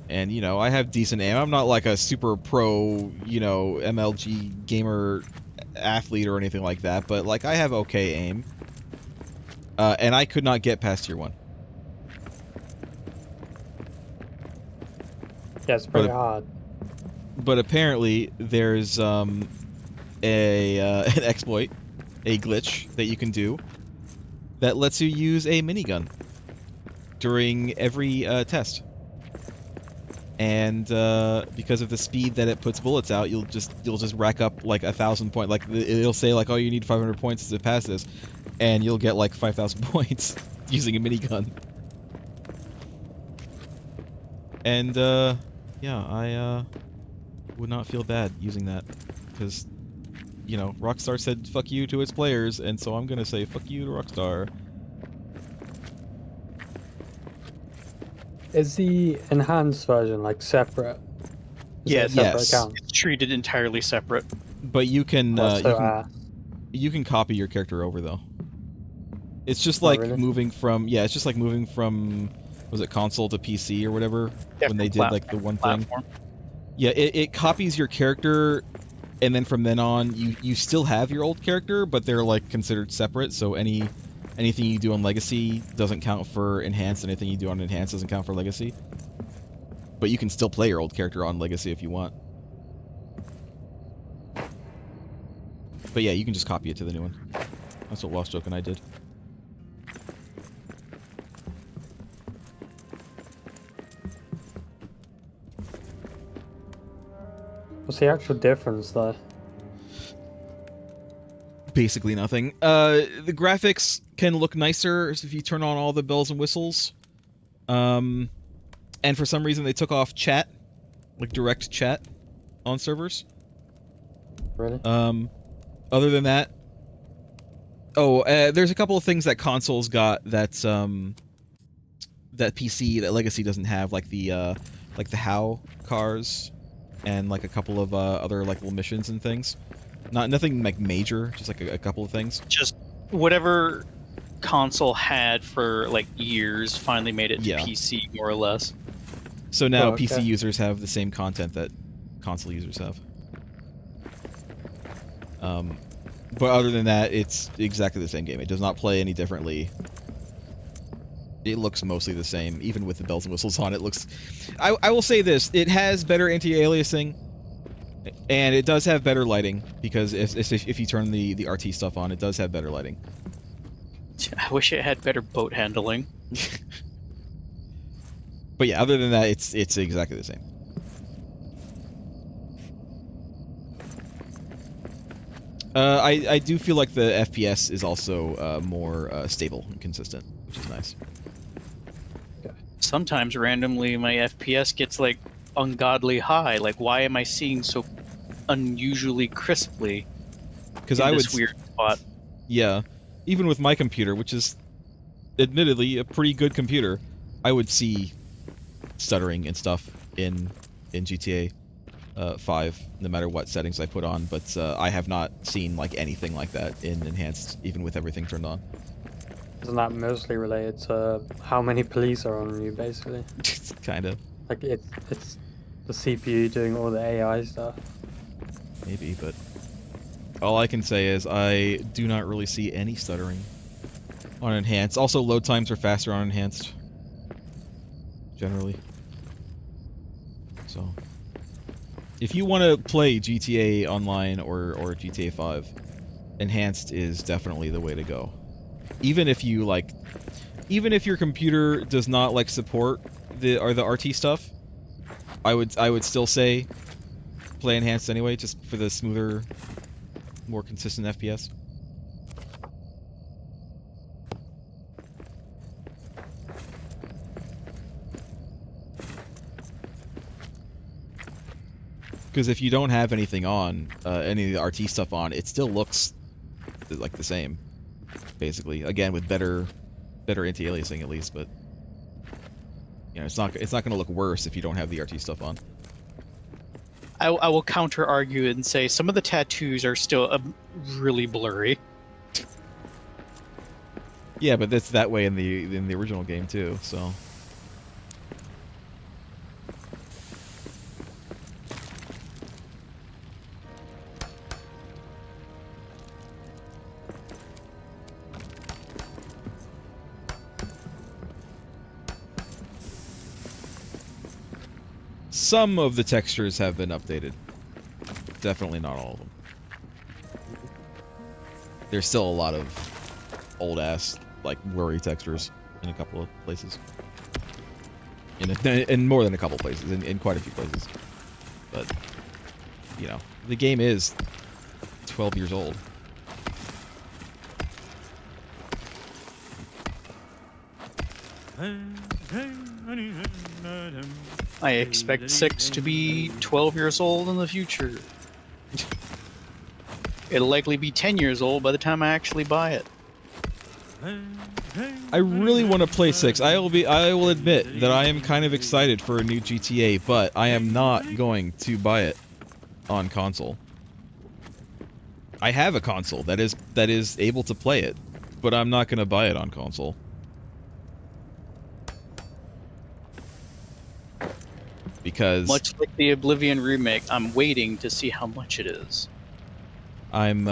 And you know, I have decent aim. I'm not like a super pro, you know, MLG gamer athlete or anything like that, but like I have okay aim. And I could not get past tier 1. Yeah, it's pretty hard. But apparently there's an exploit, a glitch that you can do that lets you use a minigun during every test. And because of the speed that it puts bullets out, you'll just rack up like 1,000 points. Like it'll say like, oh, you need 500 points to pass this, and you'll get like 5,000 points using a minigun. And yeah, I would not feel bad using that, because you know, Rockstar said fuck you to its players, and so I'm gonna say fuck you to Rockstar. Is the enhanced version like separate? Yes, yes. It's treated entirely separate. But you can you can copy your character over though. It's just like moving from it's just like moving from, was it console to PC or whatever, when they did like the one thing. Yeah, it copies your character, and then from then on, you still have your old character, but they're like considered separate. So anything you do on Legacy doesn't count for Enhanced. Anything you do on Enhanced doesn't count for Legacy. But you can still play your old character on Legacy if you want. But yeah, you can just copy it to the new one. That's what Lost Joke and I did. What's the actual difference there? Basically nothing. The graphics can look nicer if you turn on all the bells and whistles. And for some reason they took off chat, like direct chat, on servers. Really? Other than that, there's a couple of things that consoles got that that Legacy doesn't have, like the HOW cars, and like a couple of other like little missions and things. Nothing like major, just like a couple of things. Just whatever console had for like years finally made it to PC, more or less. So now PC users have the same content that console users have. But other than that, it's exactly the same game. It does not play any differently. It looks mostly the same, even with the bells and whistles on. It looks... I will say this, it has better anti-aliasing, and it does have better lighting, because if you turn the RT stuff on, it does have better lighting. I wish it had better boat handling. But yeah, other than that, it's exactly the same. I do feel like the FPS is also more stable and consistent, which is nice. Sometimes randomly my FPS gets like ungodly high. Like, why am I seeing so unusually crisply? Because this weird spot. Yeah, even with my computer, which is admittedly a pretty good computer, I would see stuttering and stuff in GTA 5, no matter what settings I put on. But I have not seen like anything like that in Enhanced, even with everything turned on. Isn't that mostly related to how many police are on you, basically? Kind of. Like it's the CPU doing all the AI stuff. Maybe, but all I can say is I do not really see any stuttering on Enhanced. Also, load times are faster on Enhanced, generally. So, if you want to play GTA Online or GTA 5, Enhanced is definitely the way to go. Even if your computer does not like support the RT stuff, I would still say play Enhanced anyway, just for the smoother, more consistent FPS. Because if you don't have anything on, any of the RT stuff on, it still looks like the same, basically. Again, with better anti-aliasing at least, but you know, it's not going to look worse if you don't have the RT stuff on. I will counter argue and say some of the tattoos are still really blurry. Yeah, but that's that way in the original game too, so. Some of the textures have been updated. Definitely not all of them. There's still a lot of old-ass, like, worry textures in a couple of places. In more than a couple places, in quite a few places. But, you know, the game is 12 years old. I expect 6 to be 12 years old in the future. It'll likely be 10 years old by the time I actually buy it. I really want to play 6. I will admit that I am kind of excited for a new GTA, but I am not going to buy it on console. I have a console that is able to play it, but I'm not going to buy it on console. because Much like the Oblivion remake, I'm waiting to see how much it is. I'm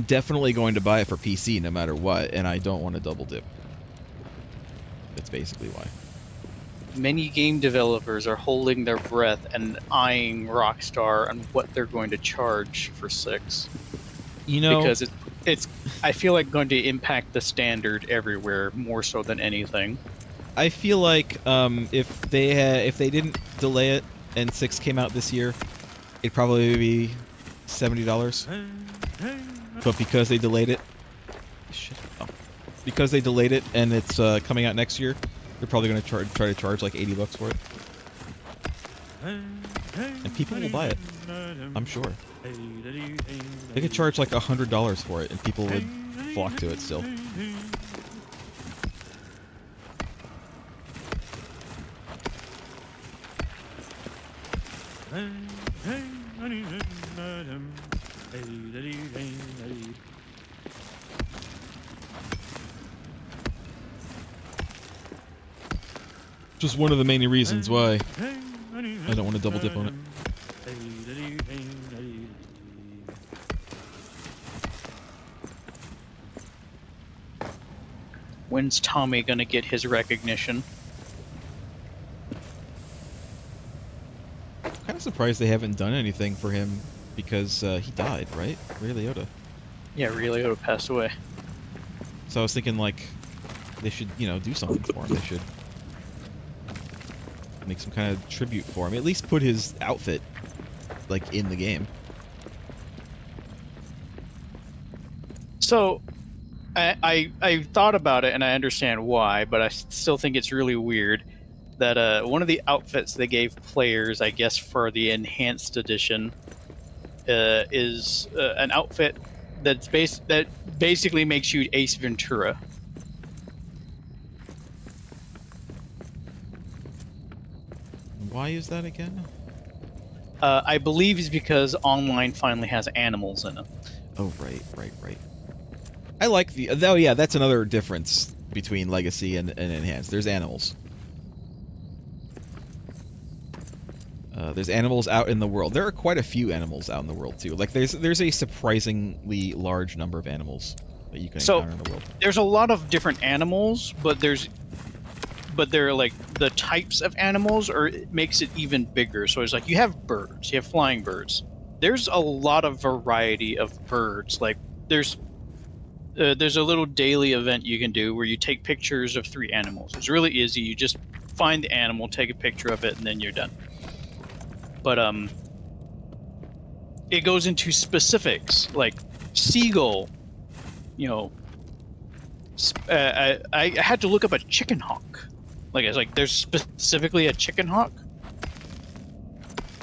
definitely going to buy it for PC no matter what, and I don't want to double dip. That's basically why. Many game developers are holding their breath and eyeing Rockstar on what they're going to charge for 6. You know, Because it's I feel like going to impact the standard everywhere more so than anything. I feel like if they didn't delay it and 6 came out this year, it'd probably be $70. But because they delayed it, because they delayed it and it's coming out next year, they're probably going to try to charge like $80 for it. And people will buy it, I'm sure. They could charge like $100 for it, and people would flock to it still. Just one of the main reasons why I don't want to double dip on it. When's Tommy gonna get his recognition? I'm kind of surprised they haven't done anything for him because he died, right? Ray Liotta. Yeah, Ray Liotta passed away. So I was thinking like they should, you know, do something for him. They should make some kind of tribute for him. At least put his outfit like in the game. So, I thought about it and I understand why, but I still think it's really weird that one of the outfits they gave players, I guess for the enhanced edition, is an outfit that basically makes you Ace Ventura. Why is that again? I believe it's because online finally has animals in it. Oh, right. I like the... Oh, yeah, that's another difference between Legacy and Enhanced. There's animals. There's animals out in the world. There are quite a few animals out in the world, too. Like, there's a surprisingly large number of animals that you can encounter in the world. There's a lot of different animals, but they're like the types of animals, or it makes it even bigger. So it's like you have birds, you have flying birds. There's a lot of variety of birds. Like there's a little daily event you can do where you take pictures of 3 animals. It's really easy. You just find the animal, take a picture of it, and then you're done. But it goes into specifics like seagull. You know, I had to look up a chicken hawk. Like it's like there's specifically a chicken hawk.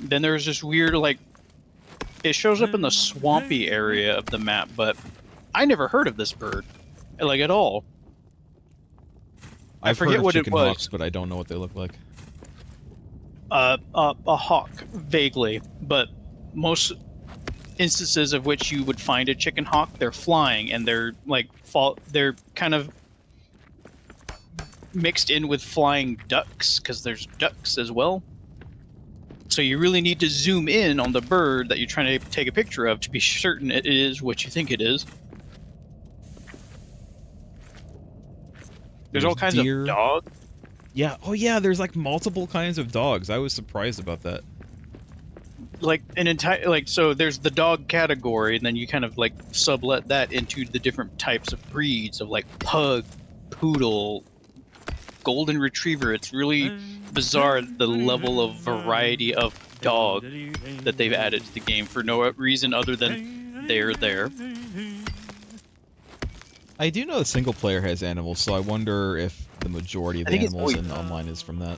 Then there's this weird like it shows up in the swampy area of the map, but I never heard of this bird, like at all. I forget heard of what it chicken was. hawks, but I don't know what they look like. A hawk, vaguely, but most instances of which you would find a chicken hawk, they're flying and they're like they're kind of mixed in with flying ducks because there's ducks as well. So you really need to zoom in on the bird that you're trying to take a picture of to be certain it is what you think it is. There's all kinds deer. of dogs. Yeah. Oh, yeah. There's like multiple kinds of dogs. I was surprised about that. Like an entire so there's the dog category, and then you kind of like sublet that into the different types of breeds of like pug, poodle, golden retriever. It's really bizarre the level of variety of dog that they've added to the game for no reason other than they're there. I do know the single player has animals, so I wonder if the majority of the animals in online is from that.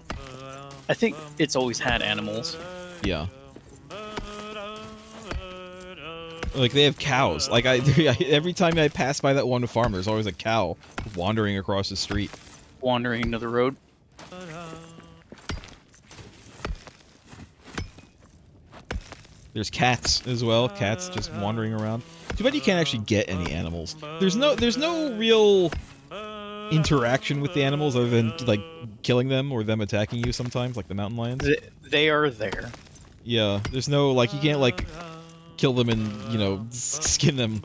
I think it's always had animals. Yeah. Like they have cows. Like every time I pass by that one farm, there's always a cow wandering across the street. Wandering into the road. There's cats as well. Cats just wandering around. Too bad you can't actually get any animals. There's no real interaction with the animals other than like killing them or them attacking you sometimes, like the mountain lions. They are there. Yeah, there's no like you can't like kill them and skin them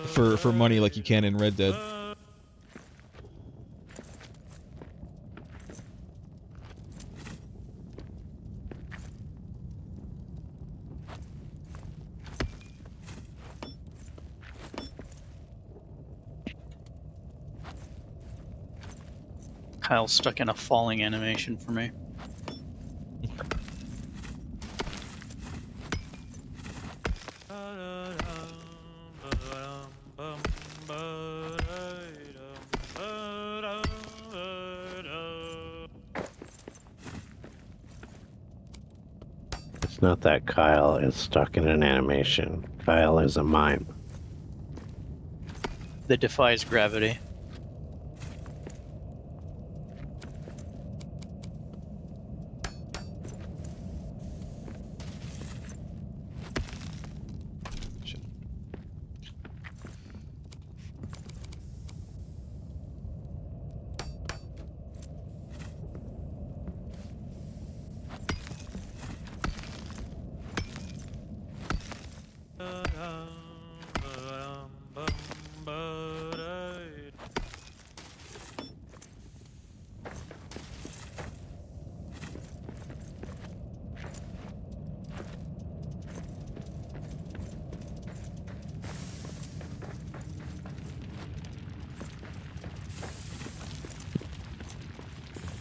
for money like you can in Red Dead. Kyle's stuck in a falling animation for me. It's not that Kyle is stuck in an animation. Kyle is a mime. That defies gravity.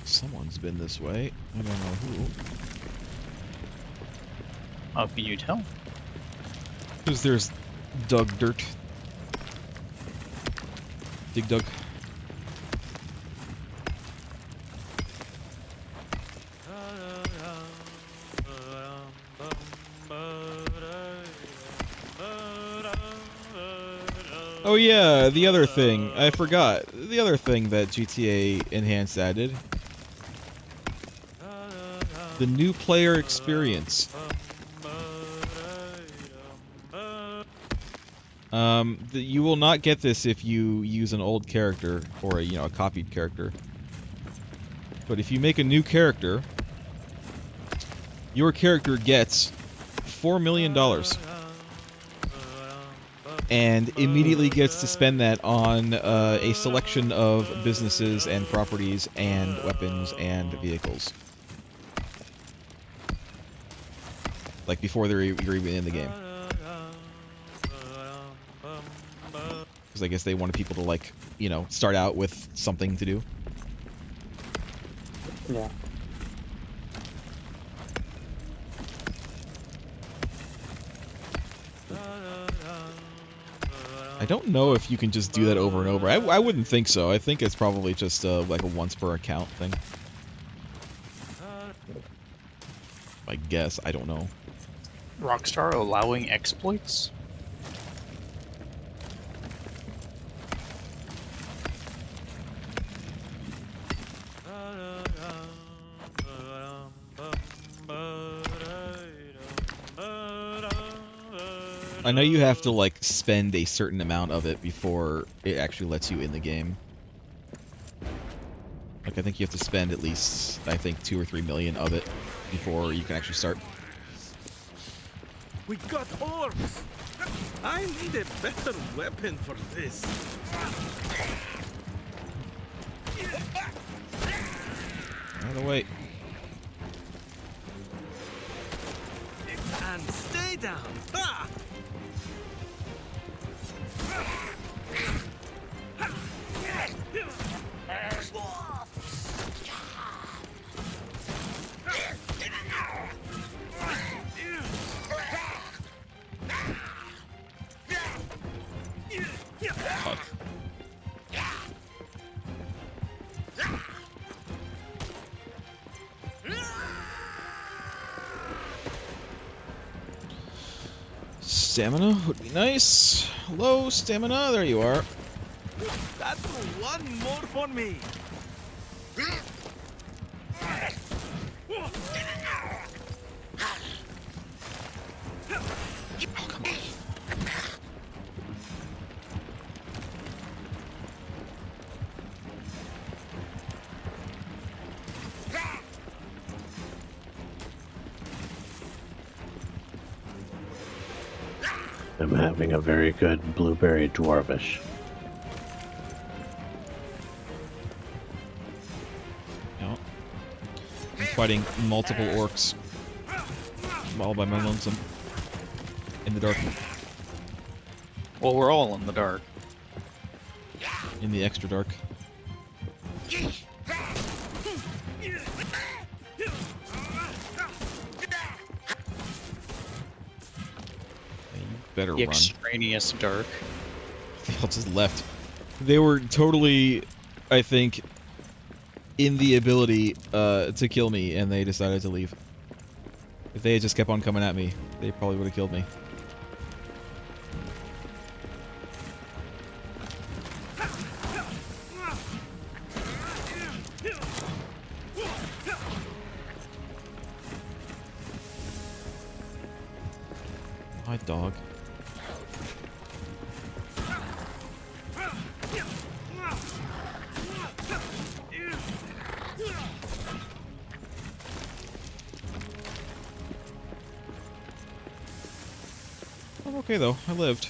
Someone's been this way. I don't know who. How can you tell? Because there's dug dirt. Dig dug. Oh yeah, the other thing. I forgot. The other thing that GTA Enhanced added. The new player experience. You will not get this if you use an old character or a copied character. But if you make a new character, your character gets $4 million. And immediately gets to spend that on a selection of businesses and properties and weapons and vehicles. Like before you're even in the game. Because I guess they wanted people to start out with something to do. Yeah. I don't know if you can just do that over and over. I wouldn't think so. I think it's probably just like a once per account thing. I guess. I don't know. Rockstar allowing exploits? I know you have to spend a certain amount of it before it actually lets you in the game. I think you have to spend at least 2 or 3 million of it before you can actually start. We got orcs! I need a better weapon for this. Out of the way. And stay down! Ha! Stamina would be nice. Low stamina, there you are. That's one more for me. Oh, come on. I'm having a very good blueberry dwarvish. No. I'm fighting multiple orcs all by my lonesome in the dark. Well, we're all in the dark. In the extra dark. Better The run. extraneous dark. They all just left. They were totally, I think, in the ability to kill me, and they decided to leave. If they had just kept on coming at me, they probably would have killed me. My dog. I'm okay though, I lived.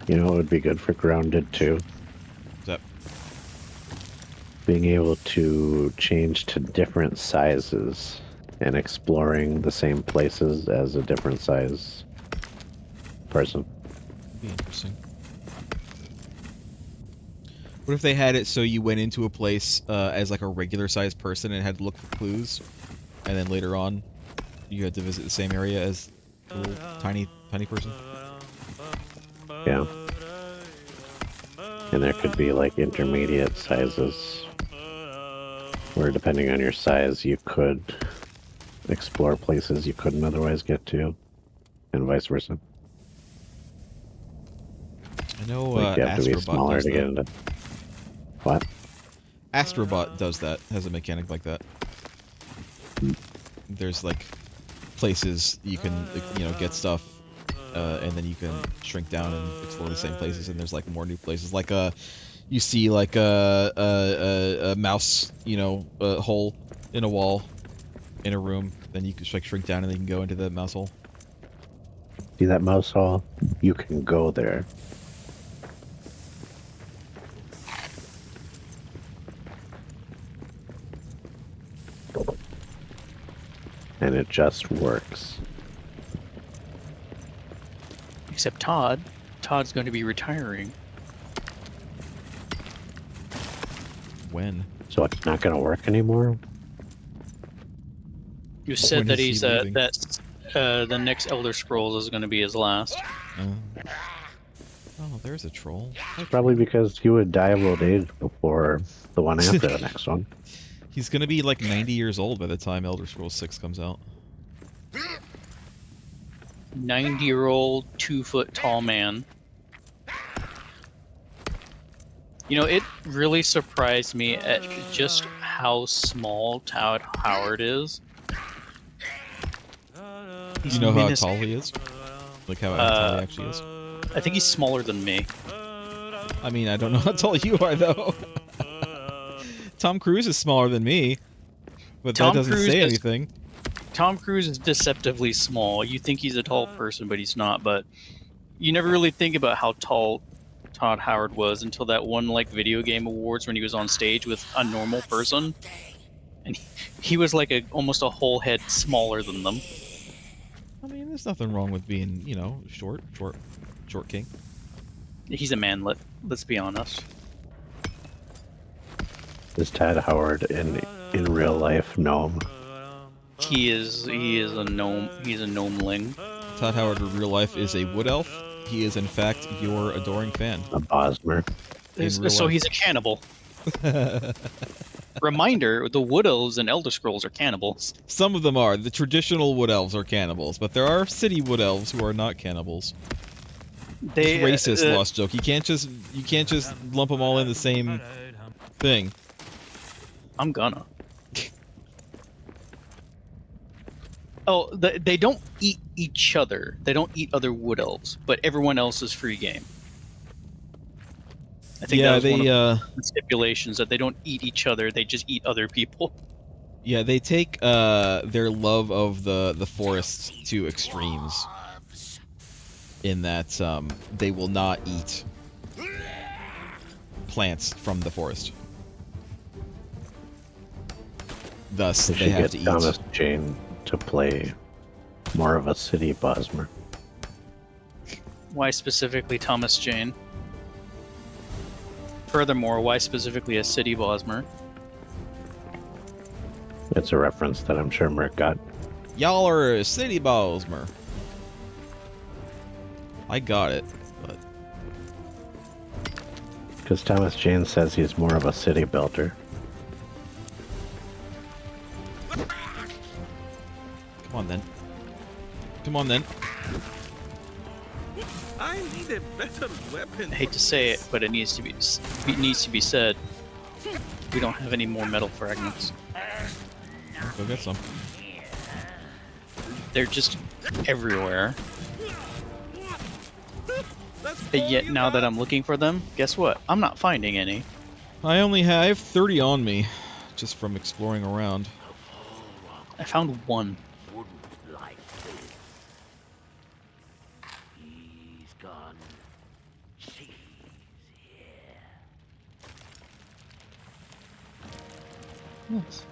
You know what would be good for Grounded too? What's up? Being able to change to different sizes and exploring the same places as a different size person. Be interesting. What if they had it so you went into a place as like a regular sized person and had to look for clues, and then later on you had to visit the same area as a little tiny person? Yeah. And there could be like intermediate sizes where depending on your size you could explore places you couldn't otherwise get to, and vice versa. I know Like you have to be Astrobot smaller does to get that. into. What? Astrobot does that, has a mechanic like that. There's like places you can, you know, get stuff, and then you can shrink down and explore the same places, and there's like more new places. Like you see like a mouse, you know, hole in a wall in a room, then you can like shrink down and then you can go into the mouse hole. See that mouse hall? You can go there. And it just works. Except Todd. Todd's going to be retiring. When? So it's not going to work anymore? You said When that is he he's leaving? the next Elder Scrolls is going to be his last. Oh, there's a troll. Hi, Probably troll. because you would die of old age before the one after the next one. He's gonna be like 90 years old by the time Elder Scrolls 6 comes out. 90-year-old, 2-foot tall man. You know, it really surprised me at just how small Todd Howard is. He's You know how minuscule. tall he is? Like how tall he actually is? I think he's smaller than me. I mean, I don't know how tall you are, though. Tom Cruise is smaller than me, but Tom that doesn't Cruise say is- anything. Tom Cruise is deceptively small. You think he's a tall person, but he's not. But you never really think about how tall Todd Howard was until that one like video game awards when he was on stage with a normal person, and he was like almost a whole head smaller than them. I mean, there's nothing wrong with being, you know, short king. He's a manlet. Let's be honest. Is Todd Howard in real life gnome? He is a gnome. He's a gnomeling. Todd Howard in real life is a wood elf. he is in fact your adoring fan. A Bosmer. In real So life. he's a cannibal. Reminder, the Wood Elves in Elder Scrolls are cannibals. Some of them are. The traditional Wood Elves are cannibals, but there are city Wood Elves who are not cannibals. They It's racist, Lost Joke. You can't just lump them all in the same thing. I'm gonna. Oh, they don't eat each other. They don't eat other Wood Elves, but everyone else is free game. I think Yeah, that was one of the stipulations, that they don't eat each other, they just eat other people. Yeah, they take their love of the forest to extremes. In that they will not eat plants from the forest. Thus, They they should have get to eat. Thomas Jane to play more of a city Bosmer. Why specifically Thomas Jane? Furthermore, why specifically a city Bosmer? It's a reference that I'm sure Merc got. Y'all are a city Bosmer. I got it, but Because Thomas Jane says he's more of a city builder. come on then. Come on then. I need a better weapon. I hate to say it, but it needs to be said. We don't have any more metal fragments. Go get some. They're just everywhere. That's And all yet you now that got? I'm looking for them, guess what? I'm not finding any. I have 30 on me, just from exploring around. I found one. Wouldn't like this. He's gone. She's here. Yes.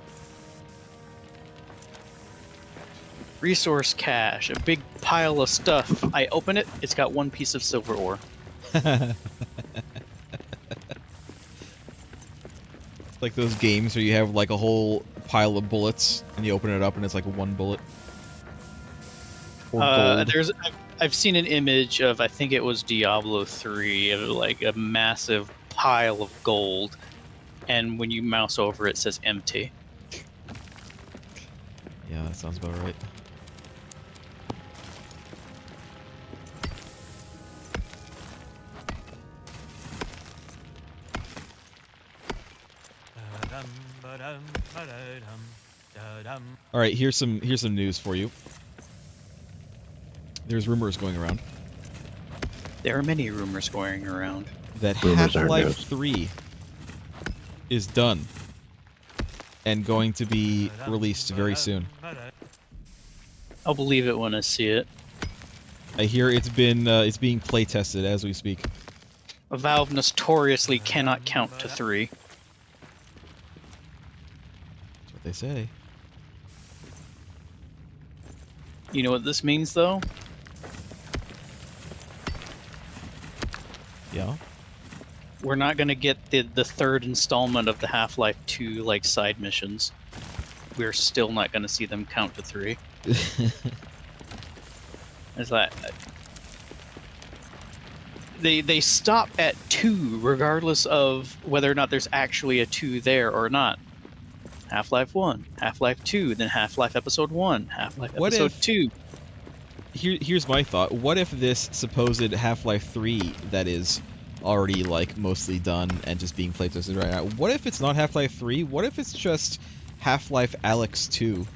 Resource cache, a big pile of stuff. I open it, it's got one piece of silver ore. Like those games where you have like a whole pile of bullets and you open it up and it's like one bullet. Or gold. I've seen an image of, I think it was Diablo 3, of like a massive pile of gold, and when you mouse over it, it says empty. Yeah, that sounds about right. All right, here's some news for you. There's rumors going around There are many rumors going around. that Rumors aren't Half-Life news. 3 is done and going to be released very soon. I'll believe it when I see it. I hear it's being play tested as we speak. Valve notoriously cannot count to 3. That's what they say. You know what this means, though? Yeah. We're not gonna get the third installment of the Half-Life 2 like side missions. We're still not gonna see them count to 3. Is that they stop at 2 regardless of whether or not there's actually a 2 there or not. Half-Life 1, Half-Life 2, then Half-Life Episode 1, Half-Life What Episode if- 2. Here's my thought. What if this supposed Half-Life 3 that is already like mostly done and just being played tested right now, what if it's not Half-Life 3? What if it's just Half-Life Alyx 2?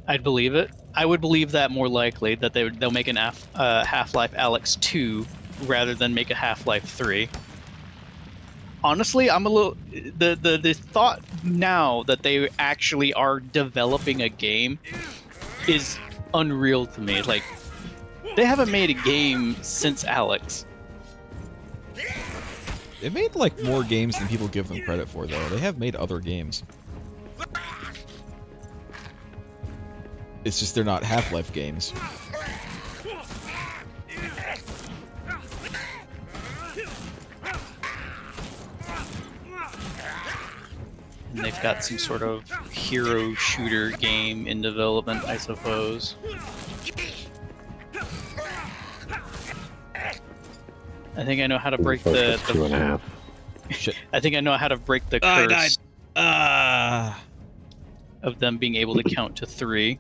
I'd believe it. I would believe that more likely, that they'll make an Half-Life Alyx 2 rather than make a Half-Life 3. Honestly, I'm a little the thought now that they actually are developing a game is unreal to me. Like, they haven't made a game since Alyx. They made like more games than people give them credit for, though. They have made other games. It's just they're not Half-Life games. And they've got some sort of hero shooter game in development, I suppose. I think I know how to break Focus the 2.5. Shit. I think I know how to break the I curse died. of them being able to count to 3.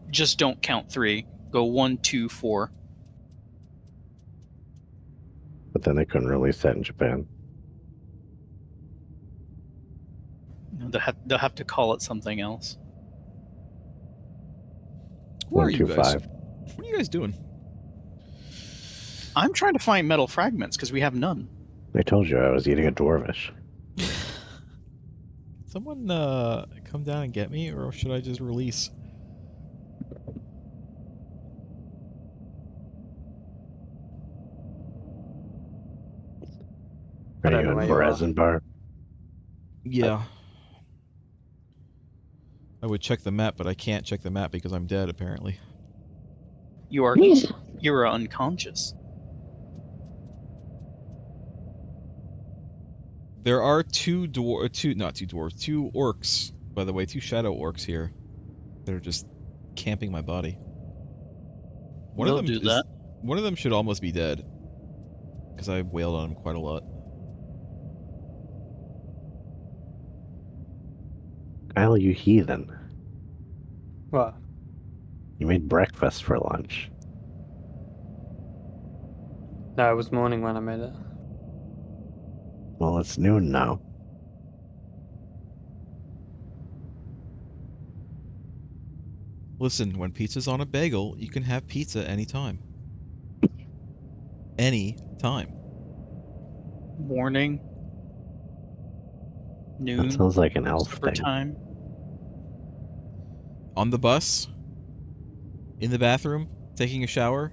Just don't count 3. Go 1, 2, 4. But then they couldn't release that in Japan. They'll have to call it something else. Where are you 1, 2, guys? 5. What are you guys doing? I'm trying to find metal fragments because we have none. I told you I was eating a dwarvish. Someone come down and get me, or should I just release? Are don't you know in where you are. Berezinbar? Yeah. I would check the map, but I can't check the map because I'm dead, apparently. You are unconscious. There are two orcs, by the way, 2 shadow orcs here that are just camping my body. They'll do that. One of them should almost be dead, because I wailed on him quite a lot. Kyle, you heathen. What? You made breakfast for lunch. No, it was morning when I made it. Well, it's noon now. Listen, when pizza's on a bagel, you can have pizza anytime. Any time. Morning. Noon. That sounds like an elf Supper thing. time. On the bus, in the bathroom, taking a shower,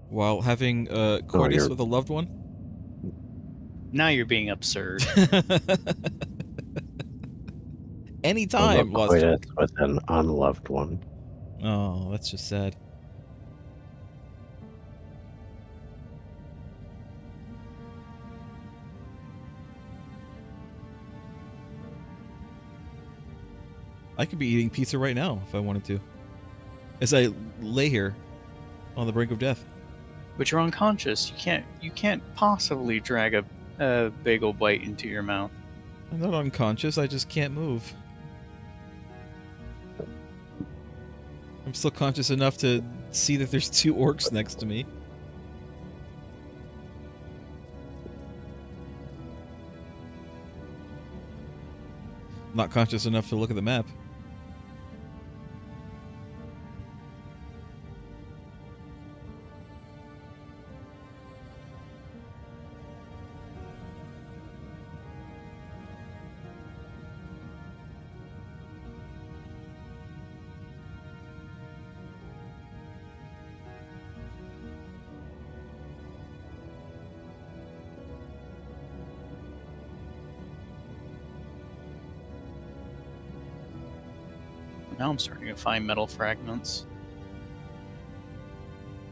while having coitus with a loved one. Now you're being absurd. Anytime, coitus with an unloved one. Oh, that's just sad. I could be eating pizza right now if I wanted to. As I lay here on the brink of death. But you're unconscious. You can't possibly drag a bagel bite into your mouth. I'm not unconscious, I just can't move. I'm still conscious enough to see that there's 2 orcs next to me. Not conscious enough to look at the map. Now I'm starting to find metal fragments.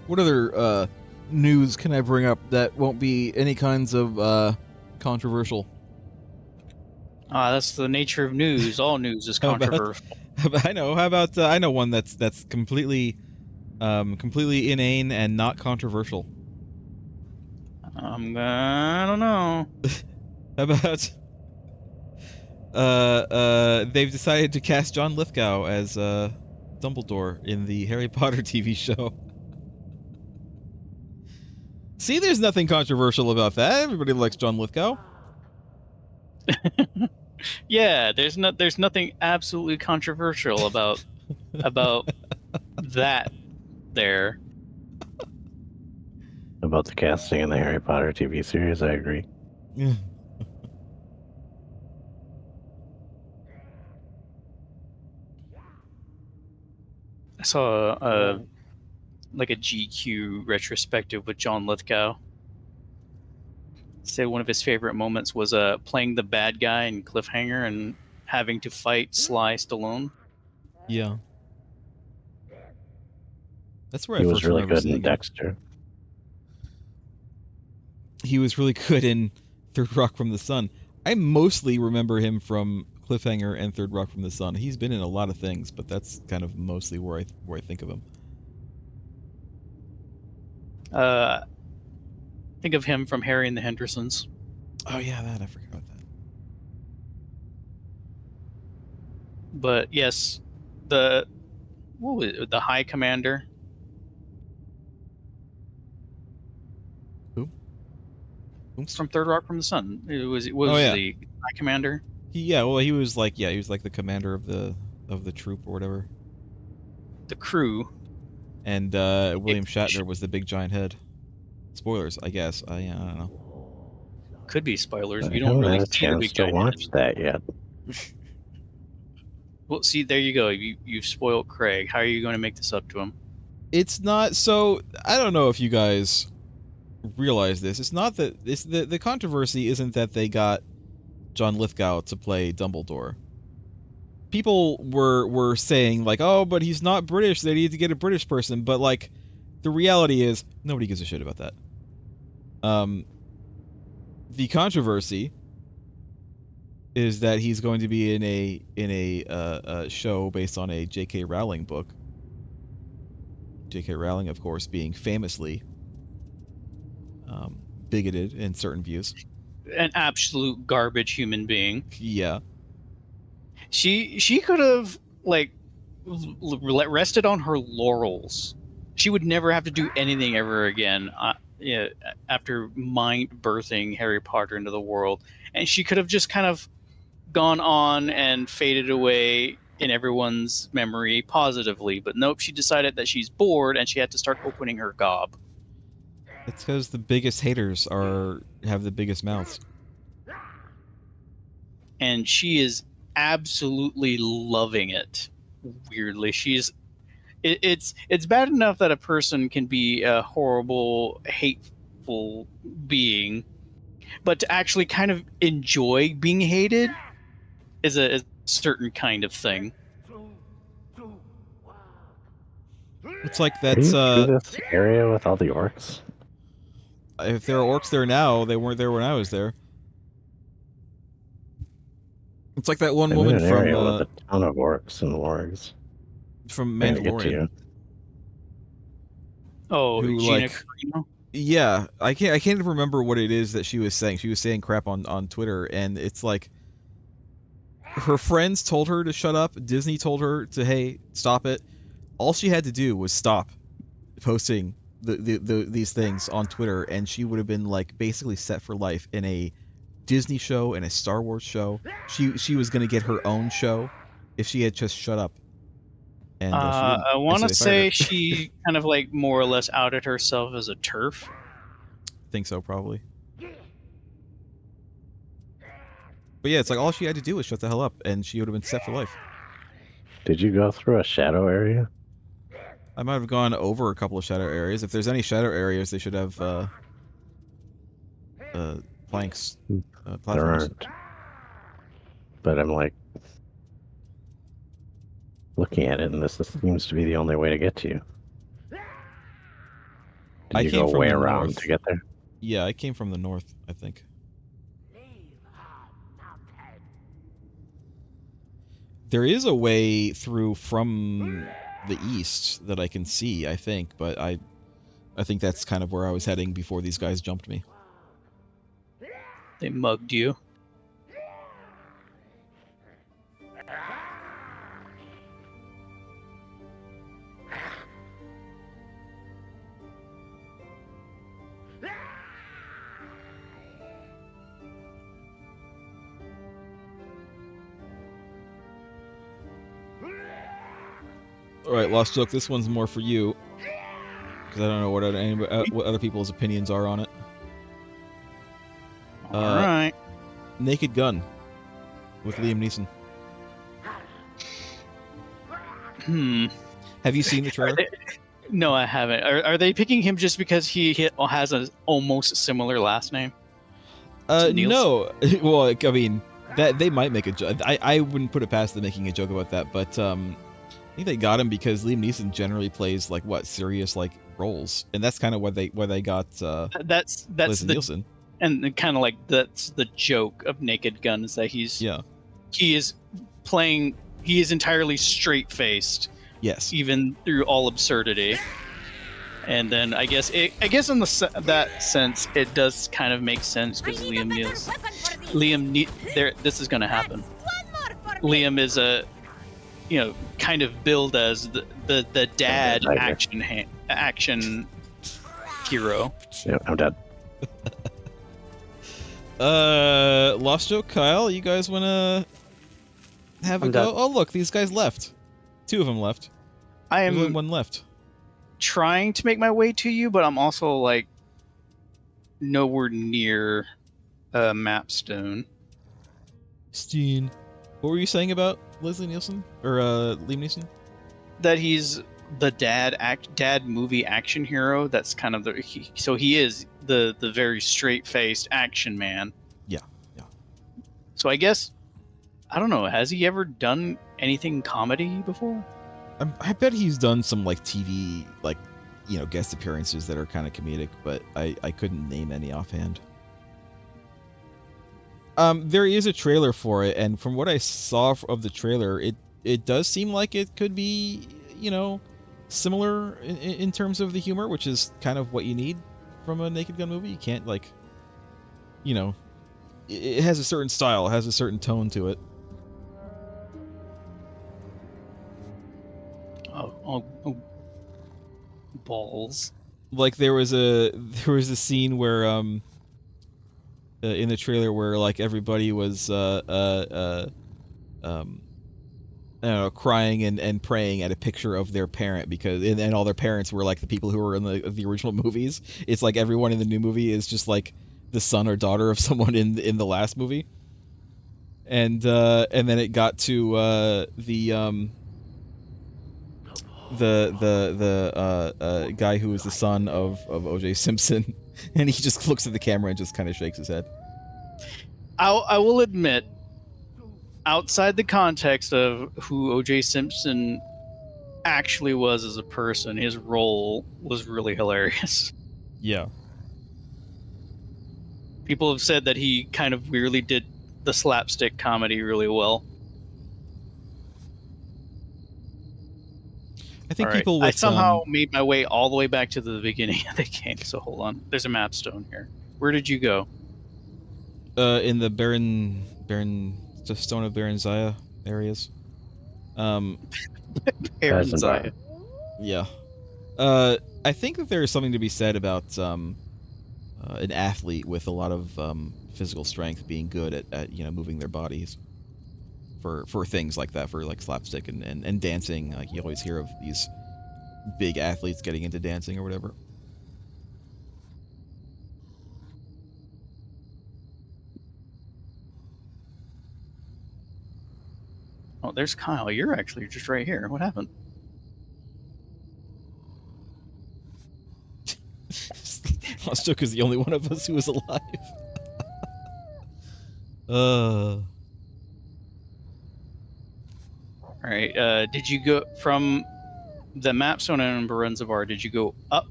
What other news can I bring up that won't be any kinds of controversial? That's the nature of news. All news is controversial. I know. How about I know one that's completely completely inane and not controversial. I don't know. How about they've decided to cast John Lithgow as Dumbledore in the Harry Potter TV show. See, there's nothing controversial about that. Everybody likes John Lithgow. Yeah, there's nothing absolutely controversial about that there. About the casting in the Harry Potter TV series, I agree. Yeah. I saw a GQ retrospective with John Lithgow. Said one of his favorite moments was playing the bad guy in Cliffhanger and having to fight Sly Stallone. Yeah. That's where He I was first really remember good seeing in him. Dexter. He was really good in Third Rock from the Sun. I mostly remember him from Cliffhanger and Third Rock from the Sun. He's been in a lot of things, but that's kind of mostly where I think of him. Think of him from Harry and the Hendersons. Oh yeah, that I forgot about that. But yes, the what was it, the High Commander. Who? From Third Rock from the Sun. It was Oh, yeah. the High Commander. He was like the commander of the troop or whatever. The crew. And William Shatner was the big giant head. Spoilers, I guess. I don't know. Could be spoilers. I You don't haven't really had a see the chance big to giant watch head. that yet. Well, see, there you go. You've spoiled Craig. How are you going to make this up to him? It's not so. I don't know if you guys realize this. It's not that the controversy isn't that they got John Lithgow to play Dumbledore. People were saying like, oh, but he's not British. They need to get a British person. But like, the reality is nobody gives a shit about that. The controversy is that he's going to be in a show based on a J.K. Rowling book. J.K. Rowling, of course, being famously bigoted in certain views. An absolute garbage human being. Yeah. She could have like rested on her laurels. She would never have to do anything ever again. Yeah, after mind birthing Harry Potter into the world, and she could have just kind of gone on and faded away in everyone's memory positively. But nope, she decided that she's bored and she had to start opening her gob. It's because the biggest haters have the biggest mouths. And she is absolutely loving it. Weirdly, it's bad enough that a person can be a horrible, hateful being, but to actually kind of enjoy being hated is a certain kind of thing. It's like Are that's you through this area with all the orcs? if there are orcs there now, they weren't there when I was there. It's like that one I'm woman in an from area with a ton of orcs and wargs. from Trying to get to Mandalorian. you. Oh, Who, Gina like- Carino? Yeah, I can't even remember what it is that she was saying. She was saying crap on Twitter, and it's like her friends told her to shut up. Disney told her to, hey, stop it. All she had to do was stop posting these things on Twitter, and she would have been like basically set for life in a Disney show and a Star Wars show. She was gonna get her own show if she had just shut up. And she didn't. I want to And so they fired say her. she kind of like more or less outed herself as a TERF. Think so, probably. But yeah, it's like all she had to do was shut the hell up, and she would have been set for life. Did you go through a shadow area? I might have gone over a couple of shadow areas. If there's any shadow areas, they should have planks, There platforms. aren't. But I'm like looking at it, and this seems to be the only way to get to you. Did I you came go from way the around north. to get there? Yeah, I came from the north, I think. There is a way through from the east that I can see, I think, but I think that's kind of where I was heading before these guys jumped me. They mugged you. Alright, Lost Joke, this one's more for you. Because I don't know what other people's opinions are on it. All right. Naked Gun with Liam Neeson. Have you seen the trailer? No, I haven't. Are they picking him just because he has an almost similar last name? No. Well, I mean, that they might make a joke. I wouldn't put it past them making a joke about that, but I think they got him because Liam Neeson generally plays like serious like roles, and that's kind of why they got That's Leslie the Nielsen. and kind of like that's the joke of Naked Gun is that he is entirely straight faced. Yes. Even through all absurdity. And then I guess in that sense it does kind of make sense because this is going to happen. Liam is a kind of billed as the dad action hero. Yeah, I'm dead. Lost Joke Kyle, you guys wanna have a go? Oh look, these guys left. 2 of them left. I There's only am 1 left. trying to make my way to you, but I'm also like nowhere near Mapstone. Steen, what were you saying about Leslie Nielsen or Liam Neeson? That he's the dad movie action hero. That's kind of he is the very straight-faced action man. Yeah. So I guess I don't know. Has he ever done anything comedy before? I bet he's done some like TV guest appearances that are kind of comedic, but I couldn't name any offhand. There is a trailer for it, and from what I saw of the trailer, it does seem like it could be, similar in terms of the humor, which is kind of what you need from a Naked Gun movie. You can't it has a certain style, it has a certain tone to it. Oh, balls. Like there was a scene where in the trailer where like everybody was I don't know, crying and praying at a picture of their parent because and all their parents were like the people who were in the original movies. It's like everyone in the new movie is just like the son or daughter of someone in the last movie. And then it got to the guy who is the son of O.J. Simpson, and he just looks at the camera and just kind of shakes his head. I will admit, outside the context of who O.J. Simpson actually was as a person, his role was really hilarious. Yeah. People have said that he kind of weirdly did the slapstick comedy really well. I think All right. people with, I somehow made my way all the way back to the beginning of the game, so hold on. There's a mapstone here. Where did you go? In the the Stone of Baron Zaya areas. Baron Zaya. Yeah. I think that there is something to be said about an athlete with a lot of physical strength being good at moving their bodies for things like that, for like slapstick and dancing. Like you always hear of these big athletes getting into dancing or whatever. Oh, there's Kyle. You're actually just right here. What happened? Lostook is the only one of us who is alive. All right. Did you go from the mapstone in Barenzavar? Did you go up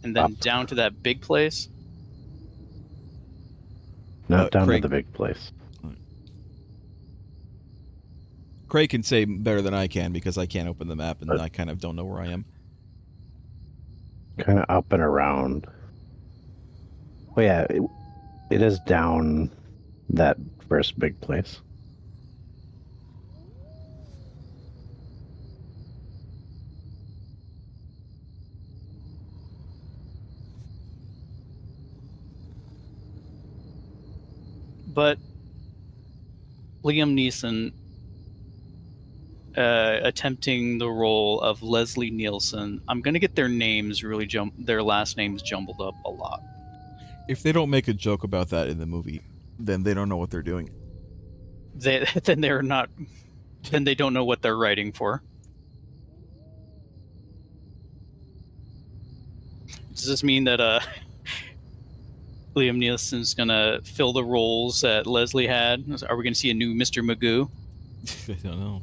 and then down to that big place? Not down Craig. to the big place. Craig can say better than I can because I can't open the map and I kind of don't know where I am. Kind of up and around. Oh yeah, it is down that first big place. But Liam Neeson attempting the role of Leslie Nielsen, I'm gonna get their names their last names jumbled up a lot. If they don't make a joke about that in the movie, then they don't know what they're doing. Then they don't know what they're writing for. Does this mean that Liam Nielsen's gonna fill the roles that Leslie had? Are we gonna see a new Mr. Magoo? I don't know.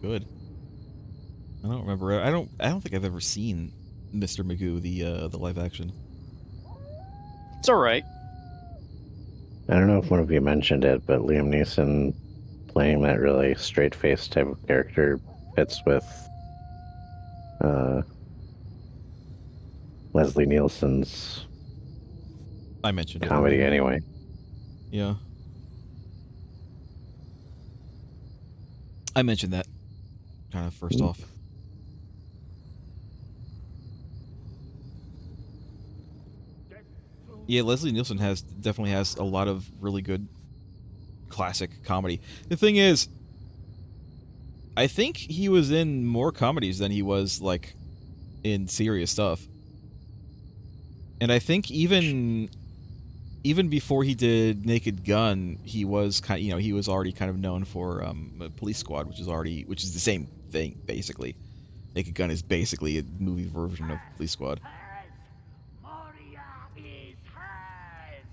Good. I don't remember. I don't think I've ever seen Mr. Magoo, the live action. It's all right. I don't know if one of you mentioned it, but Liam Neeson playing that really straight-faced type of character fits with Leslie Nielsen's I mentioned comedy it. anyway. Yeah. I mentioned that kind of first off. Yeah, Leslie Nielsen definitely has a lot of really good classic comedy. The thing is, I think he was in more comedies than he was like in serious stuff. And I think even before he did Naked Gun, he was he was already kind of known for Police Squad, which is the same thing basically. Naked Gun is basically a movie version of Police Squad. Moria is hers.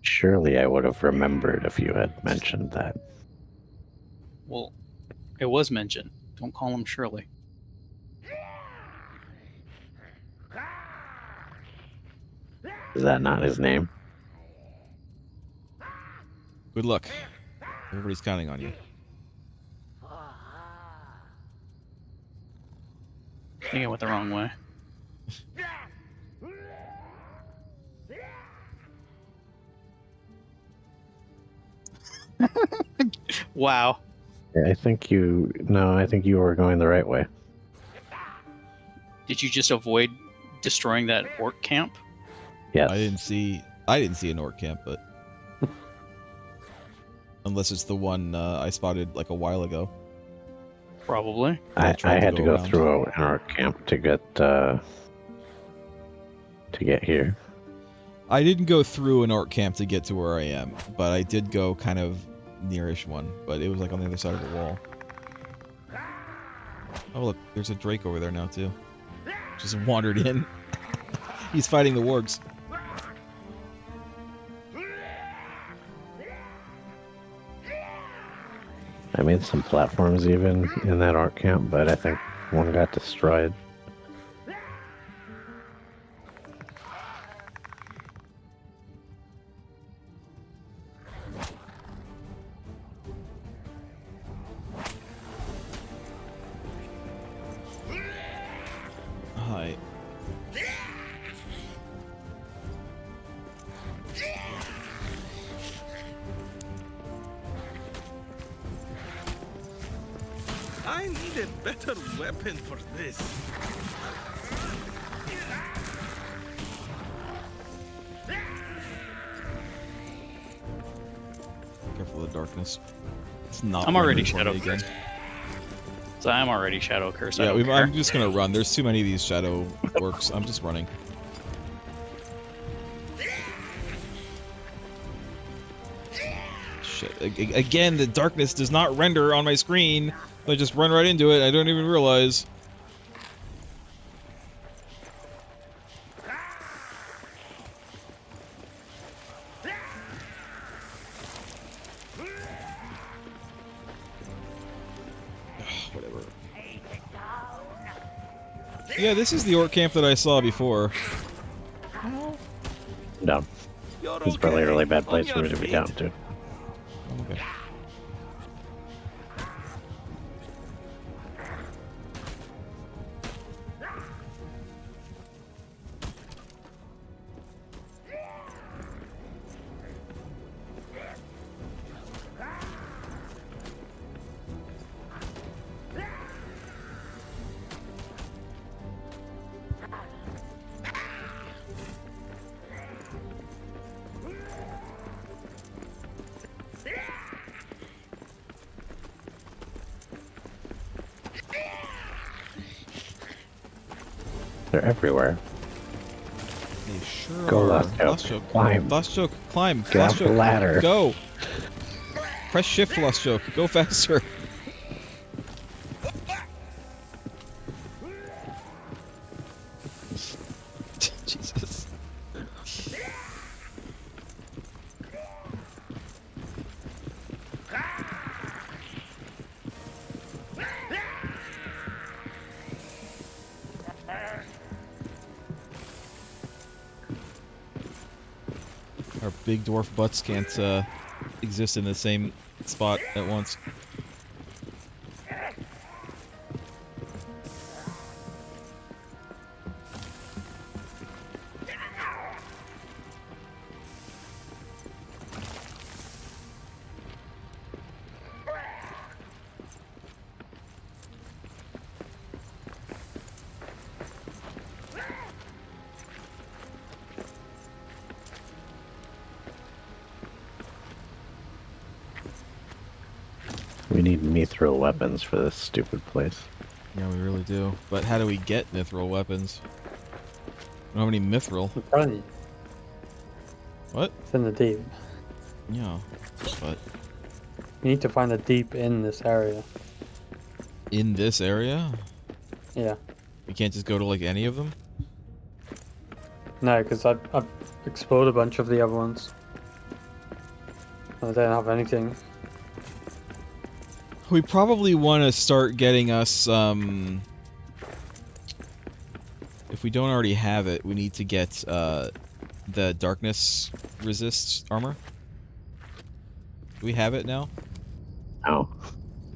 Surely I would have remembered if you had mentioned that. Well, it was mentioned. Don't call him Shirley. Is that not his name? Good luck. Everybody's counting on you. I think I went the wrong way. Wow. Yeah, I think you were going the right way. Did you just avoid destroying that orc camp? Yes. I didn't see an orc camp, but unless it's the one I spotted like a while ago. Probably. I had to go around. through an orc camp to get here. I didn't go through an orc camp to get to where I am, but I did go kind of nearish one, but it was like on the other side of the wall. Oh look, there's a Drake over there now too. Just wandered in. He's fighting the wargs. I made some platforms even in that orc camp, but I think one got destroyed. Hi. I need a better weapon for this. Careful of the darkness. It's not. I'm already raining for shadow me again. cursed. So I'm already shadow cursed. Yeah, I'm just gonna run. There's too many of these shadow orcs. I'm just running. Shit. Again, the darkness does not render on my screen. I just run right into it. I don't even realize. Whatever. Yeah, this is the orc camp that I saw before. No. It's probably a really bad place for me to be down to. Okay. They're everywhere. They sure Go, are. Lost Joke. Climb. Lost Joke, climb. Get Lost up the Joke, ladder. go. Press shift, Lost Joke. Go faster. Jesus. Our big dwarf butts can't exist in the same spot at once. We need mithril weapons for this stupid place. Yeah, we really do. But how do we get mithril weapons? We don't have any mithril. I'm telling you, What? it's in the deep. Yeah, but You need to find the deep in this area. in this area? Yeah. We can't just go to, like, any of them? No, because I've explored a bunch of the other ones. And I don't have anything. We probably want to start getting us, if we don't already have it, we need to get, the darkness resist armor. Do we have it now? Oh,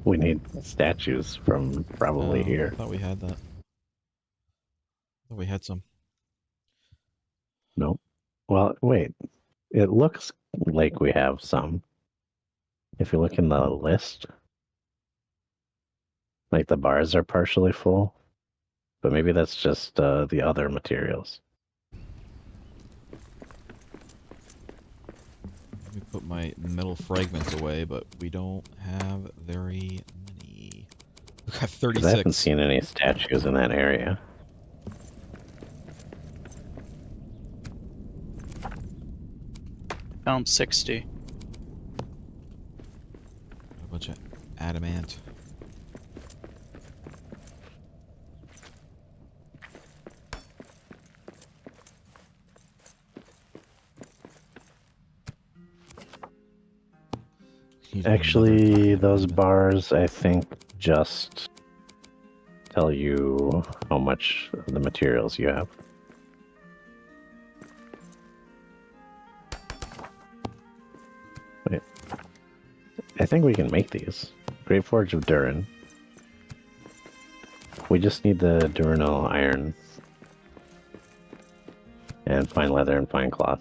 we need statues from probably I here. thought we had that. I thought we had some. Nope. Well, wait. It looks like we have some. If you look in the list, like the bars are partially full, but maybe that's just the other materials. Let me put my metal fragments away, but we don't have very many. We got 'Cause 36. I haven't seen any statues in that area. Found 60. A bunch of adamant. Need Actually, another those diamond. bars, I think, just tell you how much of the materials you have. Wait. I think we can make these. Great Forge of Durin. We just need the Durinal iron. And fine leather and fine cloth.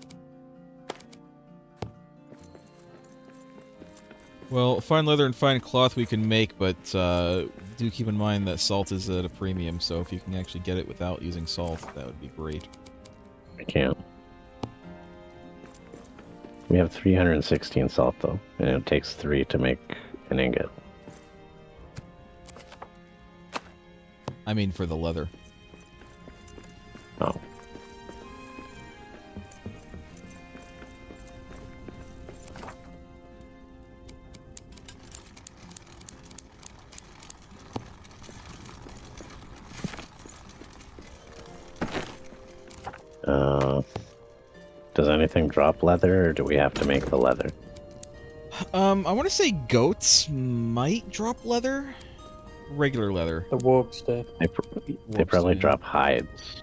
Well, fine leather and fine cloth we can make, but do keep in mind that salt is at a premium, so if you can actually get it without using salt, that would be great. I can't. We have 316 salt, though, and it takes 3 to make an ingot. I mean for the leather. Oh. Does anything drop leather, or do we have to make the leather? I want to say goats might drop leather. Regular leather. The wargs do. They probably yeah. drop hides.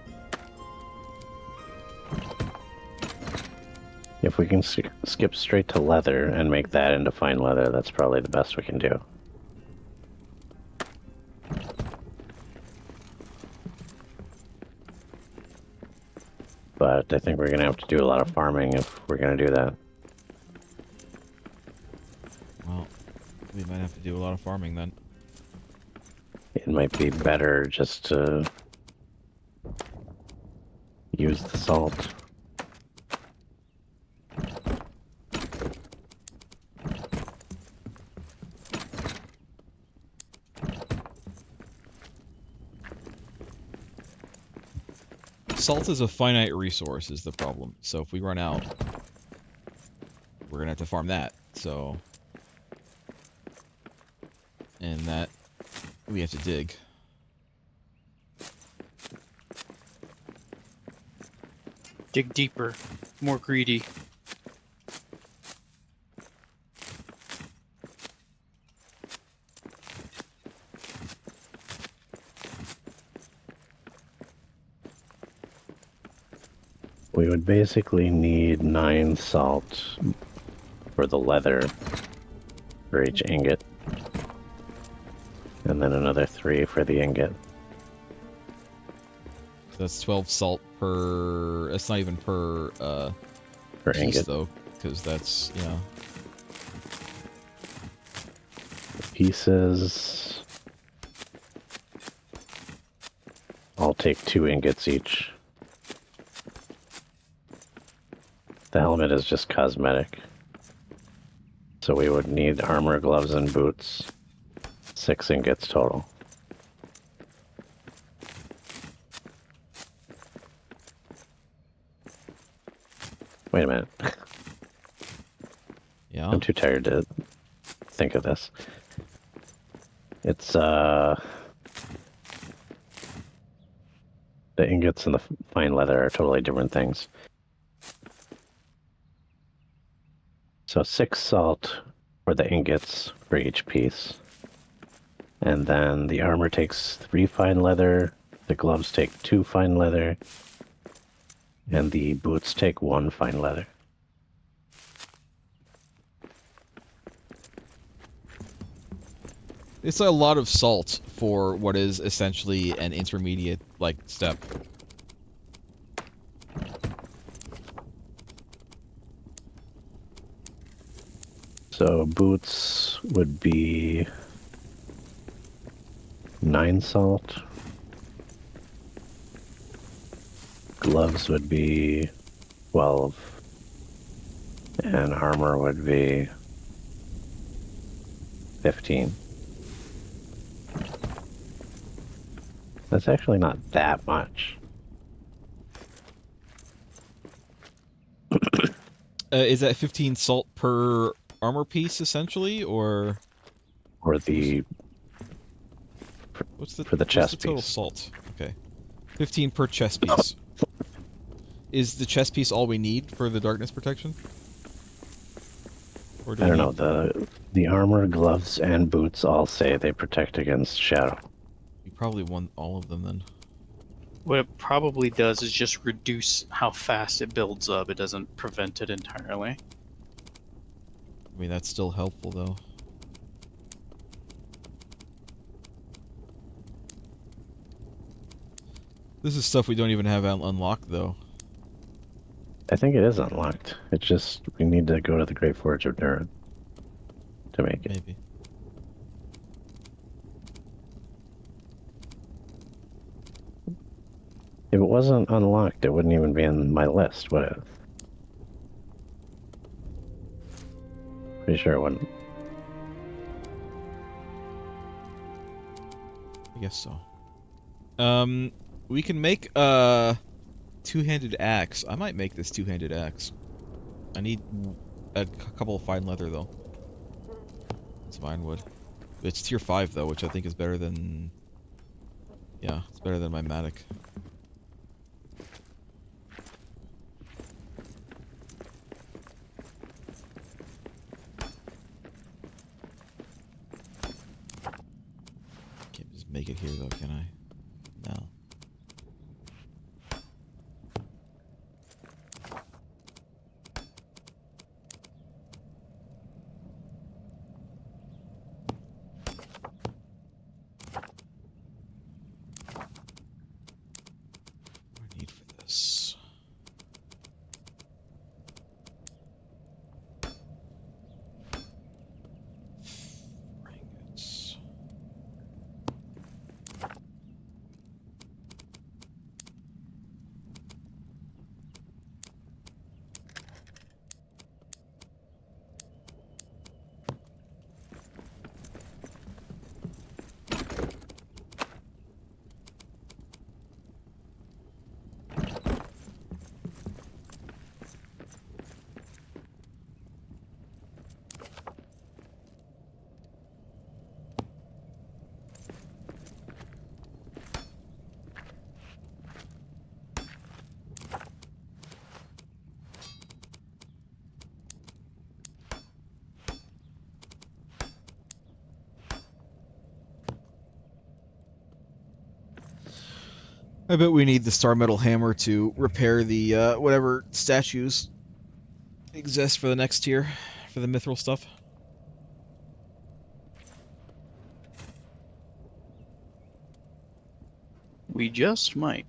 If we can skip straight to leather and make that into fine leather, that's probably the best we can do. But I think we're going to have to do a lot of farming if we're going to do that. Well, we might have to do a lot of farming then. It might be better just to use the salt. Salt is a finite resource is the problem. So if we run out, we're gonna have to farm that. So, and that we have to dig. Dig deeper. More greedy. We would basically need 9 salt for the leather for each ingot. And then another 3 for the ingot. That's 12 salt per. That's not even per Per piece ingot. though, because that's Pieces. I'll take 2 ingots each. The helmet is just cosmetic. So we would need armor, gloves, and boots. 6 ingots total. Wait a minute. Yeah. I'm too tired to think of this. It's, the ingots and the fine leather are totally different things. So 6 salt for the ingots for each piece. And then the armor takes 3 fine leather, the gloves take 2 fine leather, and the boots take 1 fine leather. It's a lot of salt for what is essentially an intermediate, like, step. So boots would be 9 salt. Gloves would be 12. And armor would be 15. That's actually not that much. Is that 15 salt per armor piece, essentially, or the what's the for the chest what's the total piece? salt? Okay, 15 per chest piece. Is the chest piece all we need for the darkness protection? Or do I we don't know. The armor, gloves, and boots all say they protect against shadow. We probably want all of them then. What it probably does is just reduce how fast it builds up. It doesn't prevent it entirely. I mean, that's still helpful, though. This is stuff we don't even have unlocked, though. I think it is unlocked. It's just we need to go to the Great Forge of Durin to make it. Maybe. If it wasn't unlocked, it wouldn't even be in my list, would it? Pretty sure it wouldn't. I guess so. We can make two-handed axe. I might make this two-handed axe. I need a couple of fine leather, though. It's fine wood. It's tier 5, though, which I think is better than... Yeah, it's better than my Matic. Can't just make it here, though, can I? No. I bet we need the Star Metal Hammer to repair the, whatever statues exist for the next tier, for the mithril stuff. We just might.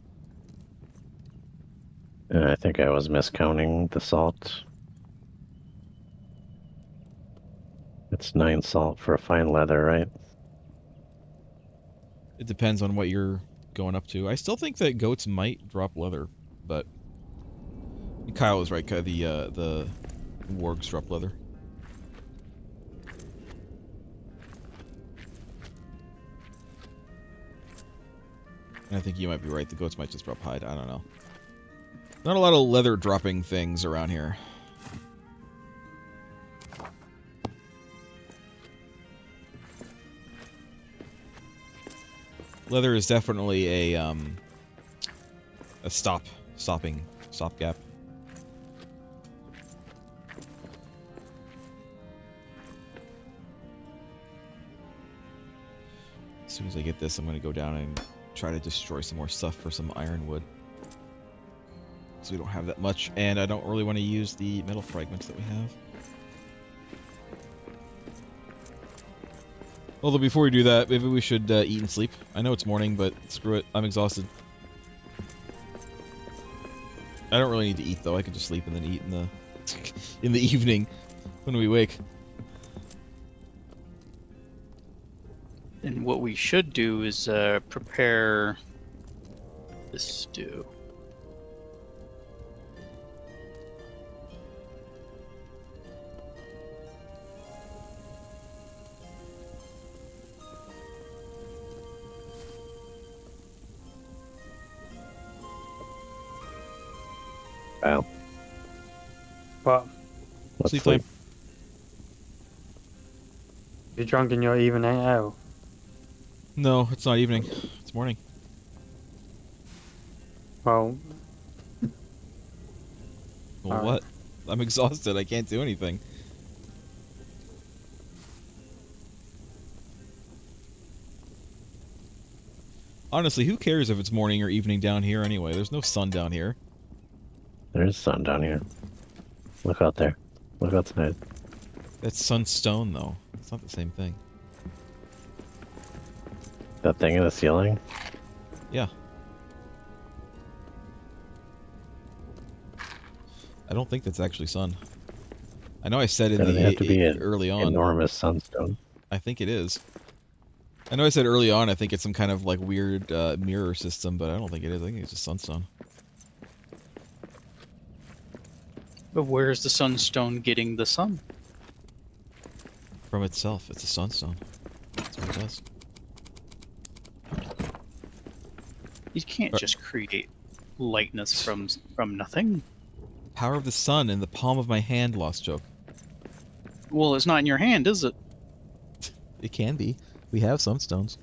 I think I was miscounting the salt. It's 9 salt for a fine leather, right? It depends on what you're going up to. I still think that goats might drop leather, but Kyle was right. The wargs drop leather. And I think you might be right. The goats might just drop hide. I don't know. Not a lot of leather dropping things around here. Leather is definitely a stopgap. As soon as I get this, I'm going to go down and try to destroy some more stuff for some ironwood. So we don't have that much, and I don't really want to use the metal fragments that we have. Although before we do that, maybe we should eat and sleep. I know it's morning, but screw it. I'm exhausted. I don't really need to eat though. I could just sleep and then eat in the in the evening when we wake. And what we should do is prepare this stew. Well, What? let's Sleep sleep. time. You drunk in your evening ale? No, it's not evening. It's morning. Well, Well, Alright. what? I'm exhausted. I can't do anything. Honestly, who cares if it's morning or evening down here anyway? There's no sun down here. There's sun down here. Look out there. Look outside. That's sunstone, though. It's not the same thing. That thing in the ceiling? Yeah. I don't think that's actually sun. I know I said in Doesn't have to be the an early on. enormous sunstone. I think it is. I know I said early on I think it's some kind of like weird mirror system, but I don't think it is. I think it's just sunstone. But where's the sunstone getting the sun? From itself. It's a sunstone. That's what it does. You can't just create lightness from nothing. Power of the sun in the palm of my hand, Lost Joke. Well, it's not in your hand, is it? It can be. We have sunstones.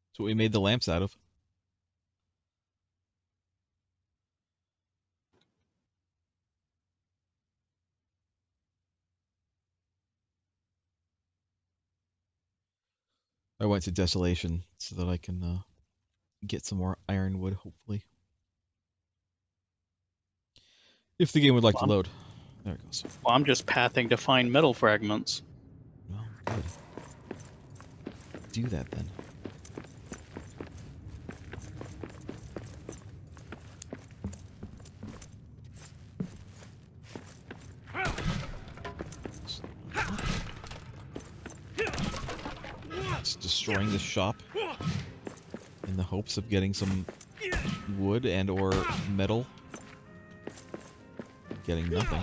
That's what we made the lamps out of. I went to Desolation so that I can get some more ironwood, hopefully. If the game would like to load. There it goes. Well, I'm just pathing to find metal fragments. Well, good. Do that then. It's destroying the shop in the hopes of getting some wood and or metal. Getting nothing.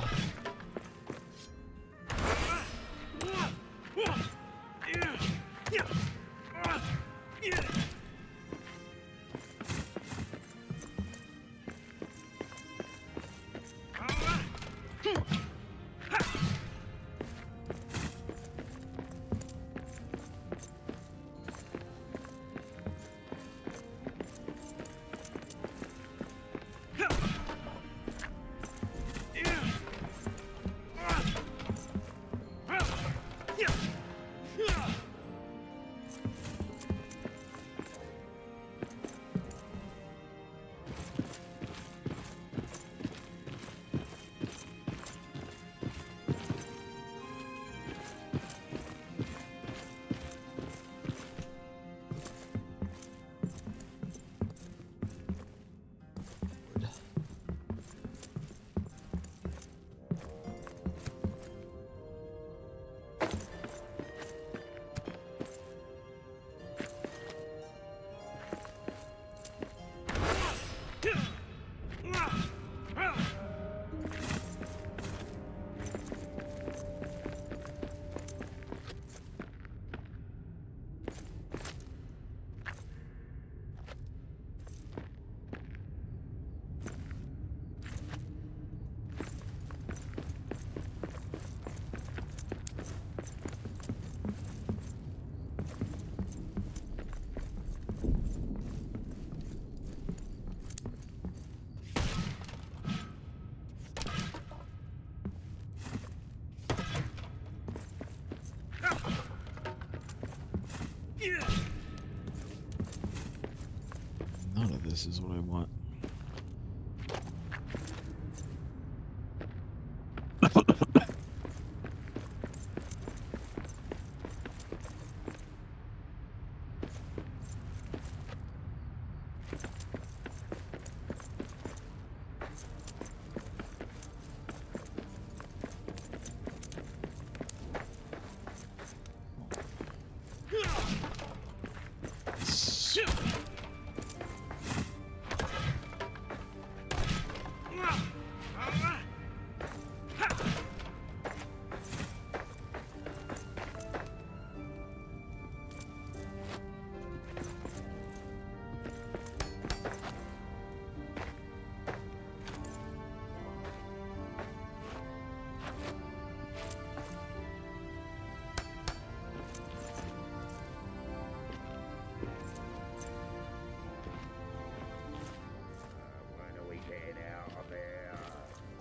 this is what I want.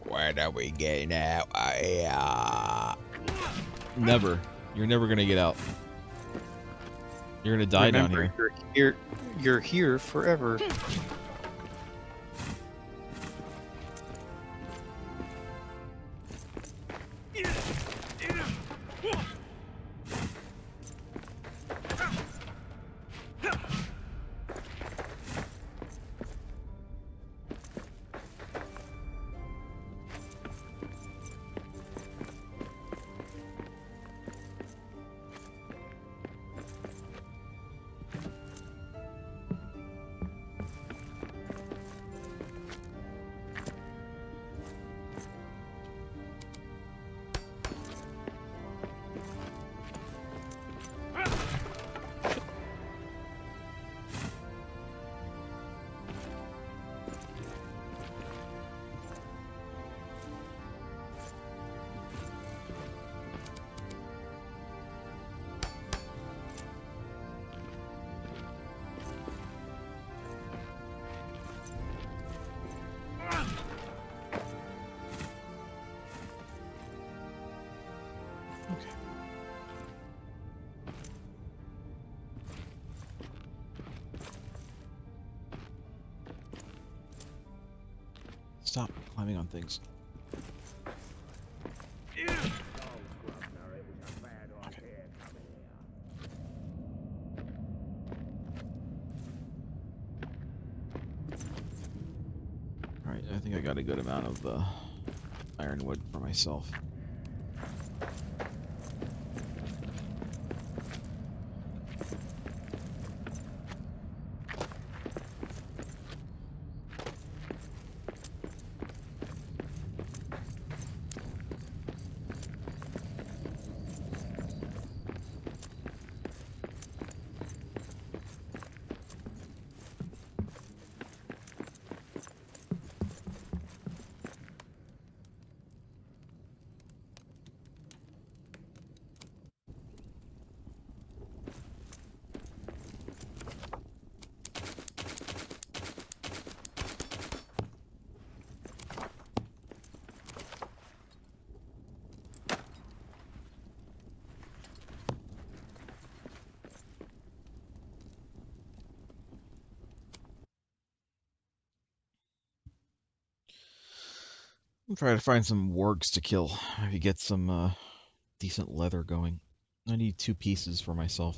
When are we getting out of here? Never. You're never gonna get out. You're gonna die down here. You're here forever. Stop climbing on things. Alright, I think I got a good amount of ironwood for myself. I'm trying to find some wargs to kill. Maybe get some decent leather going. I need 2 pieces for myself.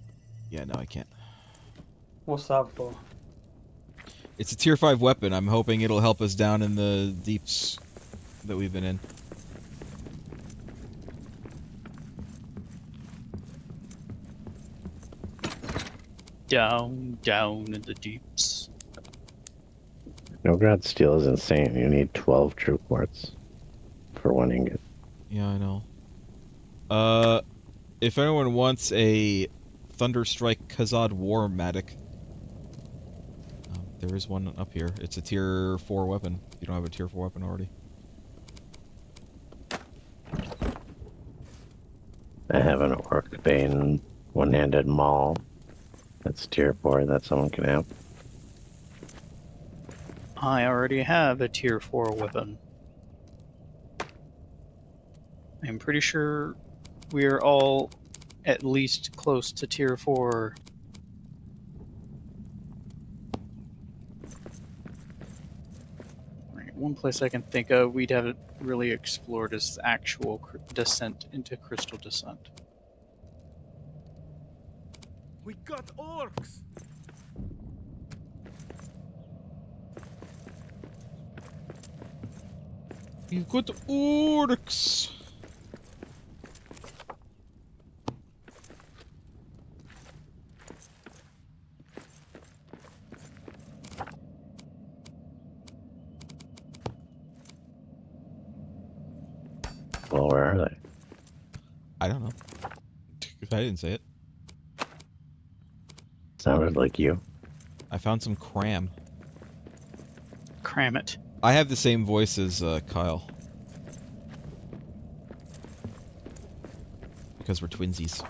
Yeah, no, I can't. What's that for? It's a tier 5 weapon. I'm hoping it'll help us down in the deeps that we've been in. Down, down in the deeps. Novgorod steel is insane. You need 12 true quartz for 1 ingot. Yeah, I know. If anyone wants a Thunderstrike Khazad War Matic, there is one up here. It's a tier 4 weapon. If you don't have a tier 4 weapon already. I have an Orc Bane one-handed maul. That's tier 4 that someone can have. I already have a tier 4 weapon. I'm pretty sure we are all at least close to tier 4. Right, one place I can think of we'd haven't really explored is actual descent into Crystal Descent. We got orcs. You've got orcs. Well, where are they? I don't know. I didn't say it. Sounded like you. I found some cram. Cram it. I have the same voice as Kyle. Because we're twinsies.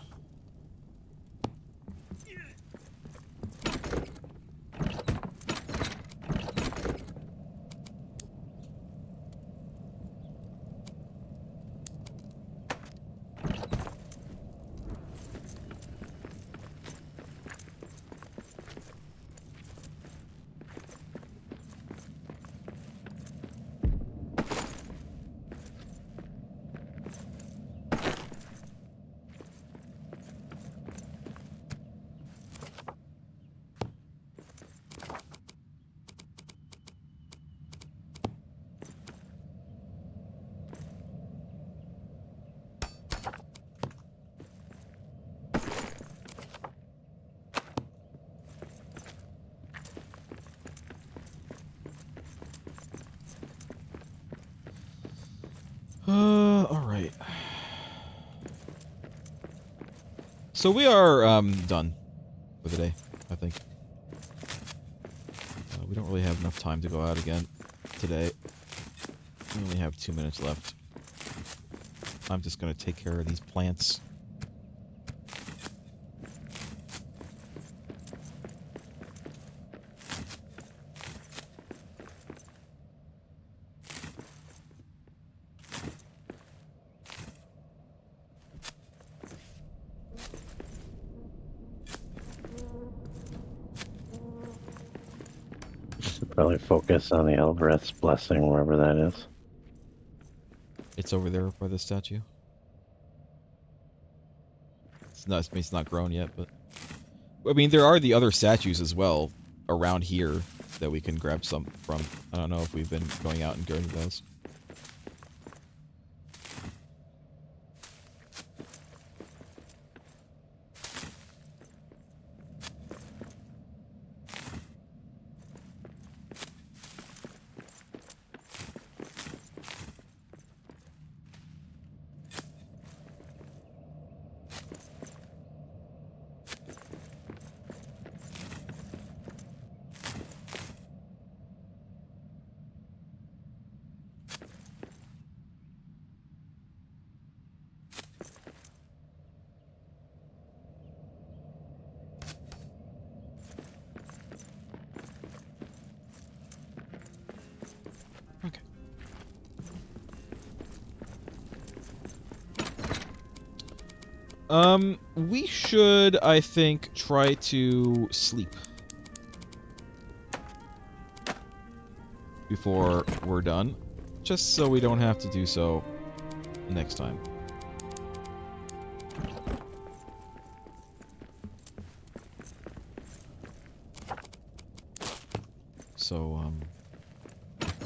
Alright. So we are, done for the day, I think. We don't really have enough time to go out again today. We only have 2 minutes left. I'm just gonna take care of these plants. Probably focus on the Elvereth's blessing, wherever that is. It's over there by the statue. It's not grown yet, but... I mean, there are the other statues as well around here that we can grab some from. I don't know if we've been going out and getting those. We should, I think, try to sleep before we're done, just so we don't have to do so next time. so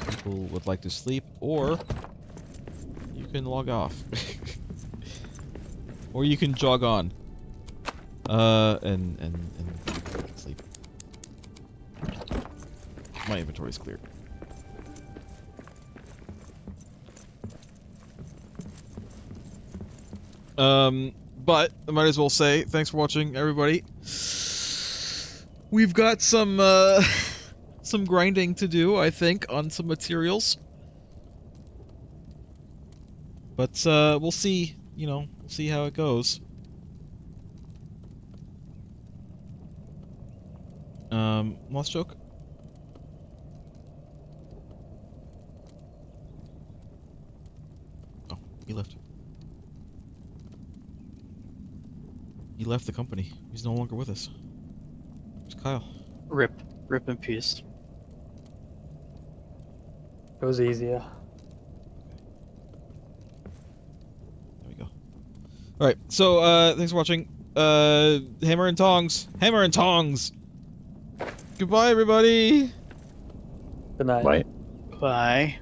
people would like to sleep, or you can log off. Or you can jog on. And sleep. My inventory's cleared. But I might as well say thanks for watching, everybody. We've got some grinding to do, I think, on some materials. But we'll see, you know, we'll see how it goes. Lost joke? Oh, he left. He left the company. He's no longer with us. Where's Kyle? Rip in peace. It was easier. There we go. Alright, so, thanks for watching. Hammer and tongs! Hammer and tongs! Goodbye, everybody! Good night. Bye. Bye.